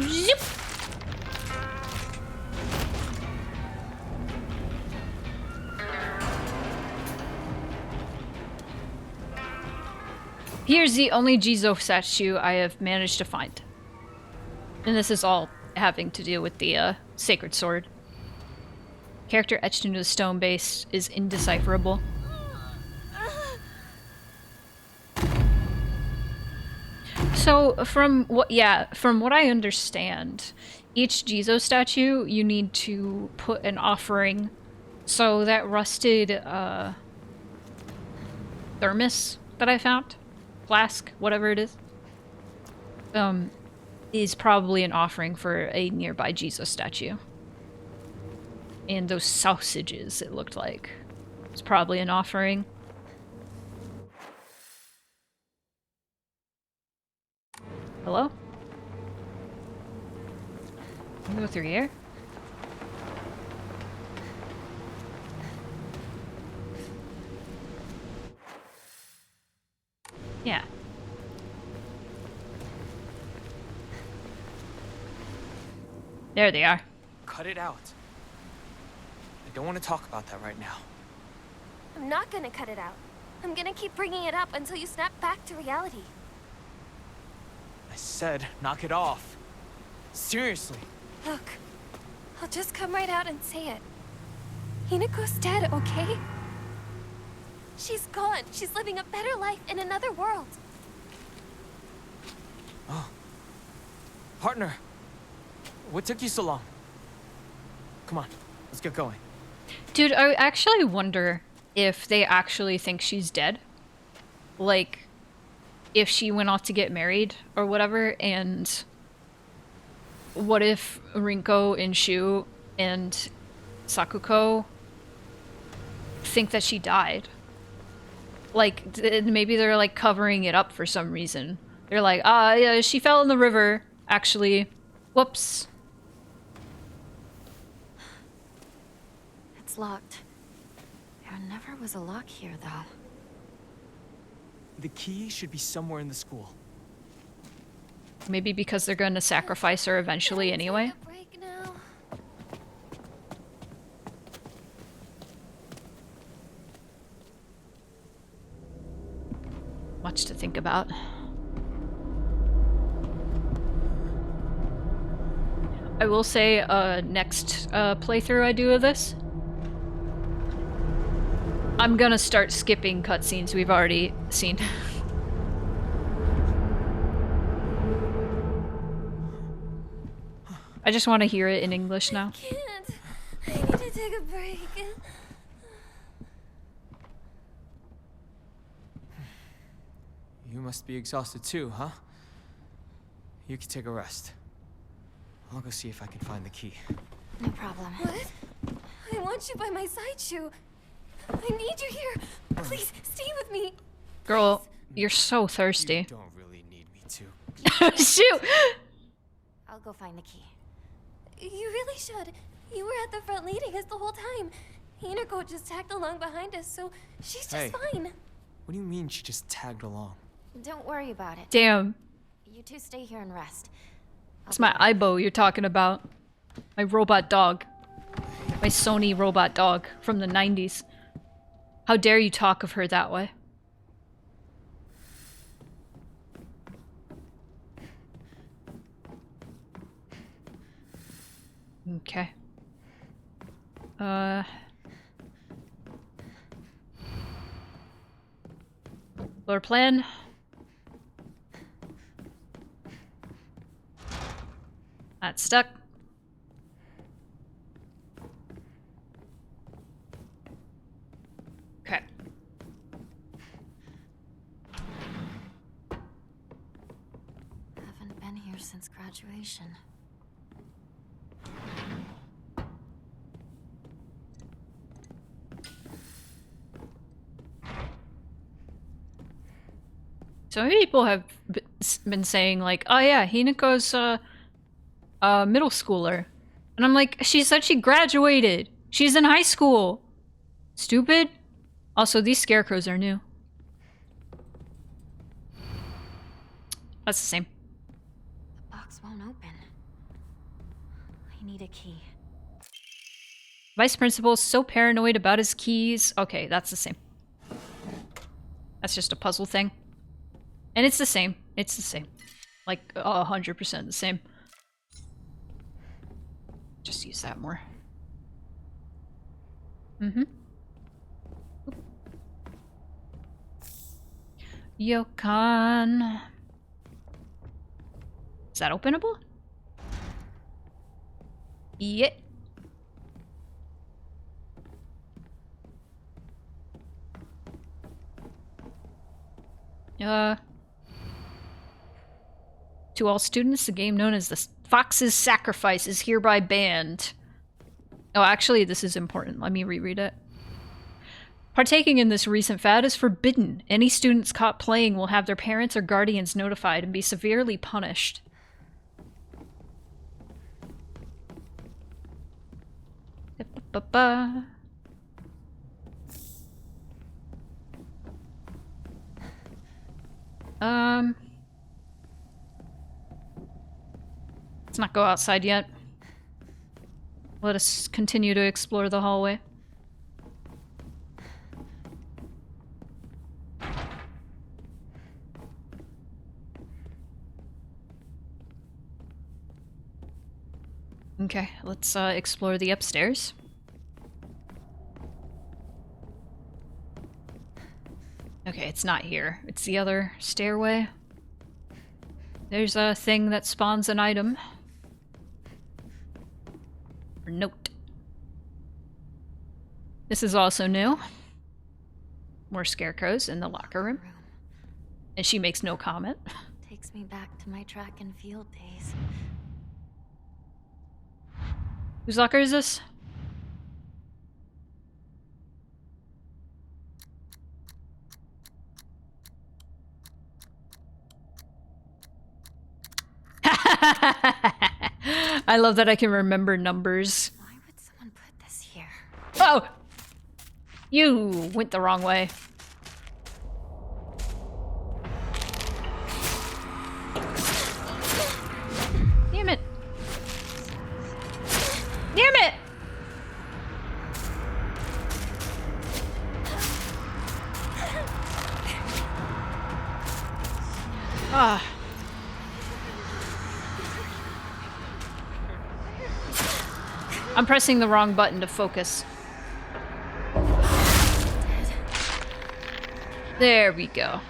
Zip! Here's the only Jizo statue I have managed to find. And this is all having to do with the sacred sword. Character etched into the stone base is indecipherable. So from what I understand, each Jizo statue you need to put an offering. So that rusted thermos that I found, flask, whatever it is probably an offering for a nearby Jizo statue. And those sausages, it looked like, it's probably an offering. Hello? Can we go through here? Yeah. There they are. Cut it out. I don't want to talk about that right now. I'm not gonna cut it out. I'm gonna keep bringing it up until you snap back to reality. I said, knock it off. Seriously. Look, I'll just come right out and say it. Hinako's dead, okay? She's gone. She's living a better life in another world. Oh. Partner. What took you so long? Come on, let's get going. Dude, I actually wonder if they actually think she's dead. Like, if she went off to get married or whatever, and what if Rinko and Shu and Sakuko think that she died? Like, maybe they're like covering it up for some reason. They're like, yeah, she fell in the river, actually. Whoops. It's locked. There never was a lock here, though. The key should be somewhere in the school. Maybe because they're going to sacrifice her eventually anyway. Take a break now. much to think about. I will say, next playthrough I do of this, I'm gonna start skipping cutscenes we've already seen. I just want to hear it in English now. I can't. I need to take a break. You must be exhausted too, huh? You can take a rest. I'll go see if I can find the key. No problem. What? I want you by my side, Shu. I need you here. Please, stay with me. Girl, you're so You thirsty. don't really need me to. Shoot! I'll go find the key. You really should. You were at the front leading us the whole time. Hinako just tagged along behind us, so she's just Hey. fine. What do you mean she just tagged along? Don't worry about it. Damn. You two stay here and rest. It's my Aibo you're talking about. My robot dog. My Sony robot dog from the 90s. How dare you talk of her that way? Okay. Floor plan. That's stuck. Okay. Haven't been here since graduation. So many people have been saying like, oh yeah, Hinako's a middle schooler. And I'm like, she said she graduated. She's in high school. Stupid. Also, these scarecrows are new. That's the same. The box won't open. I need a key. Vice principal is so paranoid about his keys. Okay, that's the same. That's just a puzzle thing. And it's the same. It's the same. Like, 100% the same. Just use that more. Mm-hmm. Yokon. Is that openable? Yeah. To all students, the game known as the Fox's Sacrifice is hereby banned. Oh, actually, this is important. Let me reread it. Partaking in this recent fad is forbidden. Any students caught playing will have their parents or guardians notified and be severely punished. Ba-ba-ba. Let's not go outside yet. Let us continue to explore the hallway. Okay, let's explore the upstairs. Okay, it's not here. It's the other stairway. There's a thing that spawns an item. Or note. This is also new. More scarecrows in the locker room. And she makes no comment. Takes me back to my track and field days. Whose locker is this? I love that I can remember numbers. Why would someone put this here? Oh! You went the wrong way. Damn it. Damn it! I'm pressing the wrong button to focus. There we go.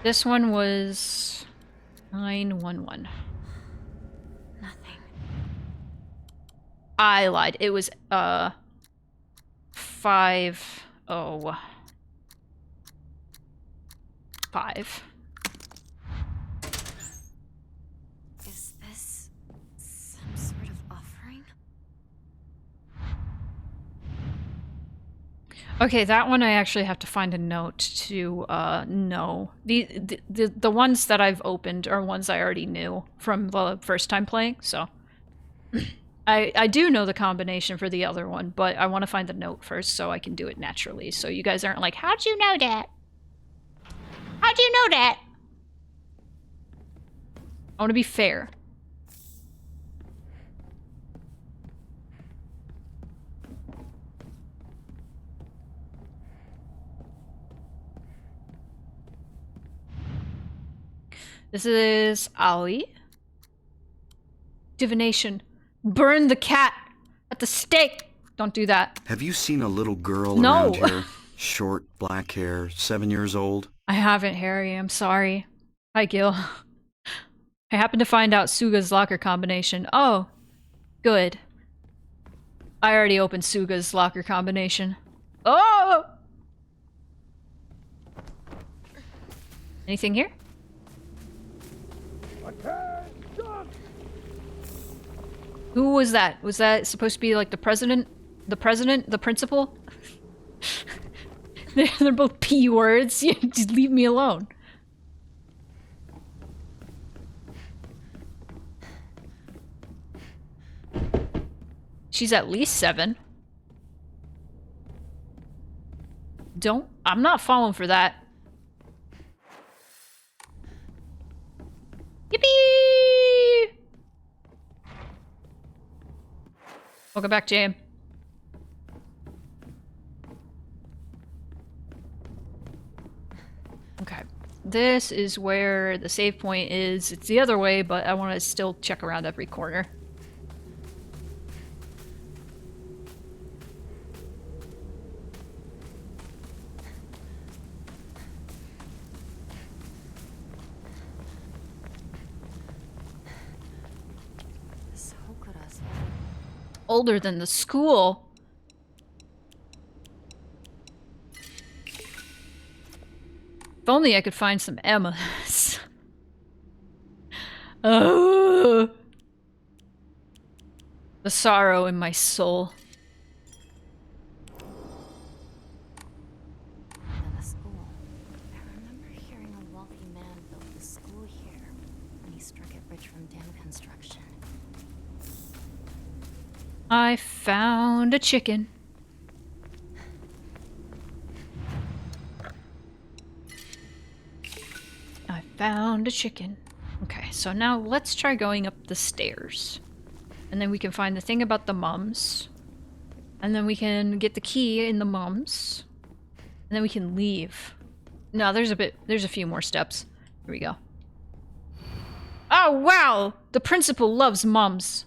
This one was 911. Nothing. I lied. It was 505. Is this some sort of offering? Okay, that one I actually have to find a note to know. The ones that I've opened are ones I already knew from the first time playing, so I do know the combination for the other one, but I want to find the note first so I can do it naturally. So you guys aren't like, how'd you know that? How'd you know that? I want to be fair. This is Ali. Divination. Burn the cat at the stake. Don't do that. Have you seen a little girl No. around here? Short, black hair, 7 years old? I haven't, Harry. I'm sorry. Hi, Gil. I happened to find out Suga's locker combination. Oh, good. I already opened Suga's locker combination. Oh! Anything here? Who was that? Was that supposed to be like the president? The president? The principal? They're both P words. You just leave me alone. She's at least 7. I'm not falling for that. Yippee! Welcome back, Jam. Okay. This is where the save point is. It's the other way, but I want to still check around every corner. Older than the school. If only I could find some Emmas. Oh, the sorrow in my soul. And the school. I remember hearing a wealthy man built the school here when he struck it rich from dam construction. I found a chicken. I found a chicken. Okay, so now let's try going up the stairs. And then we can find the thing about the mums. And then we can get the key in the mums. And then we can leave. No, there's a few more steps. Here we go. Oh, wow! The principal loves mums.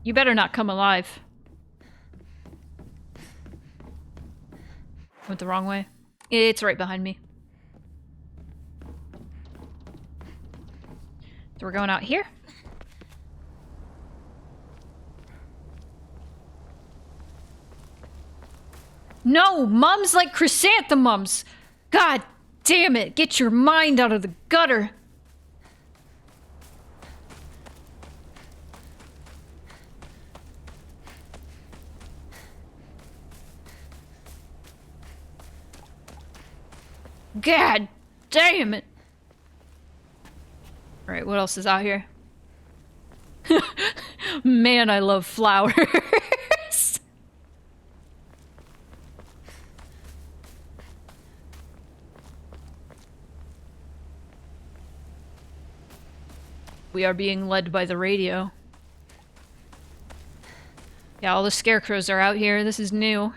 You better not come alive. Went the wrong way. It's right behind me. So we're going out here. No, mums like chrysanthemums. God damn it, get your mind out of the gutter. God damn it. Alright, what else is out here? Man, I love flowers. We are being led by the radio. Yeah, all the scarecrows are out here. This is new.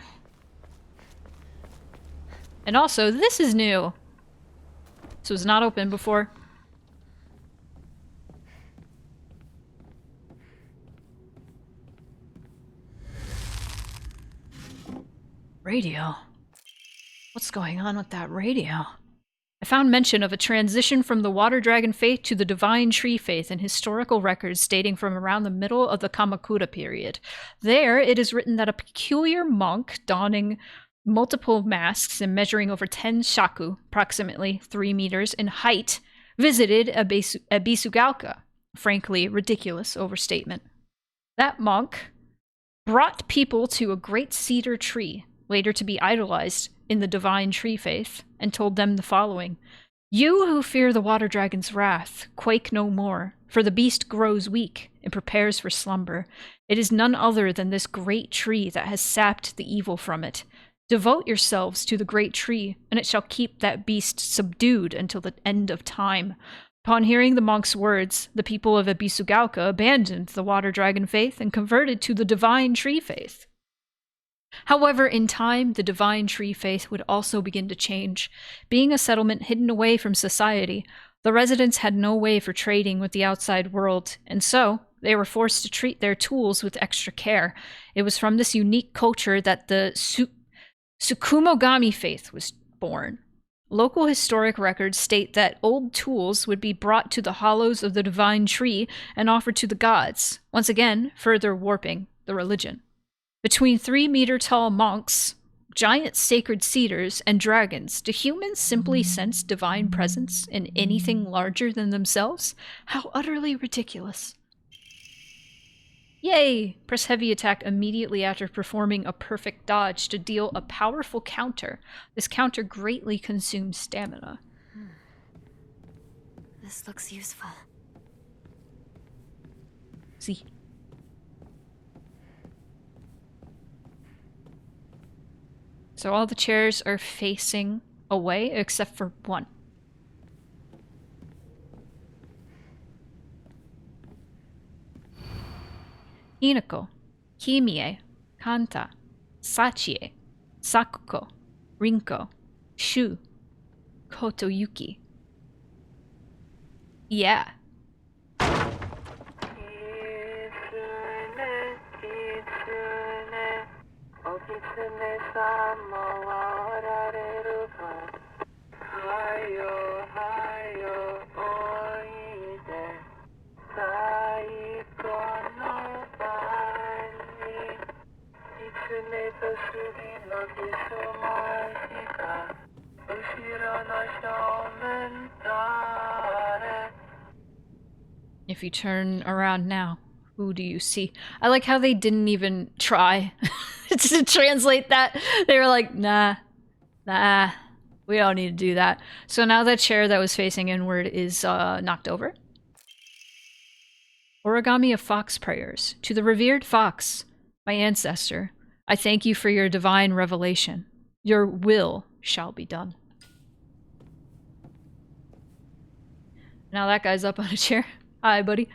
And also, this is new. This was not open before. Radio. What's going on with that radio? I found mention of a transition from the water dragon faith to the divine tree faith in historical records dating from around the middle of the Kamakura period. There, it is written that a peculiar monk donning multiple masks and measuring over 10 shaku, approximately 3 meters in height, visited a Bisugalka. Frankly, ridiculous overstatement. That monk brought people to a great cedar tree, later to be idolized in the divine tree faith, and told them the following: "You who fear the water dragon's wrath, quake no more, for the beast grows weak and prepares for slumber. It is none other than this great tree that has sapped the evil from it. Devote yourselves to the great tree, and it shall keep that beast subdued until the end of time." Upon hearing the monk's words, the people of Ebisugalka abandoned the water dragon faith and converted to the divine tree faith. However, in time, the divine tree faith would also begin to change. Being a settlement hidden away from society, the residents had no way for trading with the outside world, and so they were forced to treat their tools with extra care. It was from this unique culture that the Tsukumogami faith was born. Local historic records state that old tools would be brought to the hollows of the divine tree and offered to the gods, once again further warping the religion. Between 3-meter-tall monks, giant sacred cedars, and dragons, do humans simply sense divine presence in anything larger than themselves? How utterly ridiculous. Yay! Press heavy attack immediately after performing a perfect dodge to deal a powerful counter. This counter greatly consumes stamina. This looks useful. See. So all the chairs are facing away except for one. Hinako, Kimie, Kanta, Sachie, Sakuko, Rinko, Shu, Kotoyuki. Yeah. If you turn around now, who do you see? I like how they didn't even try to translate that. They were like, nah, we don't need to do that. So now that chair that was facing inward is knocked over. Origami of Fox Prayers. To the revered Fox, my ancestor, I thank you for your divine revelation. Your will shall be done. Now that guy's up on a chair. Hi, buddy.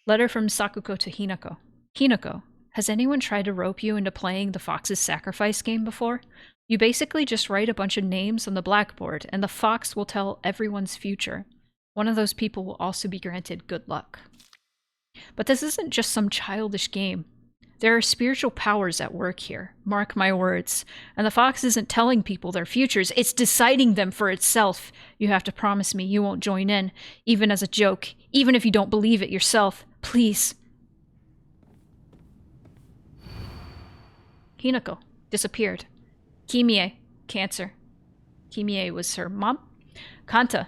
Letter from Sakuko to Hinako. Hinako, has anyone tried to rope you into playing the Fox's Sacrifice game before? You basically just write a bunch of names on the blackboard, and the fox will tell everyone's future. One of those people will also be granted good luck. But this isn't just some childish game. There are spiritual powers at work here, mark my words. And the fox isn't telling people their futures, it's deciding them for itself. You have to promise me you won't join in, even as a joke, even if you don't believe it yourself. Please. Hinako disappeared. Kimie, cancer. Kimie was her mom. Kanta,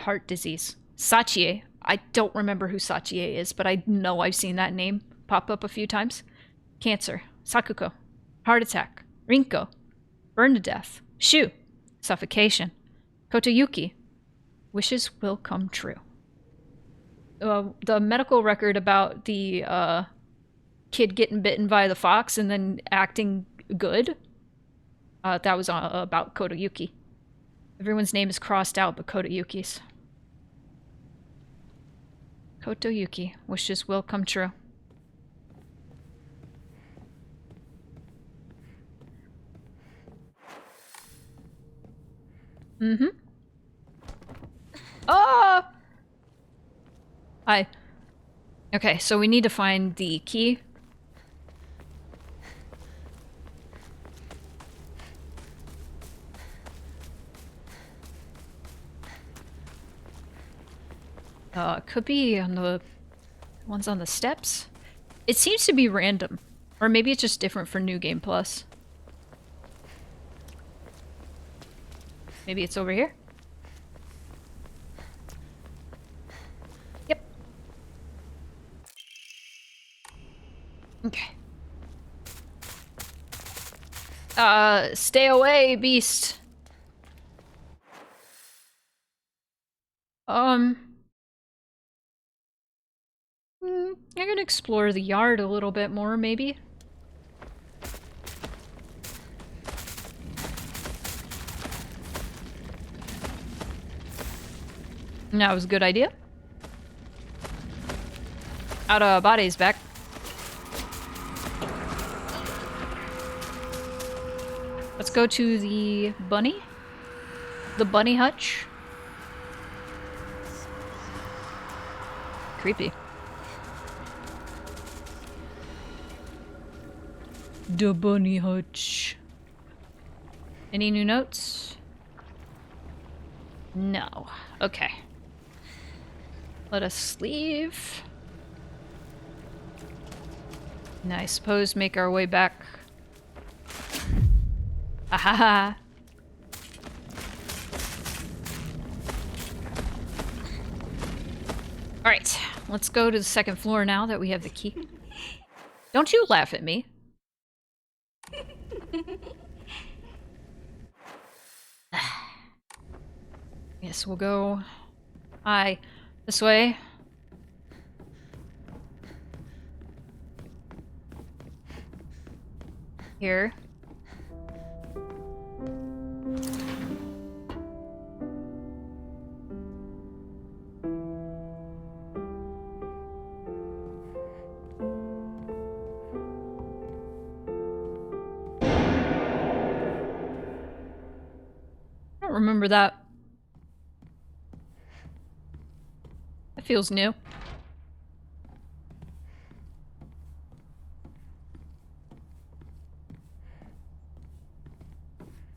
heart disease. Sachie, I don't remember who Sachie is, but I know I've seen that name pop up a few times. Cancer. Sakuko, heart attack. Rinko, burned to death. Shu, suffocation. Kotoyuki, wishes will come true. The medical record about the kid getting bitten by the fox and then acting good, that was about Kotoyuki. Everyone's name is crossed out but Kotoyuki's. Kotoyuki, wishes will come true. Mm-hmm. Oh! Hi. Okay, so we need to find the key. Could be on the ones on the steps. It seems to be random. Or maybe it's just different for New Game Plus. Maybe it's over here? Yep. Okay. Stay away, beast. I'm gonna explore the yard a little bit more, maybe. That was a good idea. Out of body's back. Let's go to the bunny. The bunny hutch. Creepy. The bunny hutch. Any new notes? No. Okay. Let us leave. And I suppose make our way back. Ahaha. Alright, let's go to the second floor now that we have the key. Don't you laugh at me. Yes, we'll go... this way. Here. I don't remember that. That feels new.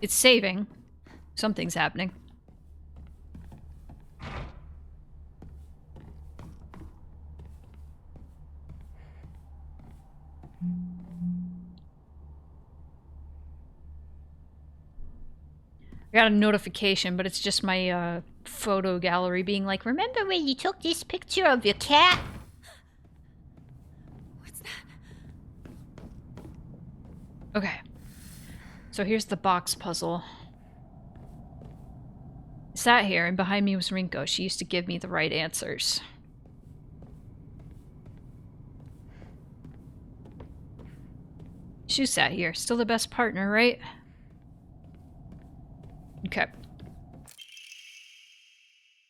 It's saving. Something's happening. I got a notification, but it's just my photo gallery being like, remember when you took this picture of your cat? What's that? Okay. So here's the box puzzle. I sat here, and behind me was Rinko. She used to give me the right answers. Shu sat here. Still the best partner, right? Okay.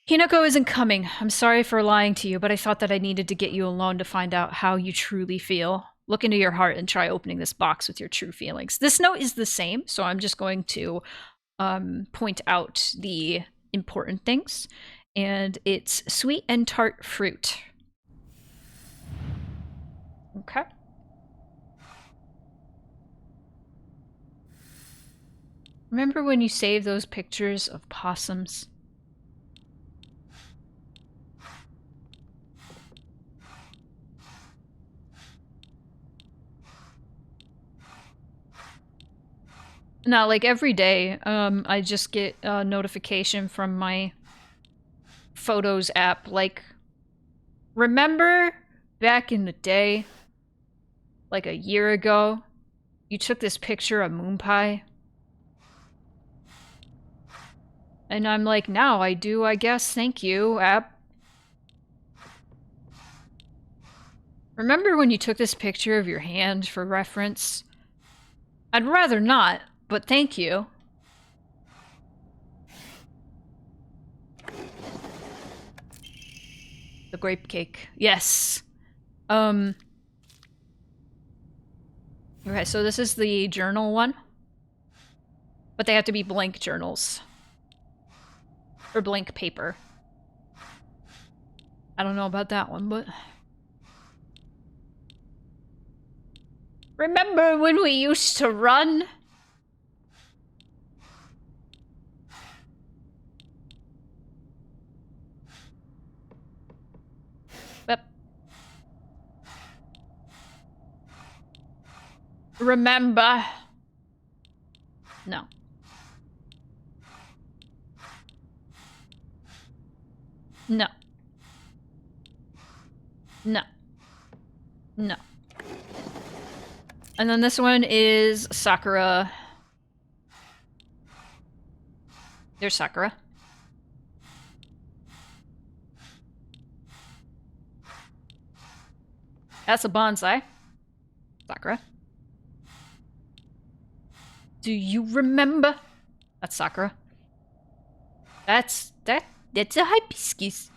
Hinako isn't coming. I'm sorry for lying to you, but I thought that I needed to get you alone to find out how you truly feel. Look into your heart and try opening this box with your true feelings. This note is the same, so I'm just going to point out the important things. And it's sweet and tart fruit. Okay. Remember when you saved those pictures of possums? No, like every day, I just get a notification from my Photos app, like, remember back in the day, like a year ago, you took this picture of Moon Pie? And I'm like, now I do, I guess, thank you, app. Remember when you took this picture of your hand for reference? I'd rather not, but thank you. The grape cake. Yes. Okay, so this is the journal one. But they have to be blank journals. Or blank paper. I don't know about that one, but... Remember when we used to run? Yep. Remember? No. No. No. No. And then this one is Sakura. There's Sakura. That's a bonsai. Sakura. Do you remember? That's Sakura. That's a hibiscus.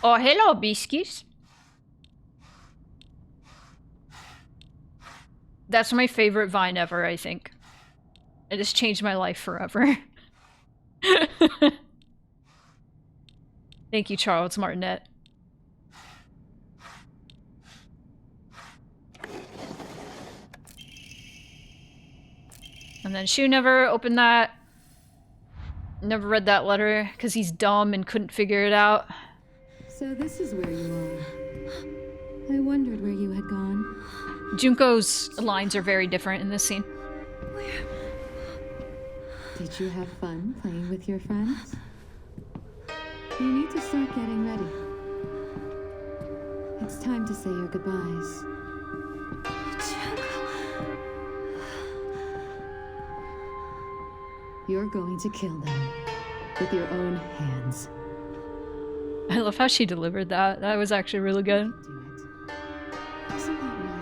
Oh, hello, hibiscus. That's my favorite vine ever, I think. It has changed my life forever. Thank you, Charles Martinet. And then Shu never opened that. Never read that letter, because he's dumb and couldn't figure it out. So this is where you are. I wondered where you had gone. Junko's lines are very different in this scene. Did you have fun playing with your friends? You need to start getting ready. It's time to say your goodbyes. You're going to kill them with your own hands. I love how she delivered that. That was actually really good. Do it. Isn't that why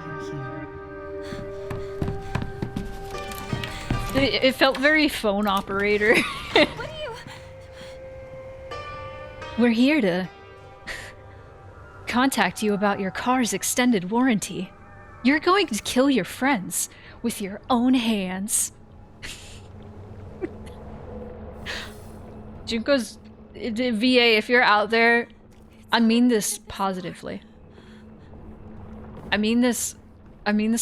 you're here? It felt very phone operator. What are you... We're here to contact you about your car's extended warranty. You're going to kill your friends with your own hands. Junko's VA, if you're out there, I mean this positively. I mean this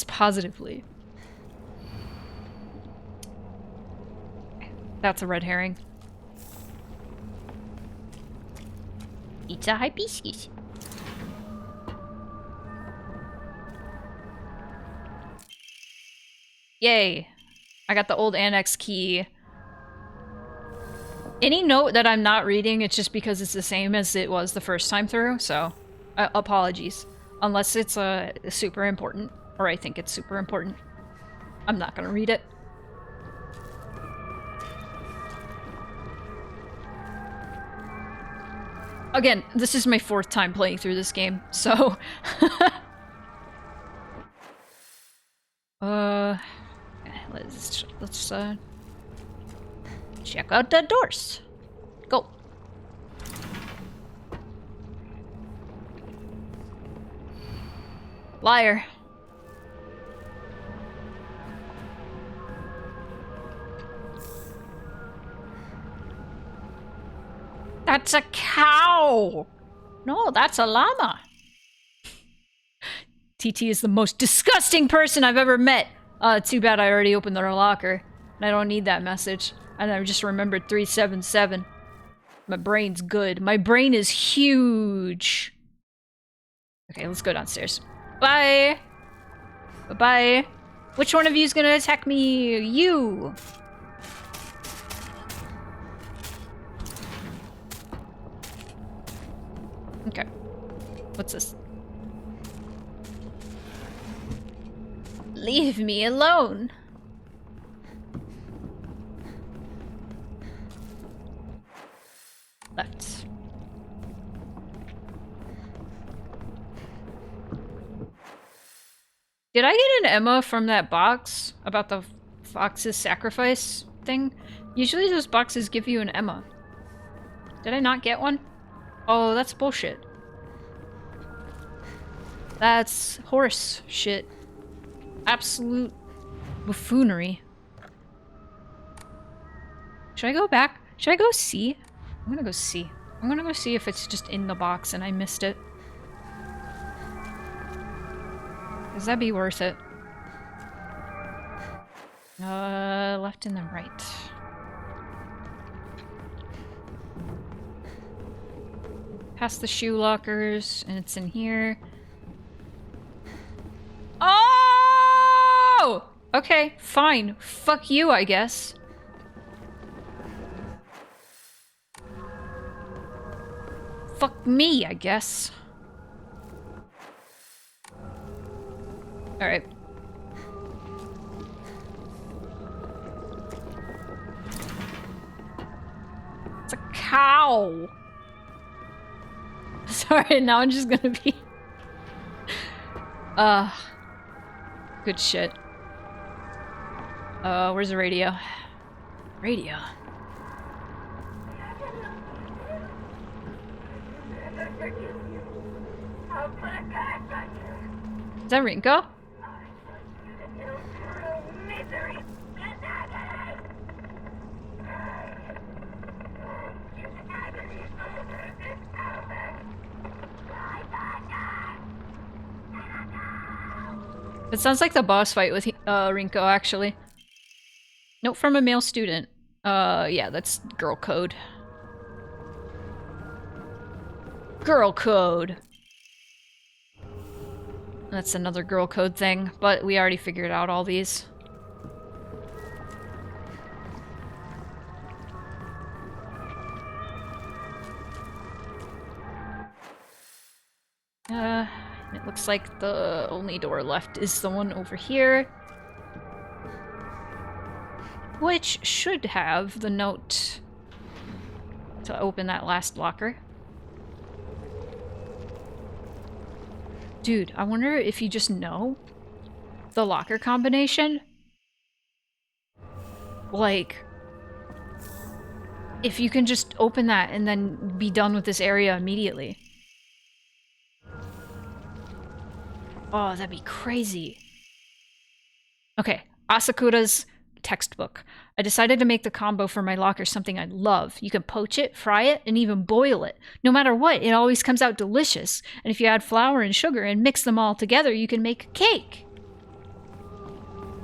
positively. That's a red herring. It's a hibiscus. Yay. I got the old annex key. Any note that I'm not reading, it's just because it's the same as it was the first time through, so apologies. Unless it's super important, or I think it's super important. I'm not gonna read it. Again, this is my 4th time playing through this game, so... let's check out the doors. Go. Liar. That's a cow. No, that's a llama. TT is the most disgusting person I've ever met. Too bad I already opened their locker. And I don't need that message. And I just remembered 377. My brain's good. My brain is huge. Okay, let's go downstairs. Bye! Bye-bye. Which one of you is gonna attack me? You! Okay. What's this? Leave me alone. Left. Did I get an Emma from that box about the fox's sacrifice thing? Usually those boxes give you an Emma. Did I not get one? Oh, that's bullshit. That's horse shit. Absolute buffoonery. Should I go back? Should I go see? I'm gonna go see. I'm gonna go see if it's just in the box and I missed it. Because that'd be worth it. Left and then right. Past the shoe lockers, and it's in here. Oh! Okay, fine. Fuck you, I guess. Fuck me, I guess. Alright. It's a cow! Sorry, now I'm just gonna be... Good shit. Where's the radio? Radio. Is that Rinko? It sounds like the boss fight with Rinko, actually. Note from a male student. Yeah, that's girl code. Girl code! That's another girl code thing, but we already figured out all these. It looks like the only door left is the one over here. Which should have the note to open that last locker. Dude, I wonder if you just know the locker combination? Like, if you can just open that and then be done with this area immediately. Oh, that'd be crazy. Okay, Asakura's textbook. I decided to make the combo for my locker something I love. You can poach it, fry it, and even boil it. No matter what, it always comes out delicious. And if you add flour and sugar and mix them all together, you can make a cake.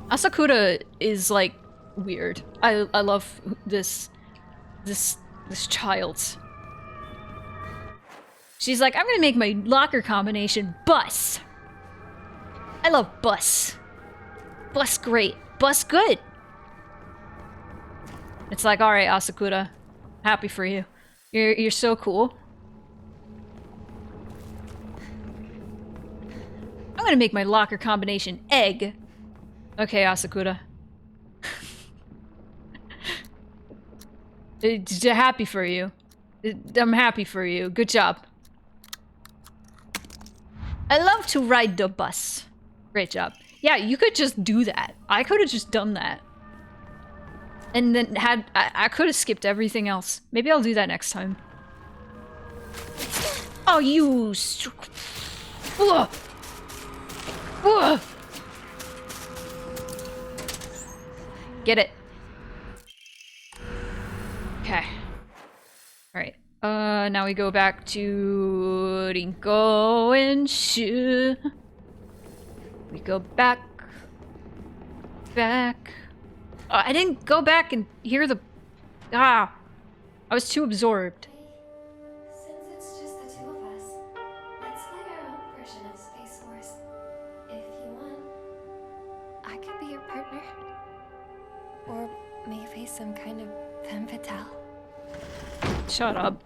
Asakura is, like, weird. I love this child. She's like, I'm gonna make my locker combination bus. I love bus. Bus great. Bus good. It's like, alright, Asakura. Happy for you. You're so cool. I'm gonna make my locker combination egg. Okay, Asakura. Happy for you. I'm happy for you. Good job. I love to ride the bus. Great job. Yeah, you could just do that. I could have just done that. And then I could have skipped everything else. Maybe I'll do that next time. Oh, you... Ugh. Ugh. Get it. Okay. Alright. Now we go back to Rinko and Shu. We go back. I didn't go back and hear the... I was too absorbed. Since it's just the two of us, let's play our own version of Space Wars. If you want, I could be your partner. Or maybe some kind of femme fatale. Shut up.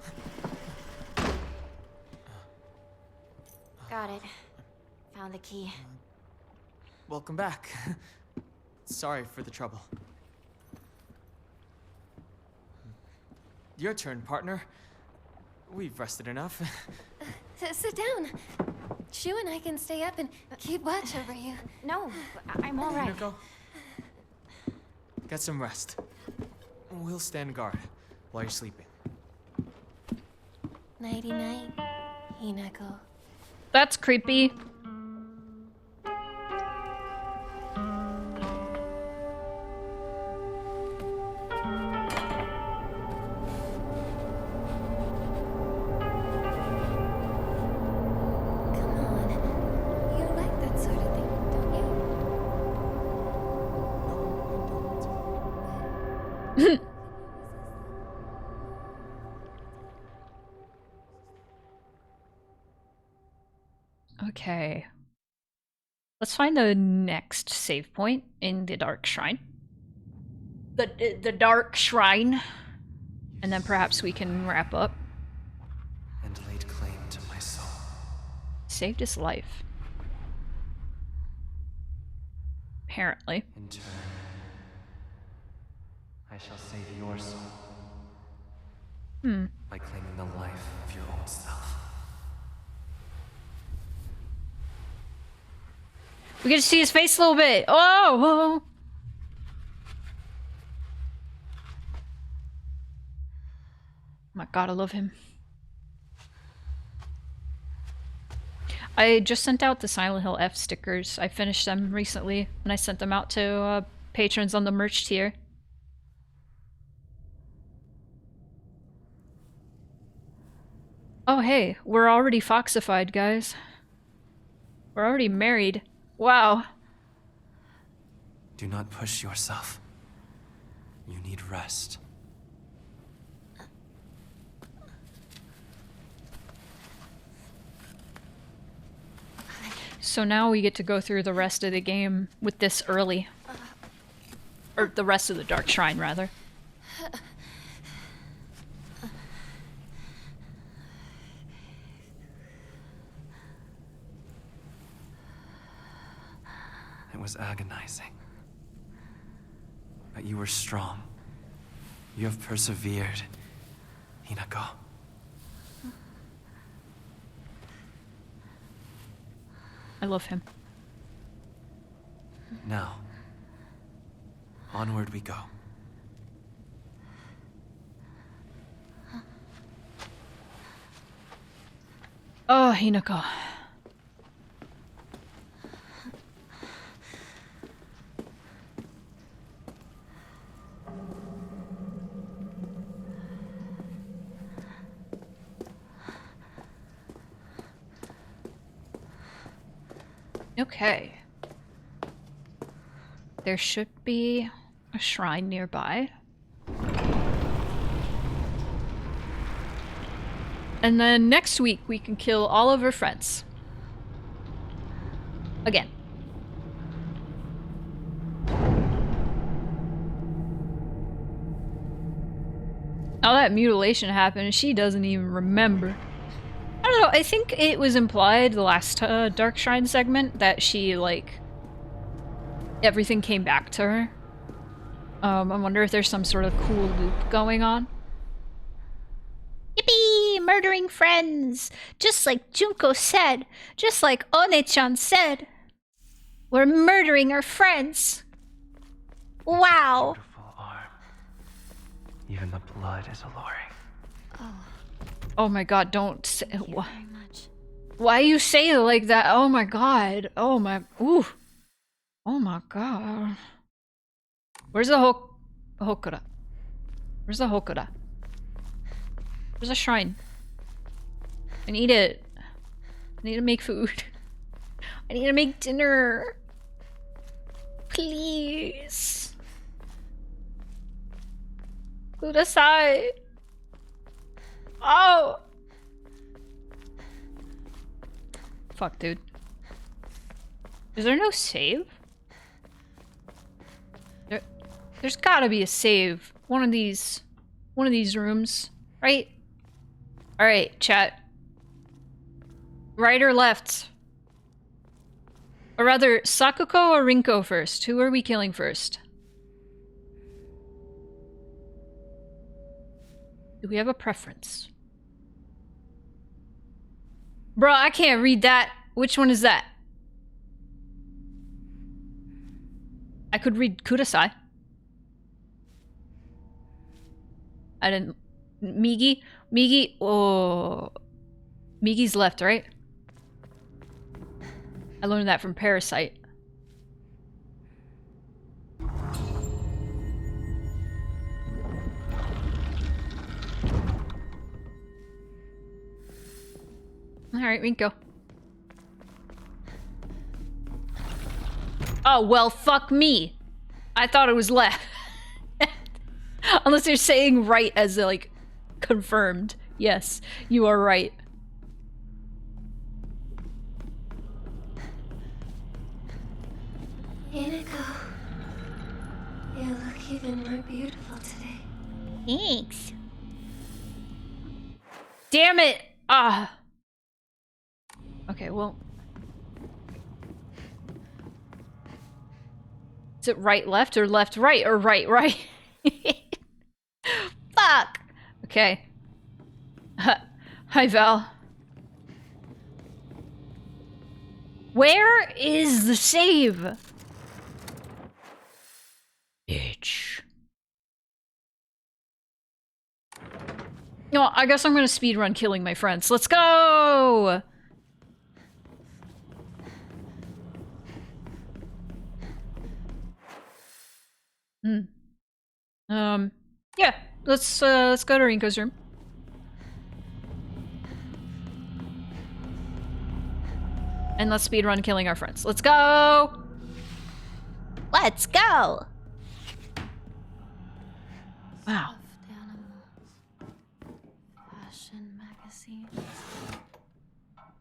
Got it. Found the key. Welcome back. Sorry for the trouble. Your turn, partner. We've rested enough. Sit down. Shu and I can stay up and keep watch over you. No, I'm all right. Hinako, get some rest. We'll stand guard while you're sleeping. Nighty-night, Hinako. That's creepy. Okay. Let's find the next save point in the Dark Shrine. The Dark Shrine. And then perhaps we can wrap up. And laid claim to my soul. Saved his life. Apparently. In turn, I shall save your soul. By claiming the life of your own self. We get to see his face a little bit. Oh! My god, I love him. I just sent out the Silent Hill F stickers. I finished them recently, and I sent them out to patrons on the merch tier. Oh hey, we're already foxified, guys. We're already married. Wow. Do not push yourself. You need rest. So now we get to go through the rest of the game with this early. Or the rest of the Dark Shrine, rather. It was agonizing. But you were strong. You have persevered, Hinako. I love him. Now, onward we go. Oh, Hinako. Okay. There should be a shrine nearby. And then next week we can kill all of her friends. Again. All that mutilation happened and she doesn't even remember. I don't know, I think it was implied the last Dark Shrine segment that she, like, everything came back to her. I wonder if there's some sort of cool loop going on. Yippee! Murdering friends! Just like Junko said. Just like One-chan said. We're murdering our friends. Wow! Beautiful arm. Even the blood is alluring. Oh my god, don't say— Thank you very much. why you say it like that? Oh my god. Oh my— ooh. Oh my god. Where's the Hokura? Where's the Hokura? Where's the shrine? I need it. I need to make food. I need to make dinner. Please. Kudasai. Oh! Fuck, dude. Is there no save? There's gotta be a save. One of these rooms, right? Alright, chat. Right or left? Or rather, Sakuko or Rinko first? Who are we killing first? Do we have a preference? Bro, I can't read that. Which one is that? I could read Kudasai. I didn't... Migi? Migi? Oh... Migi's left, right? I learned that from Parasite. Alright, we can go. Oh, well, fuck me. I thought it was left. Unless you're saying right as like confirmed. Yes, you are right. Hinako, you look even more beautiful today. Thanks. Damn it! Ah. Okay, well. Is it right left or left right or right right? Fuck. Okay. Hi, Val. Where is the save? Bitch. No, I guess I'm gonna speedrun killing my friends. Let's go! Yeah, let's go to Rinko's room. And let's speedrun killing our friends. Let's go! Let's go. Wow. Stuffed animals, fashion magazines,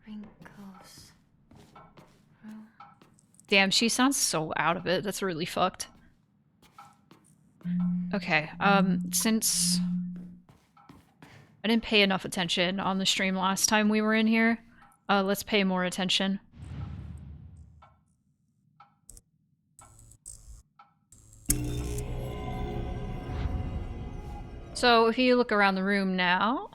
Rinko's room. Damn, she sounds so out of it. That's really fucked. Okay, since I didn't pay enough attention on the stream last time we were in here, let's pay more attention. So if you look around the room now,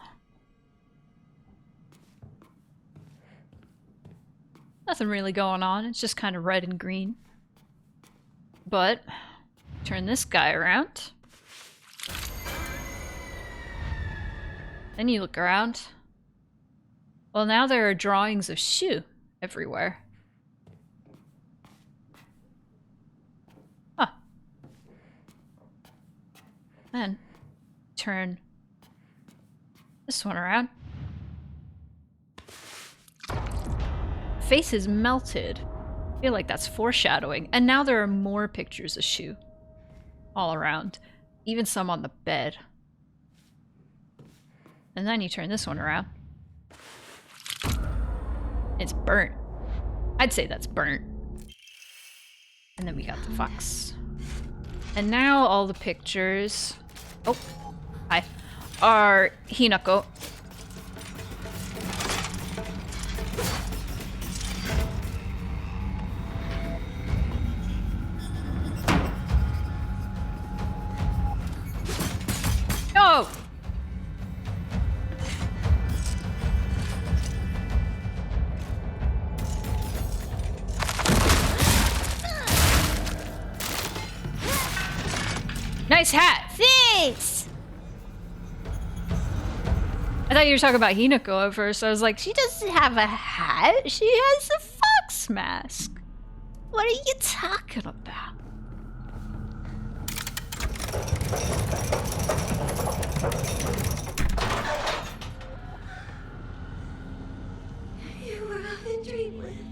nothing really going on. It's just kind of red and green. But turn this guy around. Then you look around. Well, now there are drawings of Shu everywhere. Huh. Then turn this one around. Face is melted. I feel like that's foreshadowing. And now there are more pictures of Shu all around. Even some on the bed. And then you turn this one around. It's burnt. I'd say that's burnt. And then we got the fox. And now all the pictures... Oh, hi. Are Hinako. No! Nice hat! Thanks. I thought you were talking about Hinako at first. I was like, She doesn't have a hat. She has a fox mask. What are you talking about? You were up in dreamland.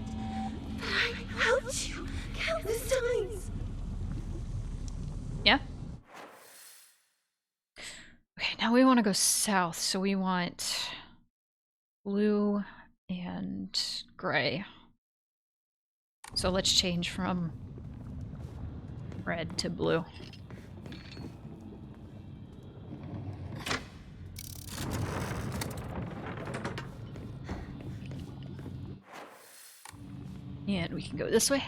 But I helped you countless times. yeah? Okay, now we want to go south, so we want blue and gray. So let's change from red to blue. And we can go this way.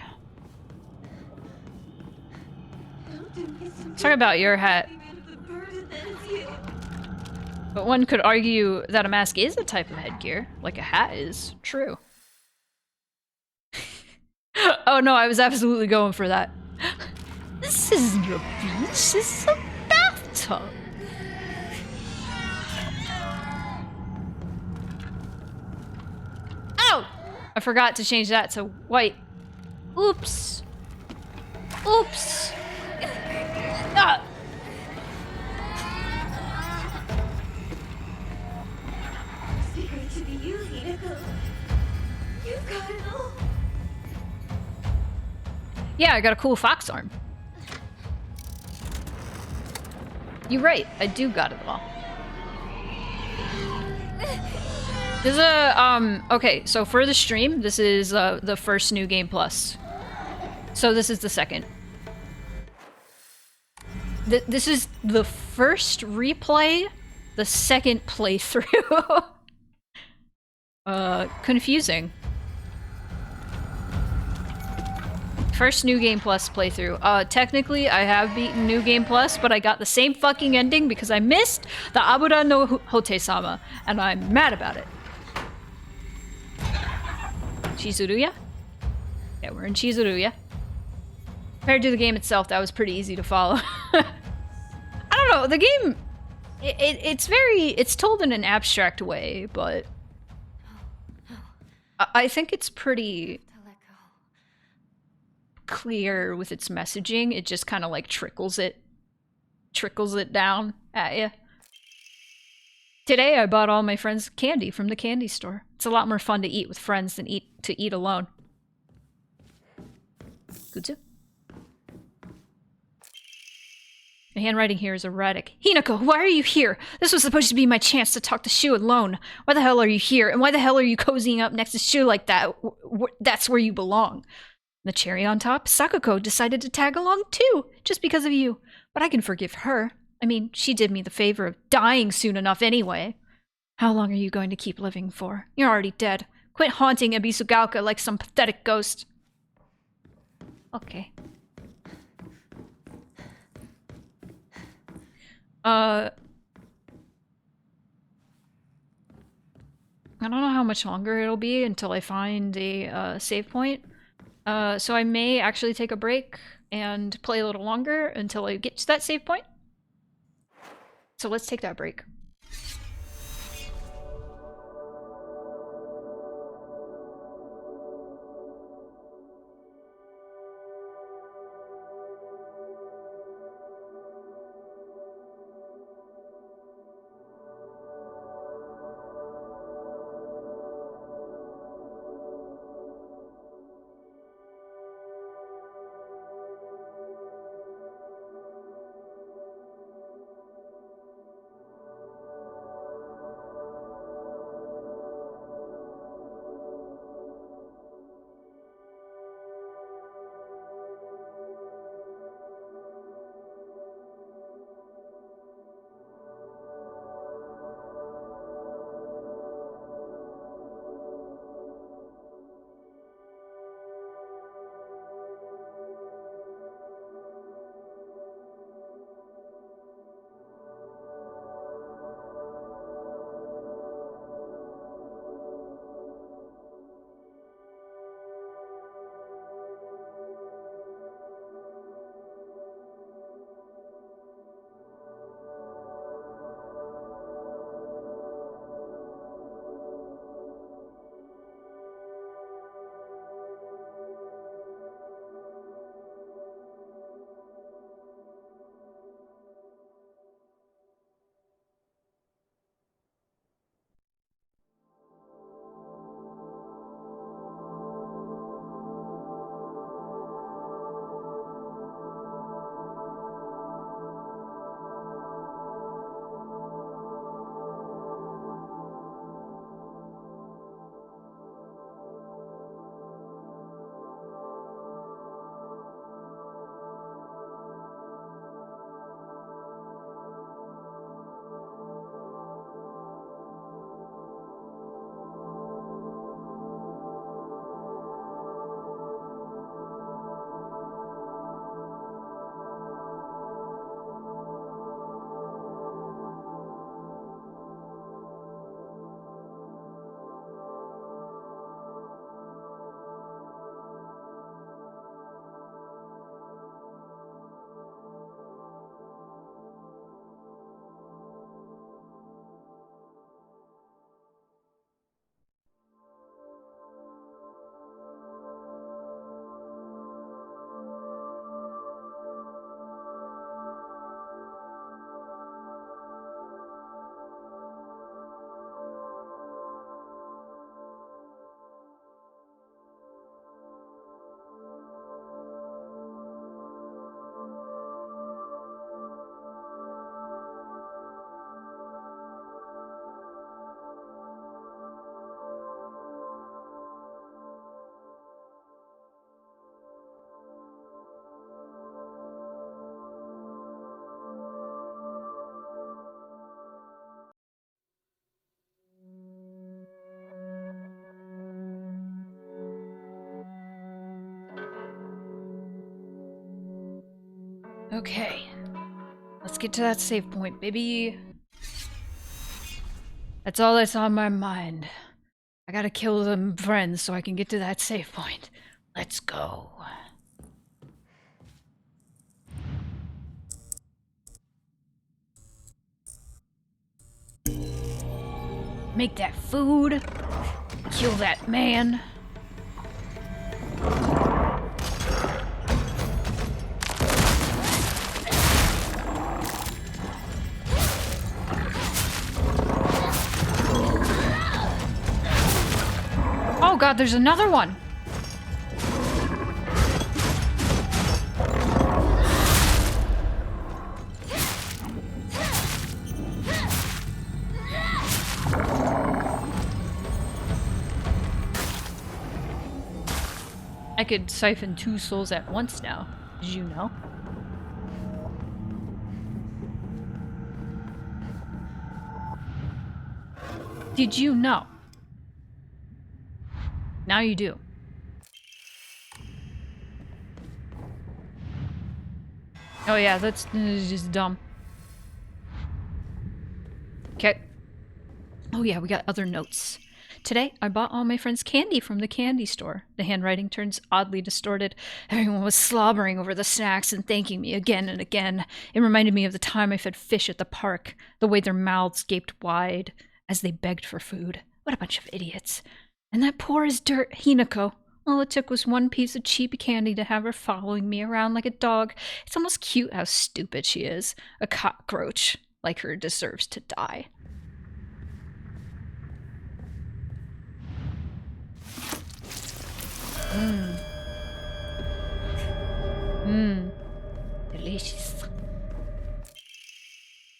Talk about your hat. But one could argue that a mask is a type of headgear, like a hat is. True. Oh no, I was absolutely going for that. This isn't a beach, this is a bathtub. Oh! I forgot to change that to white. Oops. Oops. Ah! Secret to be you, Hinako. You've got it all. Yeah, I got a cool fox arm. You're right, I do got it all. This is a, okay, so for the stream, this is the first New Game Plus. So this is the second. This is the first replay, the second playthrough. Confusing. First New Game Plus playthrough. Technically, I have beaten New Game Plus, but I got the same fucking ending because I missed the Abura no Hote-sama, and I'm mad about it. Chizuruya? Yeah, we're in Chizuruya. Compared to the game itself, that was pretty easy to follow. I don't know, the game... It's told in an abstract way, but... I think it's pretty... clear with its messaging. It just kind of like trickles it down at you. Today I bought all my friends candy from the candy store. It's a lot more fun to eat with friends than to eat alone. Kutsu? The handwriting here is erratic. Hinako, why are you here? This was supposed to be my chance to talk to Shu alone. Why the hell are you here? And why the hell are you cozying up next to Shu like that? That's where you belong. The cherry on top, Sakuko decided to tag along too, just because of you. But I can forgive her. I mean, she did me the favor of dying soon enough anyway. How long are you going to keep living for? You're already dead. Quit haunting Ebisugaoka like some pathetic ghost. Okay. I don't know how much longer it'll be until I find a save point. So I may actually take a break and play a little longer until I get to that save point. So let's take that break. Okay. Let's get to that save point, baby. That's all that's on my mind. I gotta kill them friends so I can get to that save point. Let's go. Make that food. Kill that man. Oh god, there's another one! I could siphon 2 souls at once now. Did you know? Did you know? Now you do. Oh yeah, that's just dumb. Okay. Oh yeah, we got other notes. Today, I bought all my friends candy from the candy store. The handwriting turns oddly distorted. Everyone was slobbering over the snacks and thanking me again and again. It reminded me of the time I fed fish at the park, the way their mouths gaped wide as they begged for food. What a bunch of idiots. And that poor as dirt Hinako. All it took was one piece of cheap candy to have her following me around like a dog. It's almost cute how stupid she is. A cockroach like her deserves to die. Delicious.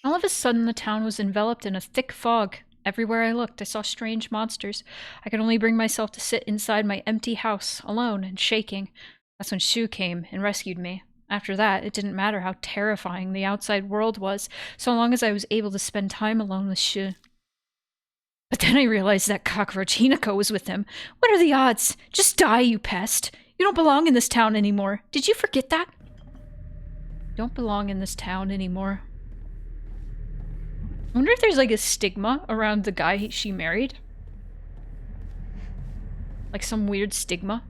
All of a sudden, the town was enveloped in a thick fog. Everywhere I looked, I saw strange monsters. I could only bring myself to sit inside my empty house, alone and shaking. That's when Shu came and rescued me. After that, it didn't matter how terrifying the outside world was, so long as I was able to spend time alone with Shu. But then I realized that cockroach Hinako was with him. What are the odds? Just die, you pest. You don't belong in this town anymore. Did you forget that? Don't belong in this town anymore. I wonder if there's like a stigma around the guy she married. Like some weird stigma.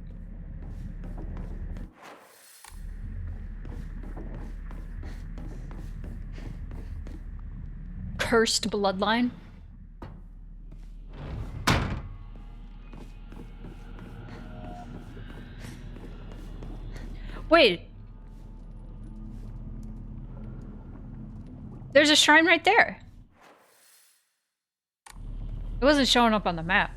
Cursed bloodline. Wait. There's a shrine right there. It wasn't showing up on the map.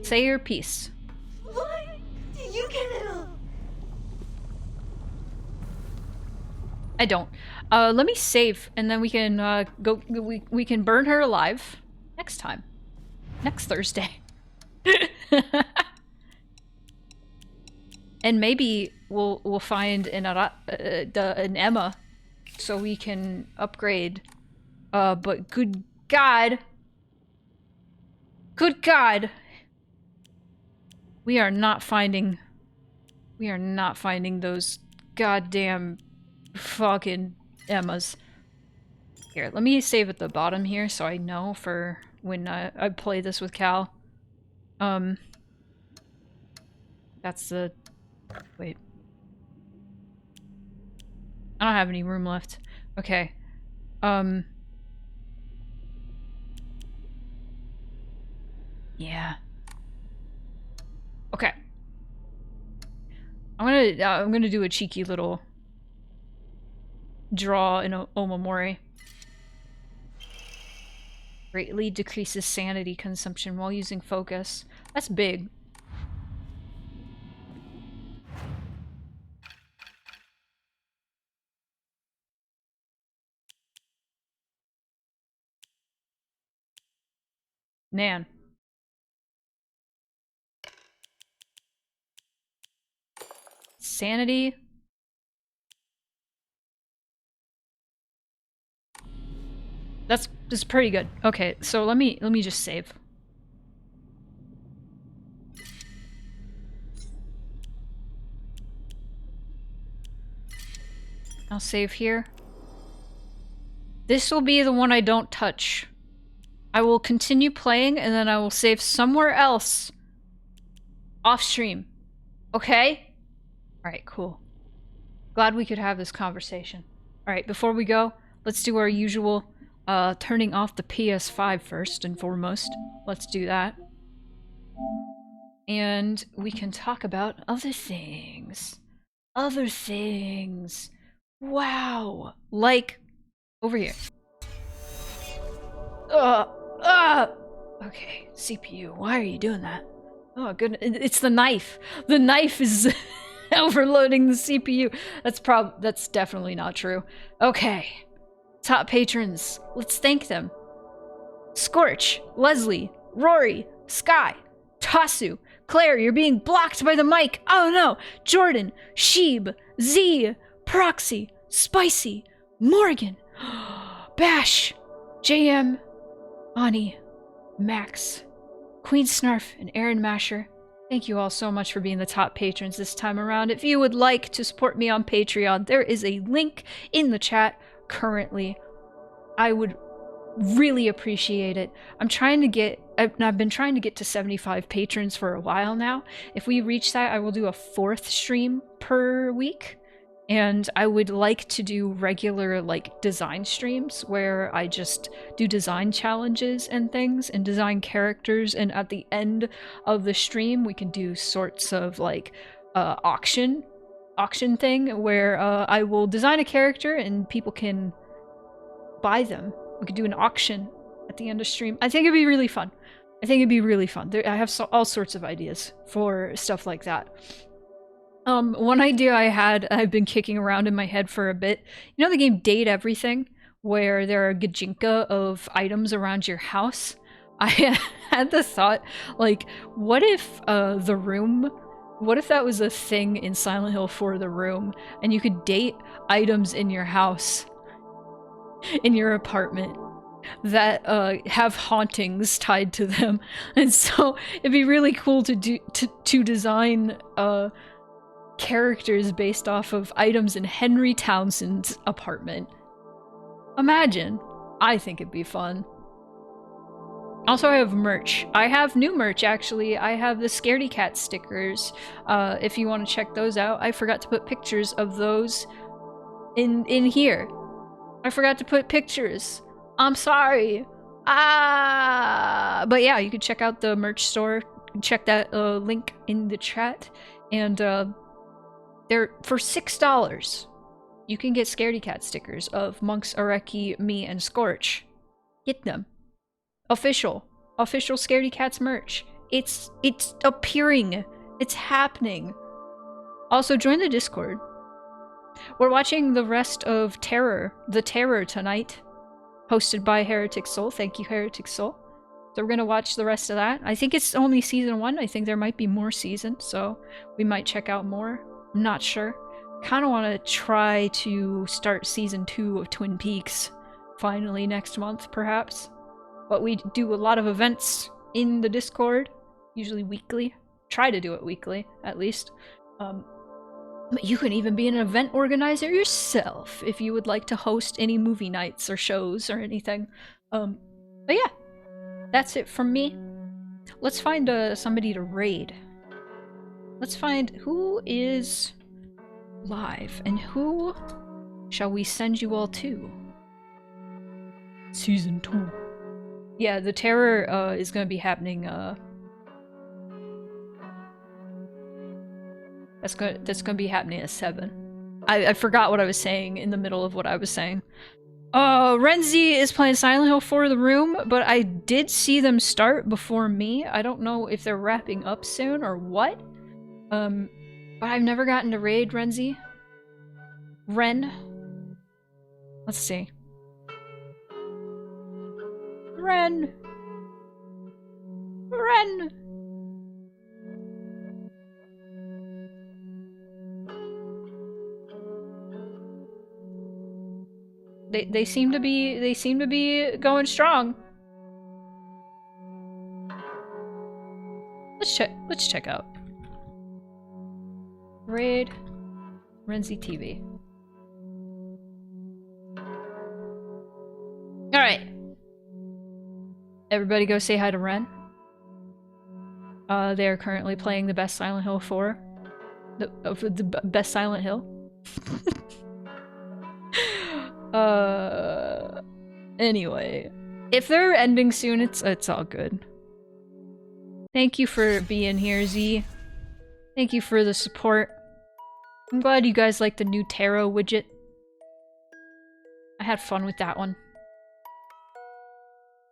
Say your piece. Why did you get it all? I don't. Let me save, and then we can go. We can burn her alive next time, next Thursday, and maybe we'll find an Emma, so we can upgrade. But good God, we are not finding those goddamn fucking Emmas. Here, let me save at the bottom here so I know for when I play this with Cal. That's the... Wait. I don't have any room left. Okay. Yeah. Okay. I'm gonna do a cheeky little draw in Omamori. Greatly decreases sanity consumption while using focus. That's big. Man. Sanity. That's pretty good. Okay, so let me just save. I'll save here. This will be the one I don't touch. I will continue playing and then I will save somewhere else off stream. Okay? Alright, cool. Glad we could have this conversation. Alright, before we go, let's do our usual turning off the PS5 first and foremost. Let's do that. And we can talk about other things. Other things. Wow. Like, over here. Okay, CPU, why are you doing that? Oh goodness, it's the knife. The knife is overloading the CPU. That's definitely not true. Okay. Top patrons, let's thank them. Scorch, Leslie, Rory, Sky, Tasu, Claire, you're being blocked by the mic. Oh no, Jordan, Sheeb, Z, Proxy, Spicy, Morgan, Bash, JM, Ani, Max, Queen Snarf, and Aaron Masher. Thank you all so much for being the top patrons this time around. If you would like to support me on Patreon, there is a link in the chat currently. I would really appreciate it. I've been trying to get to 75 patrons for a while now. If we reach that, I will do a 4th stream per week. And I would like to do regular, like, design streams where I just do design challenges and things and design characters, and at the end of the stream we can do sorts of, like, auction thing where I will design a character and people can buy them. We could do an auction at the end of stream. I think it'd be really fun. I have all sorts of ideas for stuff like that. One idea I've been kicking around in my head for a bit. You know the game Date Everything, where there are a gajinka of items around your house? I had the thought, like, what if that was a thing in Silent Hill 4 The Room, and you could date items in your house, in your apartment, that have hauntings tied to them. And so it'd be really cool to design characters based off of items in Henry Townsend's apartment. Imagine. I think it'd be fun. Also, I have merch. I have new merch, actually. I have the Scaredy Cat stickers. If you want to check those out. I forgot to put pictures of those in here. I forgot to put pictures. I'm sorry. But yeah, you can check out the merch store. Check that link in the chat. And they're for $6. You can get Scaredy Cat stickers of Monks, Areki, me, and Scorch. Get them. Official Scaredy Cats merch. It's appearing. It's happening. Also, join the Discord. We're watching the rest of The Terror tonight, hosted by Heretic Soul. Thank you, Heretic Soul. So we're gonna watch the rest of that. I think it's only season 1. I think there might be more seasons, so we might check out more. I'm not sure. Kind of want to try to start season 2 of Twin Peaks finally next month, perhaps. But we do a lot of events in the Discord, usually weekly. Try to do it weekly, at least. But you can even be an event organizer yourself if you would like to host any movie nights or shows or anything. But yeah, that's it from me. Let's find somebody to raid. Let's find who is live and who shall we send you all to? Season 2. Yeah, the Terror is gonna be happening. That's gonna be happening at 7. I forgot what I was saying in the middle of what I was saying. Renzi is playing Silent Hill 4 The Room, but I did see them start before me. I don't know if they're wrapping up soon or what. But I've never gotten to raid Renzi. Ren. Let's see. Ren. They seem to be going strong. Let's check out. Raid Renzi TV. Everybody go say hi to Ren. They are currently playing the best Silent Hill 4. The best Silent Hill. Anyway. If they're ending soon, it's all good. Thank you for being here, Z. Thank you for the support. I'm glad you guys like the new tarot widget. I had fun with that one.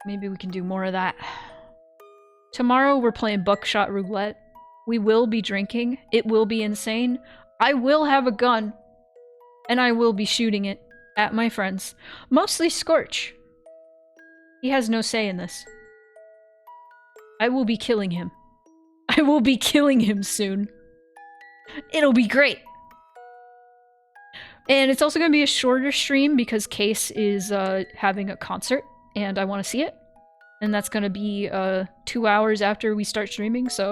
Maybe we can do more of that. Tomorrow we're playing buckshot roulette. We will be drinking. It will be insane. I will have a gun. And I will be shooting it at my friends. Mostly Scorch. He has no say in this. I will be killing him. I will be killing him soon. It'll be great. And it's also going to be a shorter stream because Case is having a concert and I want to see it. And that's going to be 2 hours after we start streaming, so